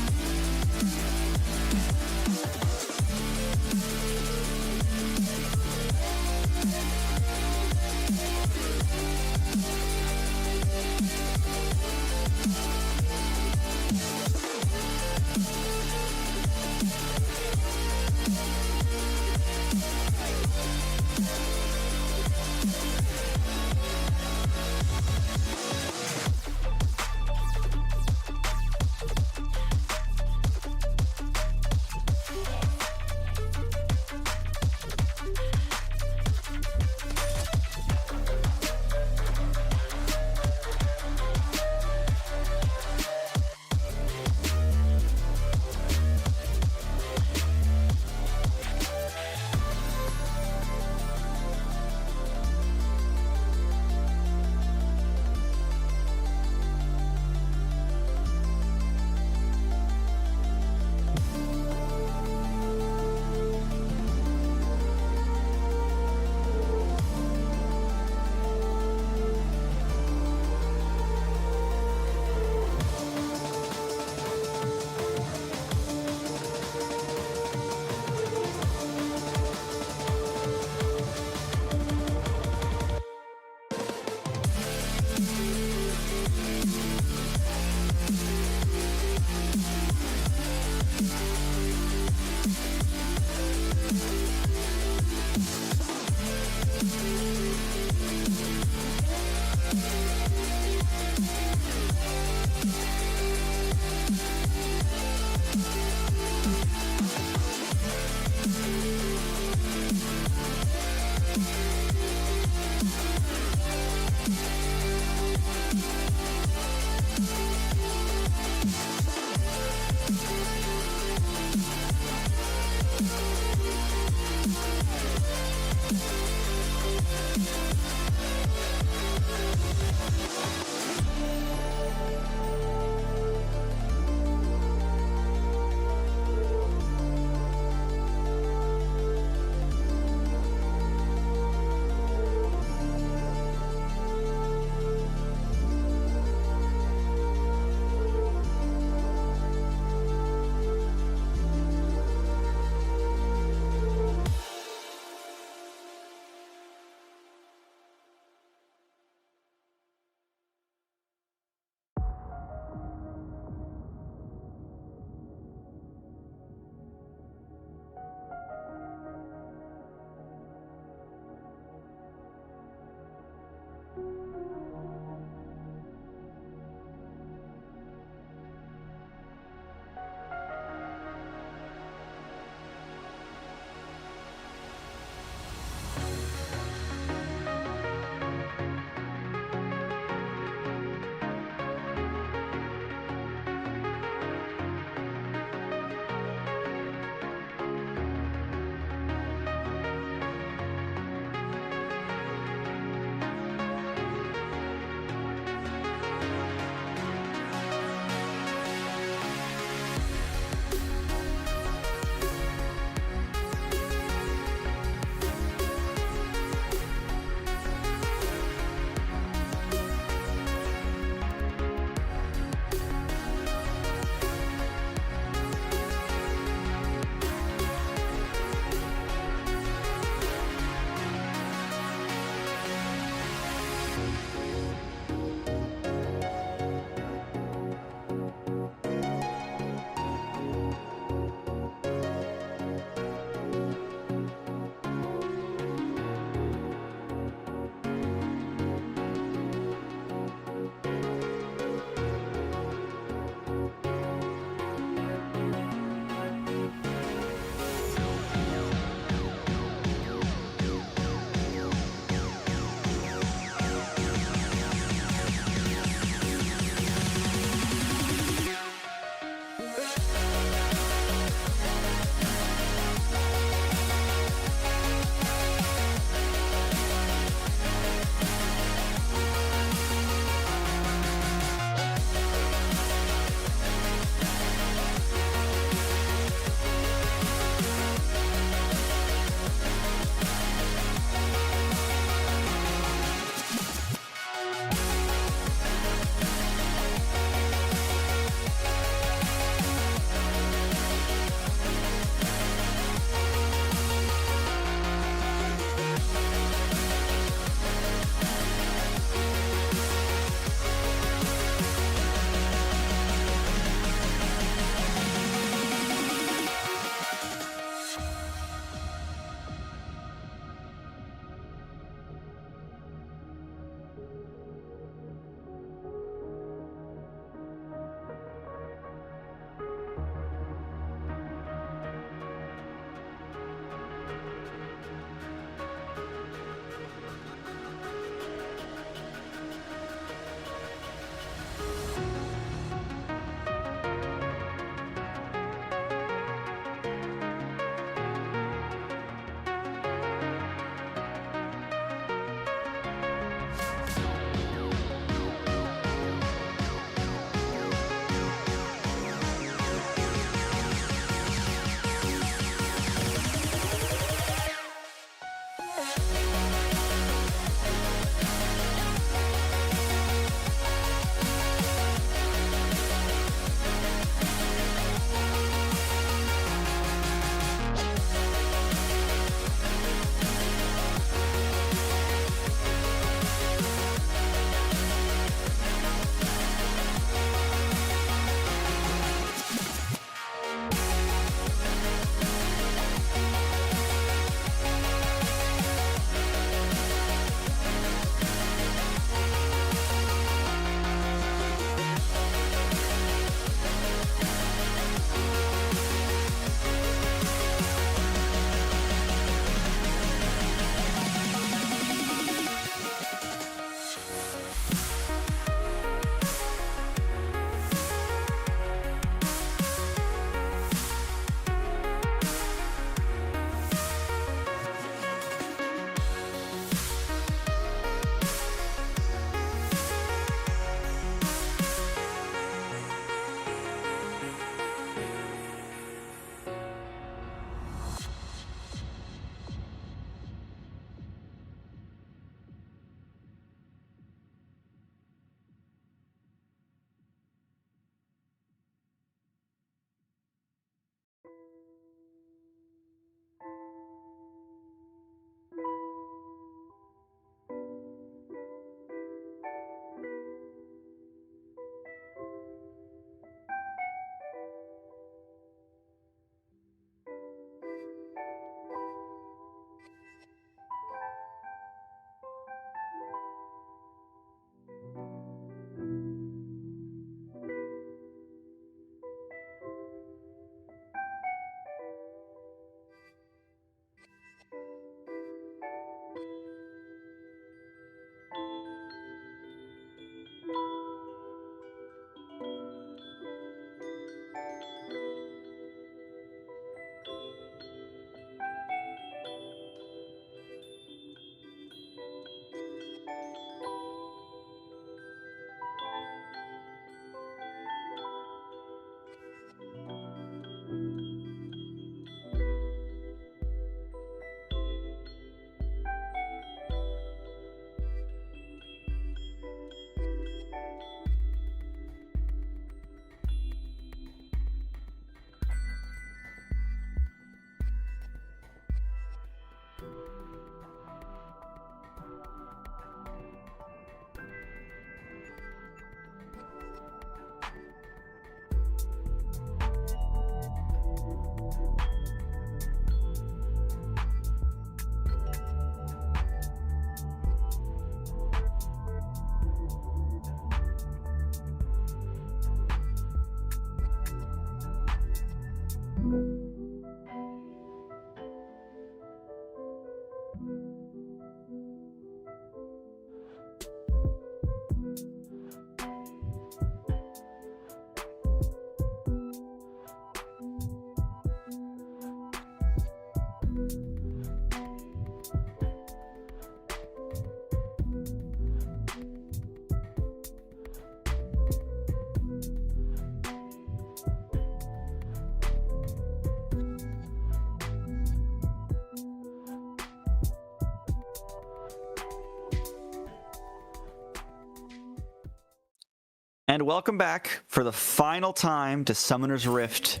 And welcome back for the final time to Summoner's Rift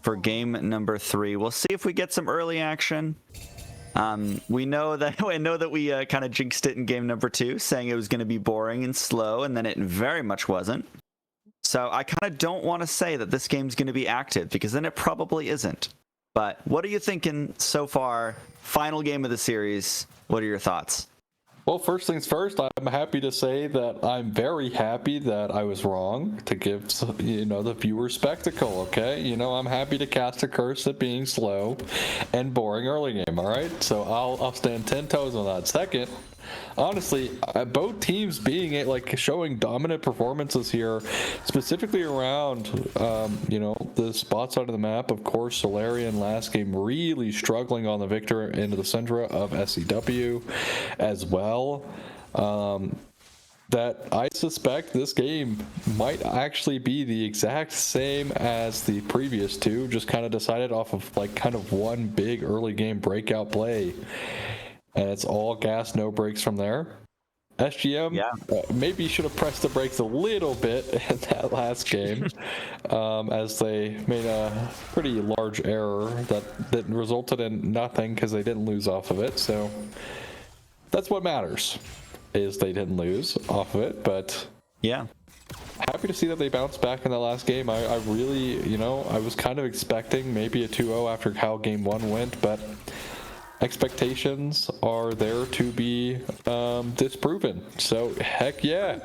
for game number 3. We'll see if we get some early action. We know that we kind of jinxed it in game number 2, saying it was going to be boring and slow, and then it very much wasn't. So I kind of don't want to say that this game's going to be active, because then it probably isn't. But what are you thinking so far? Final game of the series. What are your thoughts? Well, first things first, I'm happy to say that I'm very happy that I was wrong to give, the viewer spectacle, okay? I'm happy to cast a curse at being slow and boring early game, all right? So I'll stand 10 toes on that. Second, honestly, both teams showing dominant performances here, specifically around, the spot side of the map. Of course, Solarian last game really struggling on the Victor into the Syndra of SCW as well. That I suspect this game might actually be the exact same as the previous two, just kind of decided off of one big early game breakout play. And it's all gas, no brakes from there. SGM maybe should have pressed the brakes a little bit in that last game, as they made a pretty large error that resulted in nothing because they didn't lose off of it. So that's what matters, is they didn't lose off of it. But yeah, happy to see that they bounced back in that last game. I really, I was kind of expecting maybe a 2-0 after how game 1 went, but expectations are there to be disproven. So heck yeah.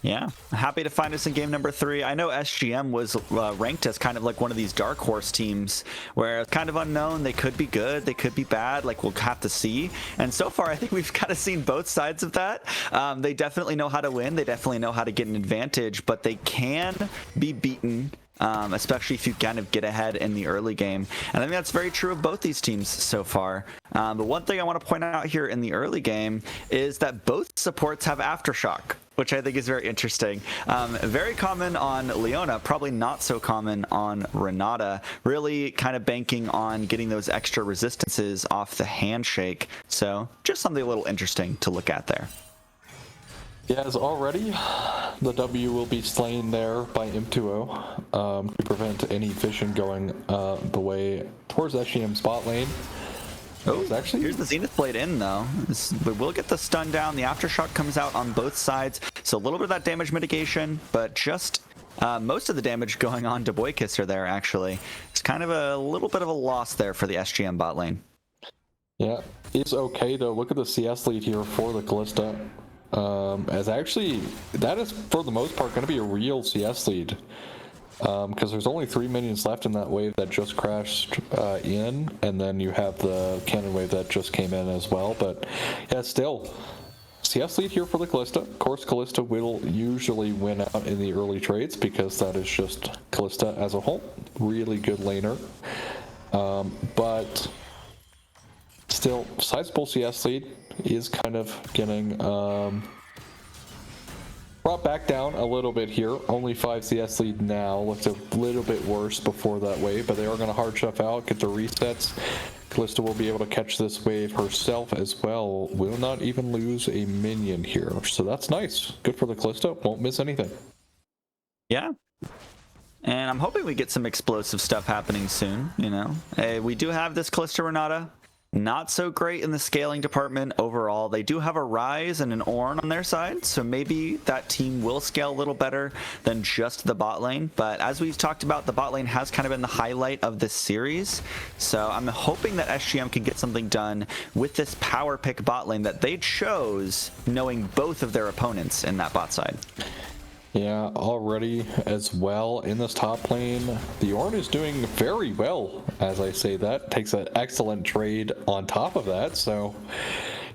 Yeah, happy to find us in game number 3. I know SGM was ranked as kind of like one of these dark horse teams where it's kind of unknown. They could be good, they could be bad, we'll have to see. And so far, I think we've kind of seen both sides of that. They definitely know how to win. They definitely know how to get an advantage, but they can be beaten, especially if you kind of get ahead in the early game. And I think that's very true of both these teams so far. But one thing I want to point out here in the early game is that both supports have Aftershock, which I think is very interesting. Very common on Leona, probably not so common on Renata, really kind of banking on getting those extra resistances off the handshake. So just something a little interesting to look at there. Yeah, as already, the W will be slain there by M2O to prevent any vision going the way towards SGM's bot lane. Oh, here's the Zenith Blade in, though. We will get the stun down. The Aftershock comes out on both sides, so a little bit of that damage mitigation, but just most of the damage going on to Boykisser there, actually. It's kind of a little bit of a loss there for the SGM bot lane. Yeah, it's okay, though. Look at the CS lead here for the Callista. As actually, that is, for the most part, going to be a real CS lead. Because there's only 3 minions left in that wave that just crashed in, and then you have the cannon wave that just came in as well. But yeah, still, CS lead here for the Callista. Of course, Callista will usually win out in the early trades because that is just Callista as a whole. Really good laner. But still, sizable CS lead is kind of getting brought back down a little bit here. Only 5 CS lead now. Looked a little bit worse before that wave, but they are going to hard shove out, get the resets. Callista will be able to catch this wave herself as well. Will not even lose a minion here, so that's nice. Good for the Callista. Won't miss anything. Yeah. And I'm hoping we get some explosive stuff happening soon, we do have this Callista Renata. Not so great in the scaling department overall. They do have a Rise and an Ornn on their side, so maybe that team will scale a little better than just the bot lane. But as we've talked about, the bot lane has kind of been the highlight of this series. So I'm hoping that SGM can get something done with this power pick bot lane that they chose, knowing both of their opponents in that bot side. Yeah, already as well in this top lane, the Ornn is doing very well, as I say that. Takes an excellent trade on top of that, so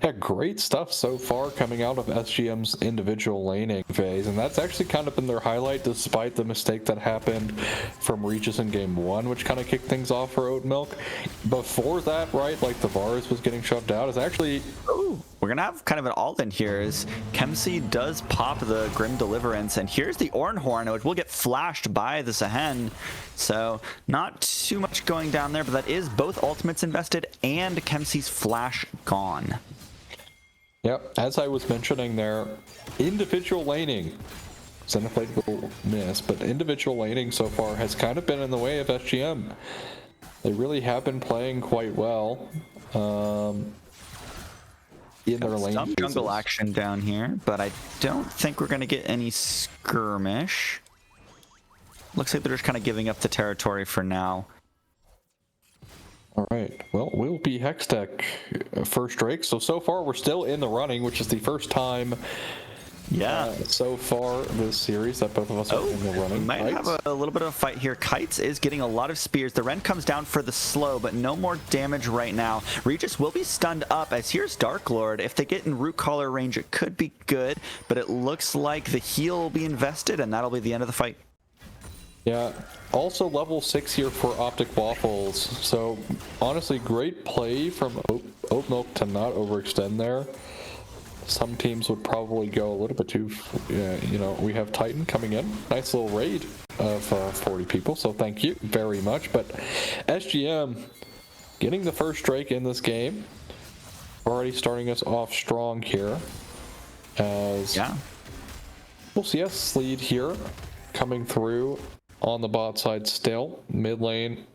yeah, great stuff so far coming out of SGM's individual laning phase, and that's actually kind of been their highlight despite the mistake that happened from Regis in game 1, which kind of kicked things off for Oat Milk. Before that, right, the Varus was getting shoved out, is actually... Ooh, we're gonna have kind of an all-in here as Kemsey does pop the Grim Deliverance, and here's the Ornn Horn, which will get flashed by the Sehen, so not too much going down there, but that is both ultimates invested and Kemsey's flash gone. Yep, as I was mentioning there, individual laning. Xenoblade will miss, but individual laning so far has kind of been in the way of SGM. They really have been playing quite well in their lane Some phases. jungle action down here, but I don't think we're going to get any skirmish. Looks like they're just kind of giving up the territory for now. All right, well, we'll be Hextech first Drake. So far we're still in the running, which is the first time so far this series that both of us are in the running. We might have a little bit of a fight here. Kites is getting a lot of spears. The Ren comes down for the slow, but no more damage right now. Regis will be stunned up as here's Dark Lord. If they get in root collar range, it could be good, but it looks like the heal will be invested, and that'll be the end of the fight. Yeah, also level 6 here for Optic Waffles. So honestly, great play from Oat Milk to not overextend there. Some teams would probably go a little bit too, we have Titan coming in. Nice little raid of 40 people, so thank you very much. But SGM getting the first Drake in this game. Already starting us off strong here. As we'll see us lead here coming through on the bot side still. Mid lane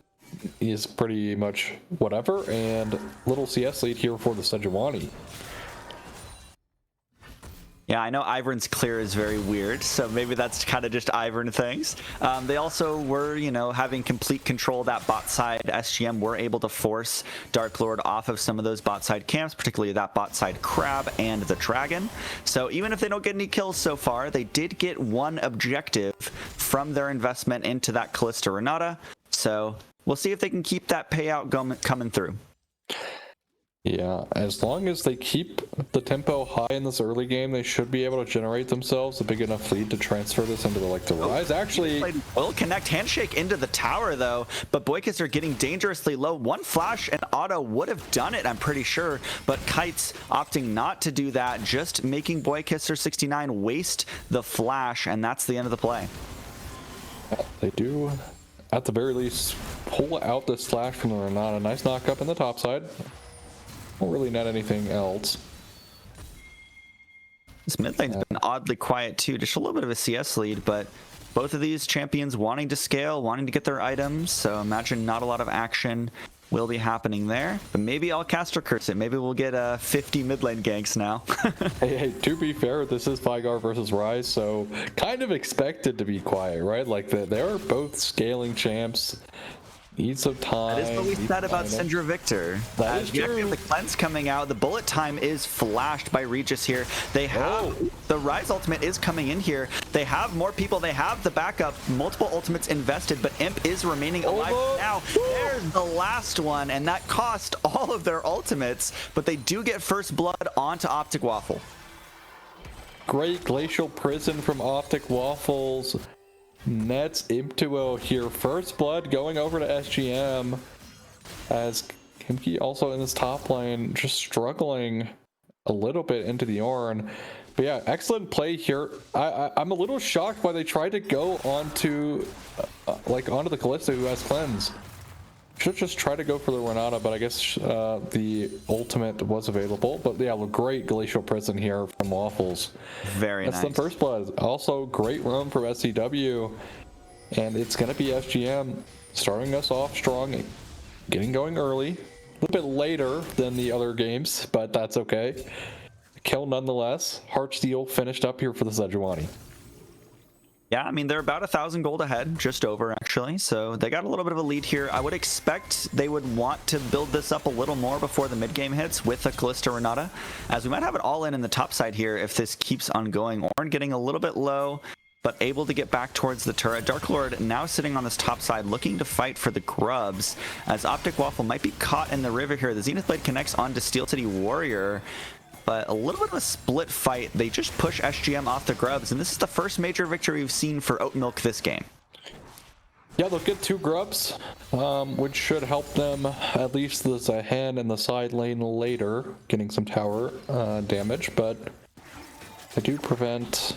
is pretty much whatever, and little CS lead here for the Sejuani. Yeah, I know Ivern's clear is very weird, so maybe that's kind of just Ivern things. They also were, having complete control of that bot side. SGM were able to force Dark Lord off of some of those bot side camps, particularly that bot side Crab and the Dragon. So even if they don't get any kills so far, they did get one objective from their investment into that Callista Renata. So we'll see if they can keep that payout coming through. Yeah, as long as they keep the tempo high in this early game, they should be able to generate themselves a big enough lead to transfer this into the Rise. Actually, will connect handshake into the tower though, but Boykis are getting dangerously low. One flash and Auto would have done it, I'm pretty sure, but Kites opting not to do that, just making Boykisser 69 waste the flash, and that's the end of the play. They do, at the very least, pull out this flash from the Renata. Nice knock up in the top side. Won't really net anything else. This mid lane's been oddly quiet too, just a little bit of a CS lead, but both of these champions wanting to scale, wanting to get their items, so imagine not a lot of action will be happening there. But maybe I'll cast or curse it. Maybe we'll get 50 mid lane ganks now. Hey, to be fair, this is Vygar versus Rise, so kind of expected to be quiet, right? Like they're both scaling champs. Need some time. That is what we said about Syndra Victor. That is true. The cleanse coming out. The bullet time is flashed by Regis here. They have the Rise ultimate is coming in here. They have more people. They have the backup. Multiple ultimates invested, but Imp is remaining alive now. There's the last one, and that cost all of their ultimates, but they do get first blood onto Optic Waffle. Great Glacial Prison from Optic Waffles. Nets Imtuo here. First blood going over to SGM as Kimki also in this top lane just struggling a little bit into the Ornn. But yeah, excellent play here. I'm a little shocked why they tried to go onto onto the Callista who has cleanse. Should just try to go for the Renata, but I guess the ultimate was available. But yeah, great Glacial Prison here from Waffles. Very nice. That's the first blood. Also, great run from SCW. And it's going to be SGM starting us off strong, getting going early. A little bit later than the other games, but that's okay. Kill nonetheless. Heartsteel finished up here for the Sejuani. Yeah, I mean, they're about 1,000 gold ahead, just over actually, so they got a little bit of a lead here. I would expect they would want to build this up a little more before the mid-game hits with a Callista Renata, as we might have it all in the top side here if this keeps on going. Ornn getting a little bit low, but able to get back towards the turret. Dark Lord now sitting on this top side, looking to fight for the grubs, as Optic Waffle might be caught in the river here. The Zenith Blade connects onto Steel City Warrior, but a little bit of a split fight. They just push SGM off the grubs, and this is the first major victory we've seen for Oat Milk this game. Yeah, they'll get 2 grubs, which should help them. At least there's a hen in the side lane later, getting some tower damage, but they do prevent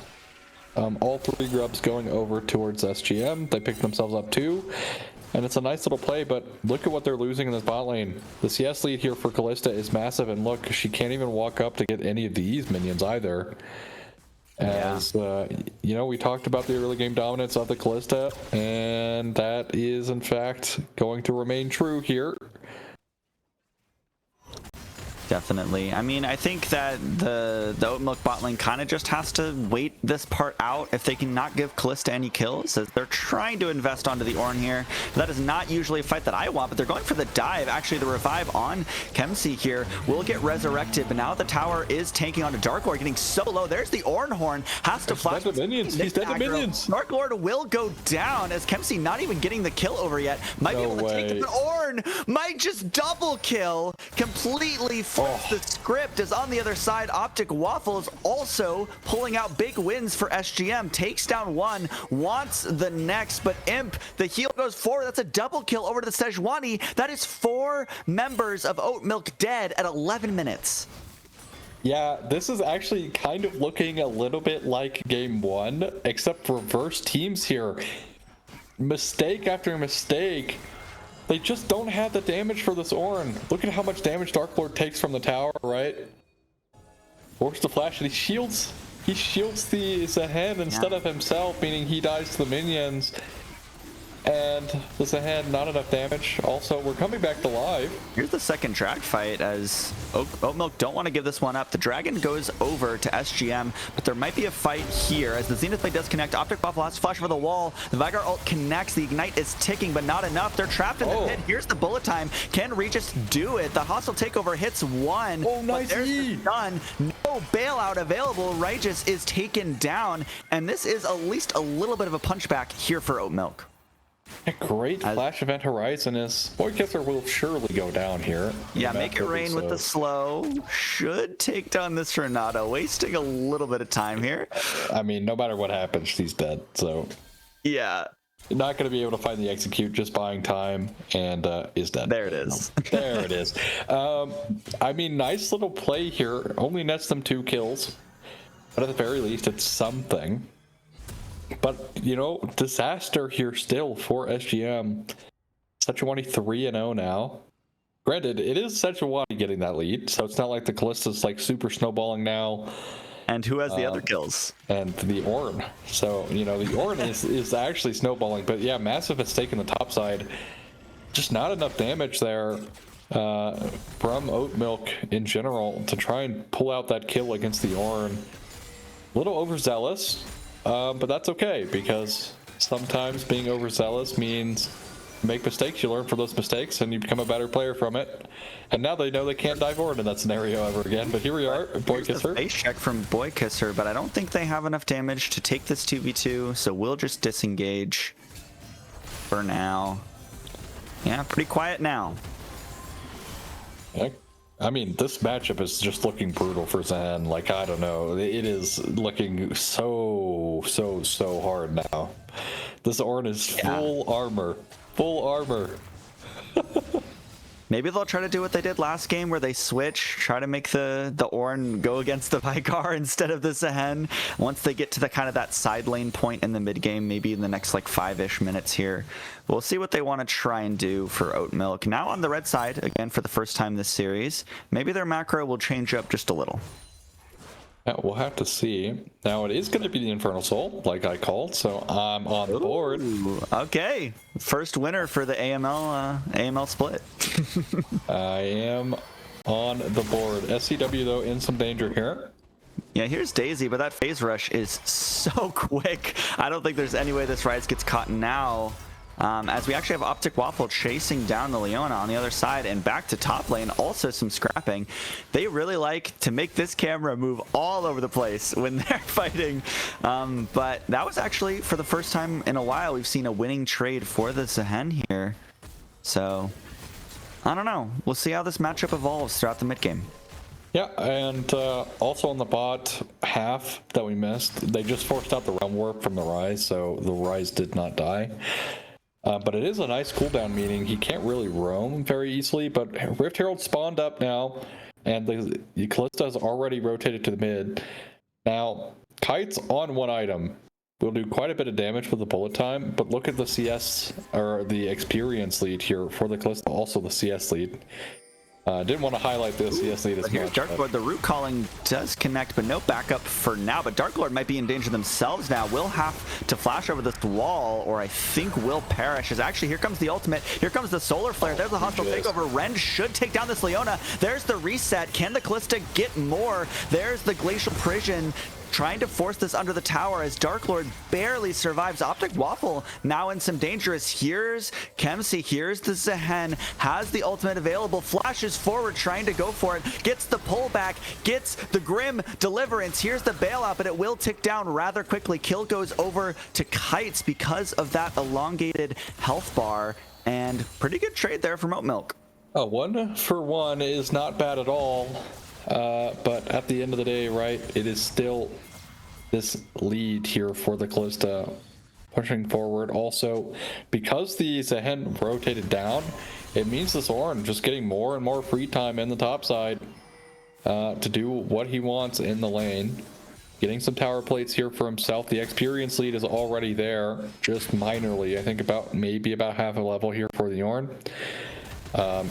all 3 grubs going over towards SGM. They pick themselves up 2. And it's a nice little play, but look at what they're losing in this bot lane. The CS lead here for Callista is massive, and look, she can't even walk up to get any of these minions either. As you know, we talked about the early game dominance of the Callista, and that is in fact going to remain true here. Definitely. I mean, I think that the Oat Milk bot lane kind of just has to wait this part out if they can not give Callista any kills, as they're trying to invest onto the Ornn here. That is not usually a fight that I want, but they're going for the dive. Actually, the revive on Kemsey here will get resurrected, but now the tower is tanking onto Dark Lord, getting so low. There's the Ornn Horn, has to flash. He's dead to minions. He's dead to minions. Dark Lord will go down as Kemsey not even getting the kill over yet. Might be able to take it, but Ornn might just double kill, completely the script. Is on the other side. Optic Waffles also pulling out big wins for SGM. Takes down one, wants the next, but Imp, the heal goes forward. That's a double kill over to the Sejuani. That is 4 members of Oat Milk dead at 11 minutes. Yeah, this is actually kind of looking a little bit like game 1, except reverse teams here. Mistake after mistake. They just don't have the damage for this Ornn. Look at how much damage Dark Lord takes from the tower, right? Force the flash, and he shields the Zehen instead of himself, meaning he dies to the minions. And the Zehen, not enough damage. Also, we're coming back to live. Here's the second drag fight, as Oat Milk don't want to give this one up. The dragon goes over to SGM, but there might be a fight here as the Zenith Blade does connect. Optic Waffle has flash over the wall. The Vigar ult connects. The Ignite is ticking, but not enough. They're trapped in the pit. Here's the bullet time. Can Regis do it? The hostile takeover hits one. Oh, nice. But there's the stun. No bailout available. Regis is taken down, and this is at least a little bit of a punchback here for Oat Milk. A great flash event horizon is Boy Kisser will surely go down here. Yeah, make it rain with the slow. Should take down this Renato, wasting a little bit of time here. I mean, no matter what happens, he's dead. So yeah, not going to be able to find the execute, just buying time, and is dead. There it is. There it is. I mean, nice little play here. Only nets them 2 kills, but at the very least, it's something. But, you know, disaster here still for SGM. Sejuani 3-0 now. Granted, it is Sejuani getting that lead, so it's not like the Callista's like super snowballing now. And who has the other kills? And the Ornn. So, you know, the Ornn is actually snowballing. But yeah, massive mistake in the top side. Just not enough damage there from Oat Milk in general to try and pull out that kill against the Ornn. A little overzealous. But that's okay, because sometimes being overzealous means you make mistakes, you learn from those mistakes, and you become a better player from it. And now they know they can't dive Ornn in that scenario ever again. But here we are, Boy Kisser. Face check from Boy Kisser, but I don't think they have enough damage to take this 2v2, so we'll just disengage for now. Yeah, pretty quiet now. Yeah. I mean, this matchup is just looking brutal for Zhen. Like, I don't know. It is looking so hard now. This Ornn is full armor. Full armor. Maybe they'll try to do what they did last game, where they switch, try to make the Ornn go against the Vigar instead of the Zehen. Once they get to the kind of that side lane point in the mid game, maybe in the next like 5-ish minutes here, we'll see what they want to try and do for Oat Milk. Now on the red side, again for the first time this series, maybe their macro will change up just a little. Yeah, we'll have to see. Now it is going to be the Infernal Soul, like I called, so I'm on the board. Okay, first winner for the AML split. I am on the board. SCW though in some danger here. Yeah, here's Daisy, but that phase rush is so quick. I don't think there's any way this Rise gets caught now. As we actually have Optic Waffle chasing down the Leona on the other side and back to top lane, also some scrapping. They really like to make this camera move all over the place when they're fighting. But that was actually, for the first time in a while, we've seen a winning trade for the Zehen here. So, I don't know. We'll see how this matchup evolves throughout the mid game. Yeah, and also on the bot half that we missed, they just forced out the Realm Warp from the Rise, so the Rise did not die. But it is a nice cooldown, meaning he can't really roam very easily, but Rift Herald spawned up now, and the Callista has already rotated to the mid. Now, Kite's on one item. Will do quite a bit of damage with the bullet time, but look at the CS, or the experience lead here for the Callista, also the CS lead. Didn't want to highlight this CS lead as But here's much. Dark Lord. The root calling does connect, but no backup for now. But Dark Lord might be in danger themselves now. Will have to flash over this wall, or I think will perish. As actually, here comes the ultimate. Here comes the solar flare. There's the hostile takeover. Ren should take down this Leona. There's the reset. Can the Callista get more? There's the Glacial Prison. Trying to force this under the tower as Dark Lord barely survives. Optic Waffle now in some danger as here's Kemsey, here's the Zehen, has the ultimate available, flashes forward trying to go for it, gets the pullback, gets the Grim Deliverance, here's the bailout, but it will tick down rather quickly. Kill goes over to Kites because of that elongated health bar, and pretty good trade there from Oat Milk. A 1-for-1 is not bad at all. But at the end of the day, right, it is still this lead here for the Callista pushing forward. Also, because the Zehen rotated down, it means this Ornn just getting more and more free time in the top side to do what he wants in the lane. Getting some tower plates here for himself. The experience lead is already there, just minorly. I think maybe about half a level here for the Ornn.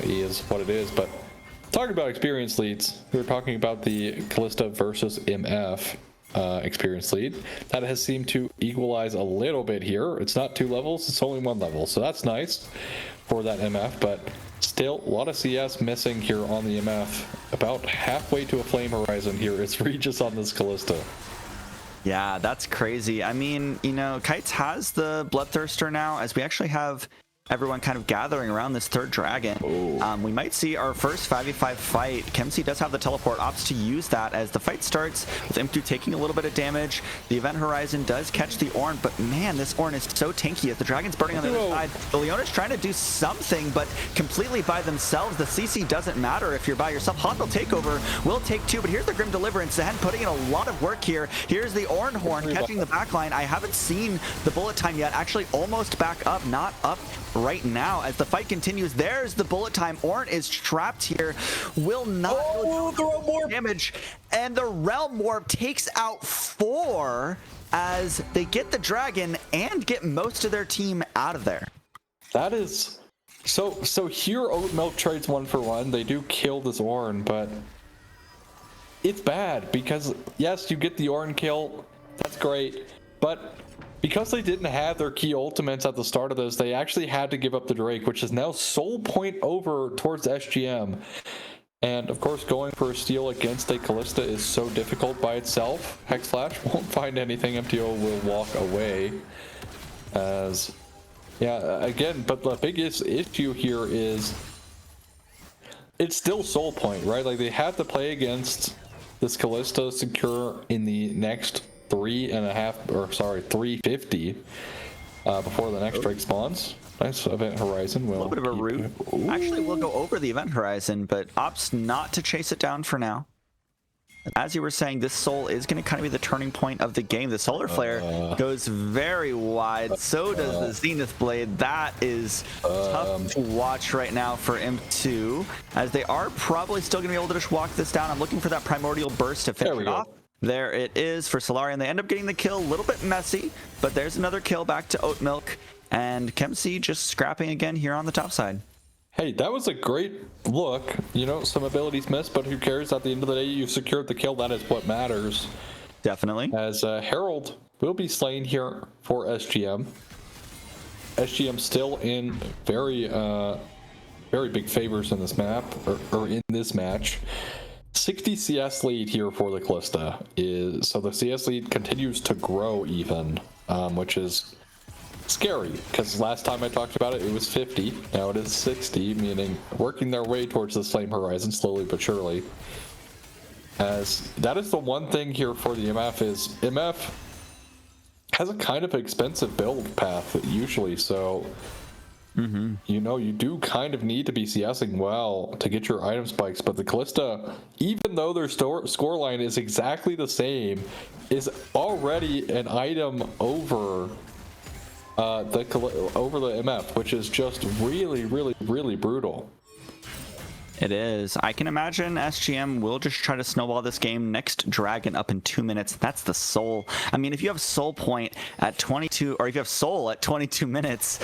Is what it is, but talking about experience leads, we were talking about the Callista versus MF experience lead. That has seemed to equalize a little bit here. It's not 2 levels, it's only 1 level. So that's nice for that MF, but still a lot of CS missing here on the MF. About halfway to a flame horizon here. It's Regis on this Callista. Yeah, that's crazy. I mean, you know, Kites has the Bloodthirster now, as we actually have everyone kind of gathering around this third dragon. We might see our first 5v5 fight. Kemsey does have the teleport, opts to use that as the fight starts with Imp2 taking a little bit of damage. The Event Horizon does catch the Ornn, but man, this Ornn is so tanky as the dragon's burning on the other side. The Leona's trying to do something, but completely by themselves. The CC doesn't matter if you're by yourself. Hostile takeover will take 2, but here's the Grim Deliverance. Zehen putting in a lot of work here. Here's the Ornn Horn catching the backline. I haven't seen the bullet time yet. Actually almost back up, not up right now as the fight continues. There's the bullet time. Ornn is trapped here, will not do damage, and the Realm Warp takes out 4 as they get the dragon and get most of their team out of there. That is so here Oat Milk trades 1-for-1. They do kill this Ornn, but it's bad because yes, you get the Ornn kill, that's great, but because they didn't have their key ultimates at the start of this, they actually had to give up the Drake, which is now soul point over towards SGM. And of course, going for a steal against a Callista is so difficult by itself. Hex Flash won't find anything. MTO will walk away. As, yeah, again, but the biggest issue here is it's still soul point, right? Like they have to play against this Callista secure in the next 350 before the next Drake spawns. Nice Event Horizon. A little bit of a root. Actually, we'll go over the Event Horizon, but opts not to chase it down for now. As you were saying, this soul is going to kind of be the turning point of the game. The solar flare goes very wide. So does the Zenith Blade. That is tough to watch right now for Imp2, as they are probably still going to be able to just walk this down. I'm looking for that primordial burst to finish it off. There it is for Solarian. They end up getting the kill. A little bit messy, but there's another kill back to Oat Milk. And Kemsey just scrapping again here on the top side. Hey, that was a great look. You know, some abilities missed, but who cares? At the end of the day, you secured the kill. That is what matters. Definitely. As Herald will be slain here for SGM. SGM still in very big favors in this map, or in this match. 60 CS lead here for the Callista. So the CS lead continues to grow even, which is scary, because last time I talked about it, it was 50. Now it is 60, meaning working their way towards the flame horizon slowly but surely. As that is the one thing here for the MF is MF has a kind of expensive build path usually, so you know, you do kind of need to be CSing well to get your item spikes, but the Callista, even though their score line is exactly the same, is already an item over the MF, which is just really brutal. It is. I can imagine SGM will just try to snowball this game. Next dragon up in 2 minutes. That's the soul. I mean, if you have soul point at 22, or if you have soul at 22 minutes,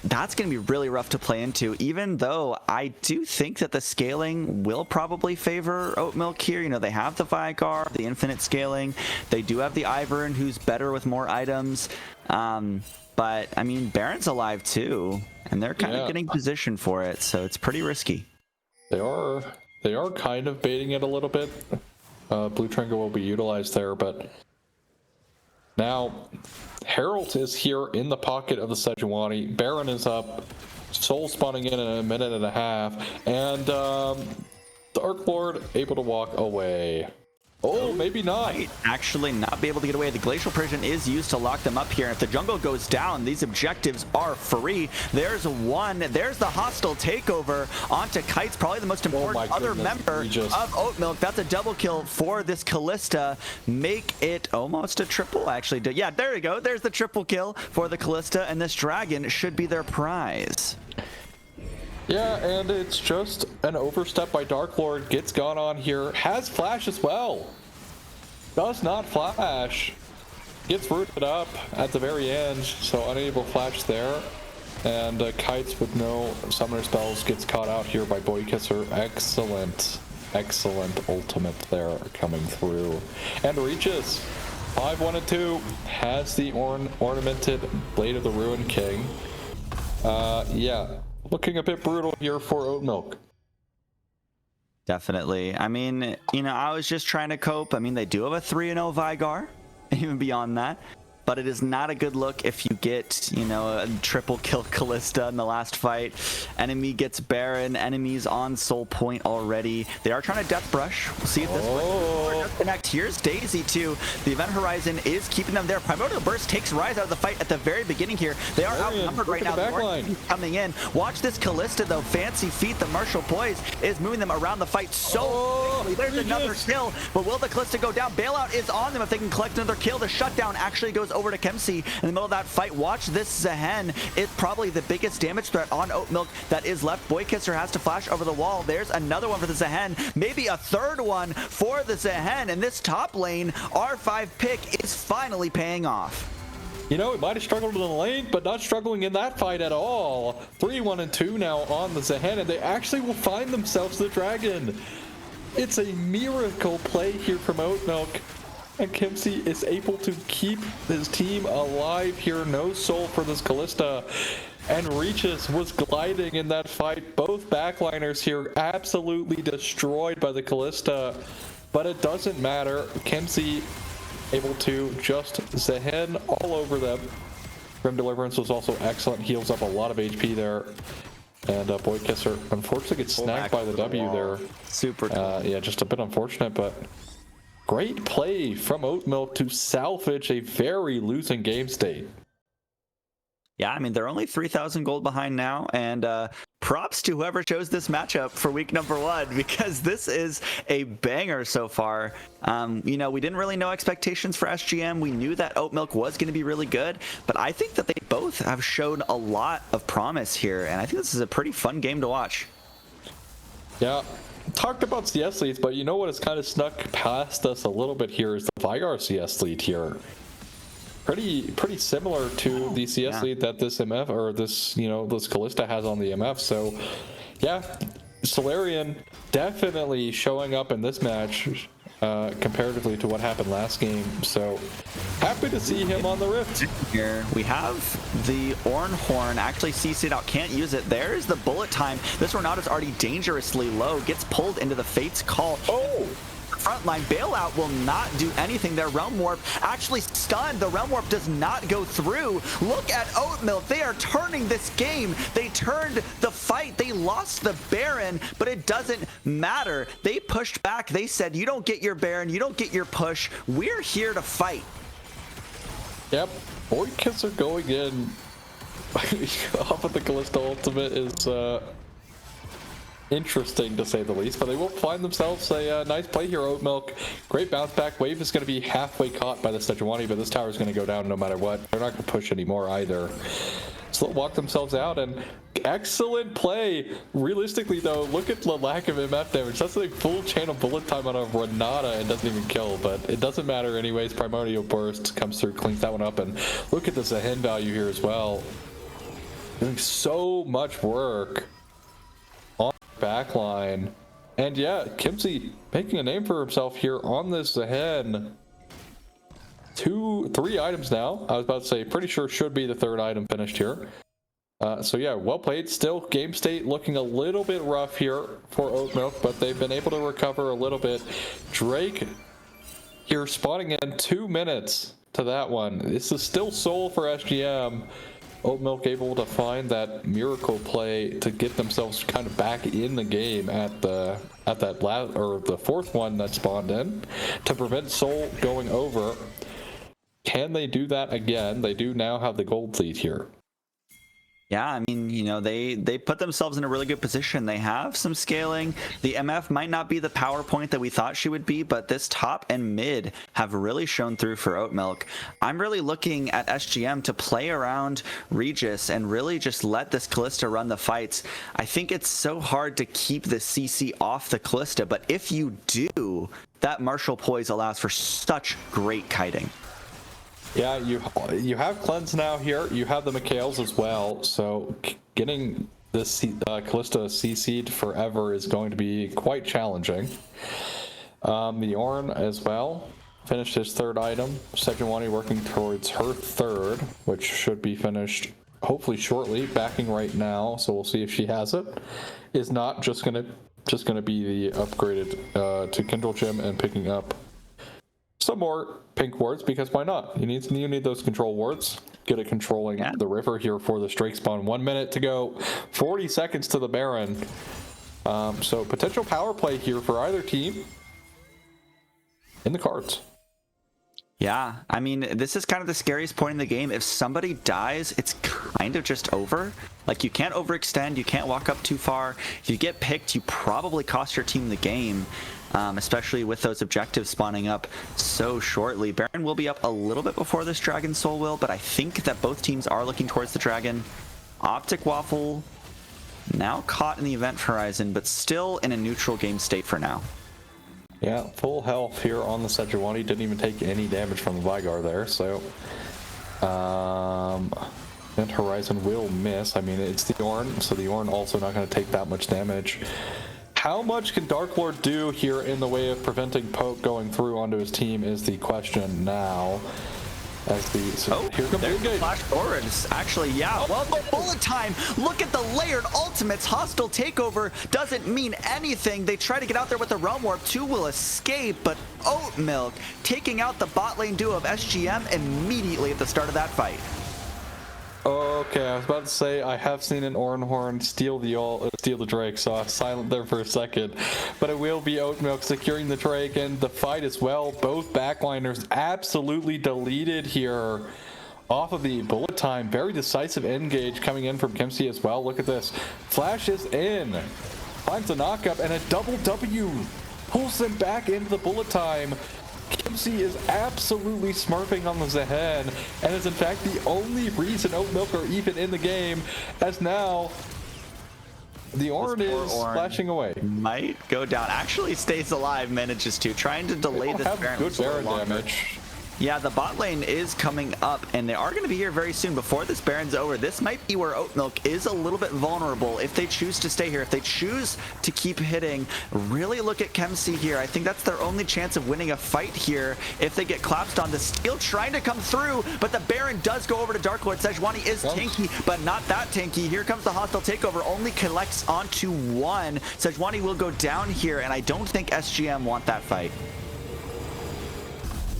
that's going to be really rough to play into, even though I do think that the scaling will probably favor Oatmilk here. You know, they have the Vigar, the infinite scaling. They do have the Ivern, who's better with more items. But, I mean, Baron's alive too, and they're kind of getting positioned for it, so it's pretty risky. They are kind of baiting it a little bit. Blue Triangle will be utilized there, but now Herald is here in the pocket of the Sejuani. Baron is up, Soul spawning in a minute and a half, and Dark Lord able to walk away. Oh, maybe not. Might actually not be able to get away. The Glacial Prison is used to lock them up here. If the jungle goes down, these objectives are free. There's one. There's the hostile takeover onto Kite's probably the most important other member of Oatmilk. That's a double kill for this Callista. Make it almost a triple, actually. Yeah, there you go. There's the triple kill for the Callista, and this dragon should be their prize. Yeah, and it's just an overstep by Dark Lord. Gets gone on here. Has flash as well. Does not flash. Gets rooted up at the very end, so unable flash there. And Kites with no summoner spells gets caught out here by Boykisser. Excellent, excellent ultimate there coming through. And reaches 5-1-2. Has the ornamented Blade of the Ruin King. Yeah. Looking a bit brutal here for Oatmilk. Definitely. I mean, you know, I was just trying to cope. I mean, they do have a 3-0 Vigar, even beyond that. But it is not a good look if you get, you know, a triple kill Callista in the last fight. Enemy gets Baron. Enemies on soul point already. They are trying to death brush. We'll see if this one connect. Here's Daisy too. The event horizon is keeping them there. Primordial Burst takes Rise out of the fight at the very beginning here. They are outnumbered right now. The coming in. Watch this Callista though. Fancy feet. The Martial Poise is moving them around the fight so quickly. There's another kill. But will the Callista go down? Bailout is on them if they can collect another kill. The shutdown actually goes over to Kemsey in the middle of that fight. Watch this Zehen. It's probably the biggest damage threat on Oatmilk that is left. Boykisser has to flash over the wall. There's another one for the Zehen. Maybe a third one for the Zehen. And this top lane R5 pick is finally paying off. You know, it might have struggled in the lane, but not struggling in that fight at all. 3-1-2 now on the Zehen, and they actually will find themselves the dragon. It's a miracle play here from Oatmilk. And Kemsey is able to keep his team alive here. No soul for this Callista. And Reaches was gliding in that fight. Both backliners here absolutely destroyed by the Callista. But it doesn't matter. Kemsey able to just Zehen all over them. Grim Deliverance was also excellent. Heals up a lot of HP there. And Boykisser unfortunately gets snagged by the W there. Super cool. Yeah, just a bit unfortunate, but great play from Oatmilk to salvage a very losing game state. Yeah, I mean, they're only 3,000 gold behind now, and props to whoever chose this matchup for week number 1, because this is a banger so far. You know, we didn't really know expectations for SGM. We knew that Oatmilk was going to be really good, but I think that they both have shown a lot of promise here, and I think this is a pretty fun game to watch. Yeah. Talked about CS leads, but you know what has kind of snuck past us a little bit here is the Vigar CS lead here. Pretty similar to the CS lead that this MF or this, you know, this Callista has on the MF. So yeah, Solarian definitely showing up in this match comparatively to what happened last game. So happy to see him on the Rift. Here we have the Ornhorn actually CC'd out, can't use it. There's the bullet time. This Renato is already dangerously low, gets pulled into the Fate's Call. Oh! Frontline bailout will not do anything. Their Realm Warp actually stunned. The Realm Warp does not go through. Look at Oatmilk. They are turning this game. They turned the fight. They lost the Baron, but it doesn't matter. They pushed back. They said, you don't get your Baron. You don't get your push. We're here to fight. Yep. Boykisser going in off of the Callista ultimate is interesting to say the least, but they will find themselves a nice play here. Oatmilk, great bounce back. Wave is going to be halfway caught by the Sejuani, but this tower is going to go down no matter what. They're not going to push anymore either. So they'll walk themselves out, and excellent play. Realistically, though, look at the lack of MF damage. That's like full chain of bullet time on a Renata and doesn't even kill, but it doesn't matter anyways. Primordial Burst comes through, cleans that one up, and look at the Zahen value here as well. Doing so much work on the backline. And yeah, Kimsey making a name for himself here on this Zahen. 3 items now. I was about to say, pretty sure should be the 3rd item finished here. So yeah, well played. Still, game state looking a little bit rough here for Oatmilk, but they've been able to recover a little bit. Drake here spawning in 2 minutes to that one. This is still soul for SGM. Oatmilk able to find that miracle play to get themselves kind of back in the game at the last, or the 4th one that spawned in to prevent soul going over. Can they do that again? They do now have the gold lead here. Yeah, I mean, you know, they put themselves in a really good position. They have some scaling. The MF might not be the power point that we thought she would be, but this top and mid have really shown through for Oatmilk. I'm really looking at SGM to play around Regis and really just let this Kalista run the fights. I think it's so hard to keep the CC off the Kalista, but if you do, that Martial Poise allows for such great kiting. Yeah, you have Cleanse now here. You have the Mikhails as well. So getting this Kalista CC'd forever is going to be quite challenging. The Ornn as well finished his 3rd item. Sejuani working towards her 3rd, which should be finished hopefully shortly. Backing right now, so we'll see if she has it. Is not just gonna be the upgraded to Kindle Gem and picking up some more pink wards, because why not? You need those control wards. Good at controlling the river here for the Drake spawn. 1 minute to go, 40 seconds to the Baron. So potential power play here for either team in the cards. Yeah, I mean, this is kind of the scariest point in the game. If somebody dies, it's kind of just over. Like, you can't overextend, you can't walk up too far. If you get picked, you probably cost your team the game. Especially with those objectives spawning up so shortly. Baron will be up a little bit before this Dragon Soul will, but I think that both teams are looking towards the Dragon. Optic Waffle now caught in the event horizon, but still in a neutral game state for now. Yeah, full health here on the Sejuani. Didn't even take any damage from the Vigar there, so event horizon will miss. I mean, it's the Ornn, so the Ornn also not going to take that much damage. How much can Dark Lord do here in the way of preventing Poke going through onto his team is the question now. As the here comes the engage. Flash forwards. Actually, yeah. Well, the bullet time. Look at the layered ultimates. Hostile takeover doesn't mean anything. They try to get out there with the Realm Warp. 2 will escape, but Oatmilk taking out the bot lane duo of SGM immediately at the start of that fight. Okay, I was about to say I have seen an Ornhorn steal the Drake, so I was silent there for a second. But it will be Oatmilk securing the Drake and the fight as well. Both backliners absolutely deleted here off of the bullet time. Very decisive engage coming in from Kimsey as well. Look at this. Flash is in. Finds a knockup and a double W. Pulls them back into the bullet time. Kimsey is absolutely smurfing on the Zahen, and is in fact the only reason Oatmilk are even in the game, as now the Ornn is flashing away. Might go down. Actually stays alive, manages to. Trying to delay this Baron. Good Baron damage. Yeah, the bot lane is coming up, and they are going to be here very soon. Before this Baron's over, this might be where Oatmilk is a little bit vulnerable if they choose to stay here. If they choose to keep hitting, really look at Kimsey here. I think that's their only chance of winning a fight here if they get collapsed on. The steal trying to come through, but the Baron does go over to Dark Lord. Sejuani is tanky, but not that tanky. Here comes the hostile takeover, only collects onto 1. Sejuani will go down here, and I don't think SGM want that fight.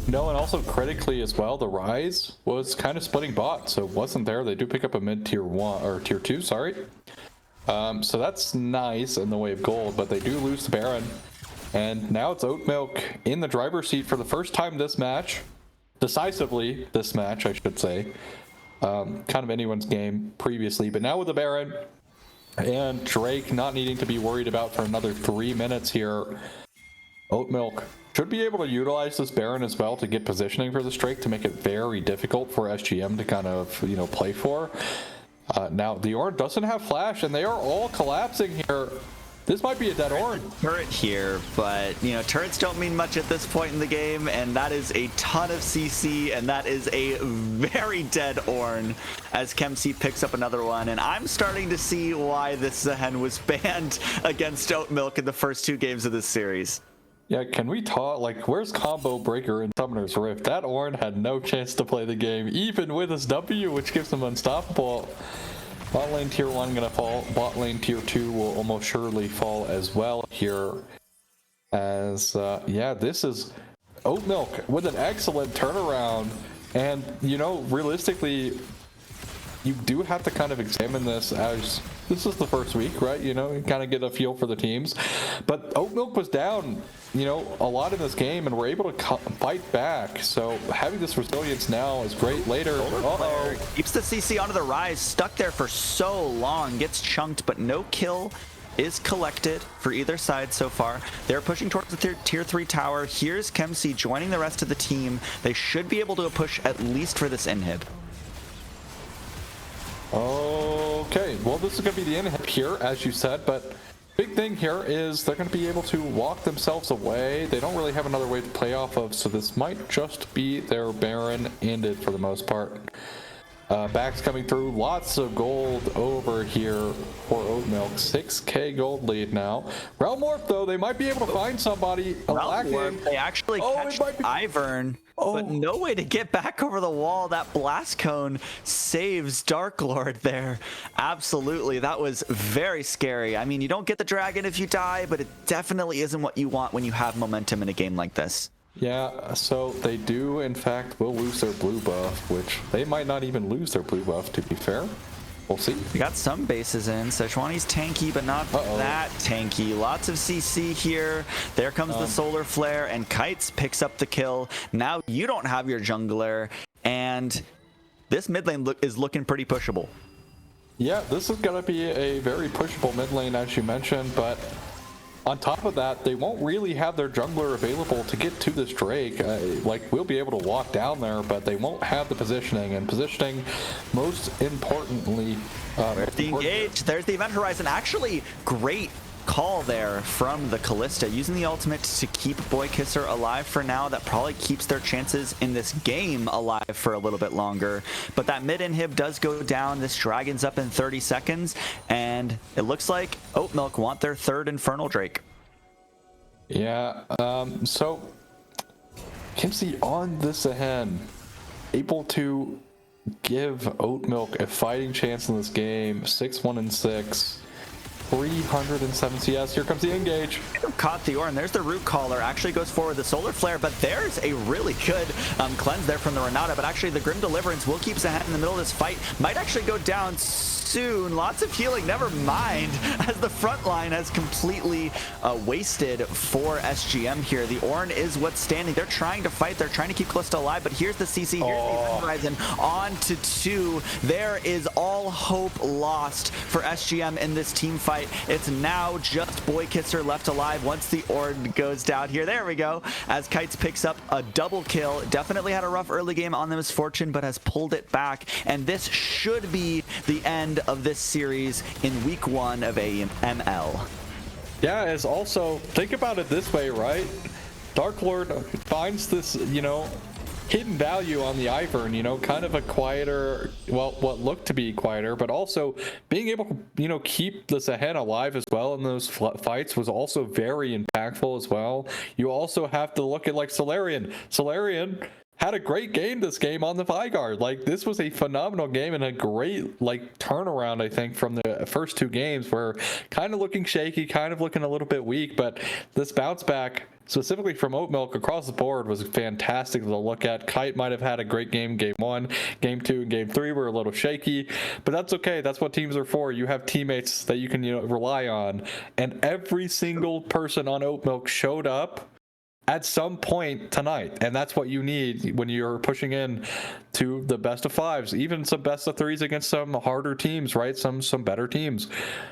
No, and also critically as well, the Rise was kind of splitting bot, so it wasn't there. They do pick up a mid tier 1 or tier 2, sorry. So that's nice in the way of gold, but they do lose the Baron. And now it's Oatmilk in the driver's seat for the first time this match. Decisively this match, I should say. Kind of anyone's game previously, but now with the Baron and Drake not needing to be worried about for another 3 minutes here. Oatmilk should be able to utilize this Baron as well to get positioning for this Drake to make it very difficult for SGM to kind of, play for. Now, the Ornn doesn't have flash, and they are all collapsing here. This might be a dead Ornn. Turret here, but you know, turrets don't mean much at this point in the game, and that is a ton of CC, and that is a very dead Ornn as Kemsey picks up another one. And I'm starting to see why this Zehen was banned against Oatmilk in the first 2 games of this series. Yeah, can we talk, like, where's Combo Breaker in Summoner's Rift? That Ornn had no chance to play the game, even with his W, which gives him unstoppable. Bot lane tier 1 gonna fall. Bot lane tier 2 will almost surely fall as well here. As, yeah, this is Oatmilk with an excellent turnaround. And, you know, realistically, you do have to kind of examine this as this is the first week, right? You know, you kind of get a feel for the teams. But Oatmilk was down, you know, a lot in this game, and we're able to fight back. So having this resilience now is great later. Keeps the CC onto the rise, stuck there for so long, gets chunked, but no kill is collected for either side so far. They're pushing towards the tier 3 tower. Here's Kemsey joining the rest of the team. They should be able to push at least for this inhib. Okay, well, this is going to be the inhib here, as you said, but big thing here is they're going to be able to walk themselves away. They don't really have another way to play off of, so this might just be their Baron ended for the most part. Backs coming through, lots of gold over here for Oatmilk. 6k gold lead now. Realm Warp, though, they might be able to find somebody. Realm Warp, they actually catch Ivern, but no way to get back over the wall. That blast cone saves Dark Lord there. Absolutely, that was very scary. I mean, you don't get the dragon if you die, but it definitely isn't what you want when you have momentum in a game like this. Yeah, so they do, in fact, will lose their blue buff, which they might not even lose their blue buff, to be fair. We'll see. We got some bases in. Sejuani's tanky, but not that tanky. Lots of CC here. There comes the solar flare, and Kites picks up the kill. Now you don't have your jungler, and this mid lane is looking pretty pushable. Yeah, this is going to be a very pushable mid lane, as you mentioned, but on top of that, they won't really have their jungler available to get to this Drake. Like, we'll be able to walk down there, but they won't have the positioning. And positioning, most importantly... There's the engage. There's the event horizon. Actually, great call there from the Kalista, using the ultimate to keep Boy Kisser alive for now. That probably keeps their chances in this game alive for a little bit longer. But that mid inhib does go down. This dragon's up in 30 seconds, and it looks like Oatmilk want their 3rd Infernal Drake. Yeah, so Kemsey on this ahead, able to give Oatmilk a fighting chance in this game. 6-1-6. 307 CS. Here comes the engage. Caught the Ornn. There's the root caller. Actually goes forward the solar flare, but there's a really good cleanse there from the Renata. But actually, the Grim Deliverance will keep Zehen in the middle of this fight. Might actually go down soon. Lots of healing. Never mind, as the front line has completely wasted for SGM here. The Ornn is what's standing. They're trying to fight. They're trying to keep Kalista alive. But here's the CC. Here's the Event Horizon on to 2. There is all hope lost for SGM in this team fight. It's now just Boy Kisser left alive once the Ornn goes down here. There we go. As Kites picks up a double kill. Definitely had a rough early game on the Misfortune, but has pulled it back. And this should be the end of this series in week 1 of AML. Yeah, it's also, think about it this way, right? Dark Lord finds this, you know, hidden value on the Ivern, you know, kind of a quieter, well, what looked to be quieter, but also being able to, you know, keep this ahead alive as well in those fights was also very impactful as well. You also have to look at like Solarian. Solarian had a great game this game on the Vigard. Like, this was a phenomenal game and a great like turnaround, I think, from the first 2 games where kind of looking shaky, kind of looking a little bit weak, but this bounce back specifically from Oatmilk across the board was fantastic to look at. Kite might have had a great game 1, game 2, and game 3 were a little shaky, but that's okay. That's what teams are for. You have teammates that you can, you know, rely on, and every single person on Oatmilk showed up at some point tonight, and that's what you need when you're pushing in to the best of 5s, even some best of 3s against some harder teams, right? Some better teams.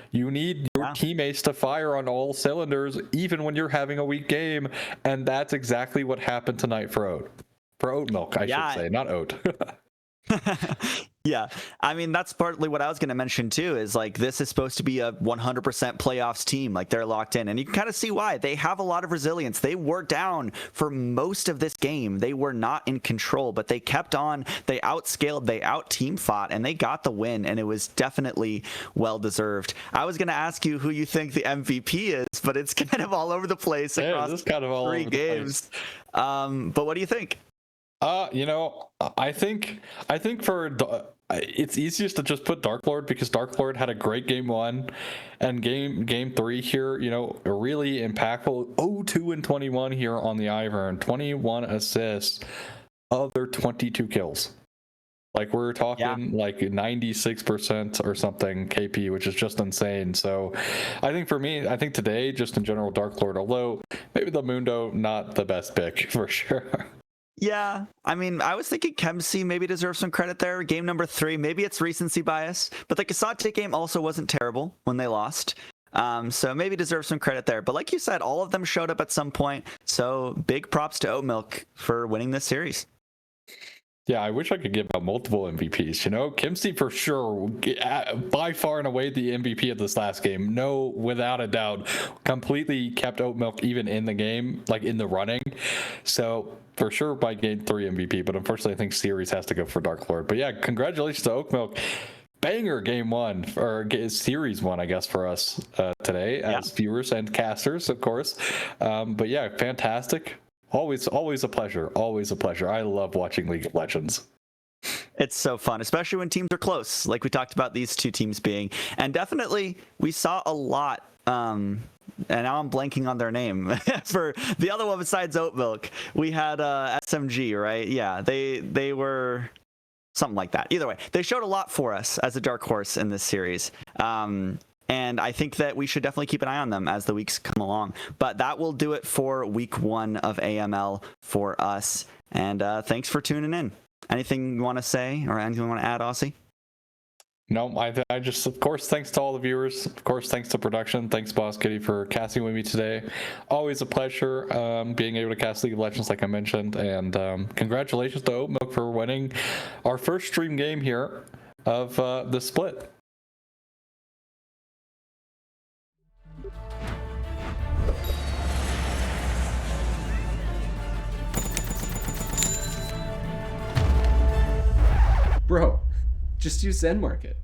You need your teammates to fire on all cylinders, even when you're having a weak game, and that's exactly what happened tonight for Oatmilk, I should say, not Oat. Yeah, I mean, that's partly what I was going to mention too, is like this is supposed to be a 100% playoffs team. Like they're locked in, and you can kind of see why. They have a lot of resilience. They were down for most of this game. They were not in control, but they kept on. They outscaled, they out team fought, and they got the win, and it was definitely well deserved. I was going to ask you who you think the MVP is, but it's kind of all over the place across it's kind of all 3 over the games. But what do you think? I think it's easiest to just put Dark Lord, because Dark Lord had a great game 1, and game 3 here, really impactful. 0-2-21 here on the Ivern, 21 assists of their 22 kills. Like we're talking like 96% or something KP, which is just insane. So I think for me, I think today, just in general, Dark Lord, although maybe the Mundo, not the best pick for sure. Yeah, I mean, I was thinking Kemsey maybe deserves some credit there. Game number 3, maybe it's recency bias, but the Kasate game also wasn't terrible when they lost. So maybe deserves some credit there. But like you said, all of them showed up at some point. So big props to Oat Milk for winning this series. Yeah, I wish I could give out multiple MVPs. Kimsey for sure, by far and away the MVP of this last game. No, without a doubt, completely kept Oat Milk even in the game, like in the running. So for sure by game 3 MVP, but unfortunately I think series has to go for Dark Lord. But yeah, congratulations to Oat Milk. Banger game 1, or series 1, I guess, for us today as viewers and casters, of course. But yeah, fantastic. Always a pleasure. Always a pleasure. I love watching League of Legends. It's so fun, especially when teams are close, like we talked about these 2 teams being. And definitely, we saw a lot. And now I'm blanking on their name. For the other one besides Oat Milk, we had SMG, right? Yeah, they were something like that. Either way, they showed a lot for us as a dark horse in this series. And I think that we should definitely keep an eye on them as the weeks come along. But that will do it for week 1 of AML for us. And thanks for tuning in. Anything you want to say or anything you want to add, Aussie? No, I just, of course, thanks to all the viewers. Of course, thanks to production. Thanks, Boss Kitty, for casting with me today. Always a pleasure being able to cast League of Legends, like I mentioned. And congratulations to Oat Milk for winning our first stream game here of the split. Bro, just use Zen Market.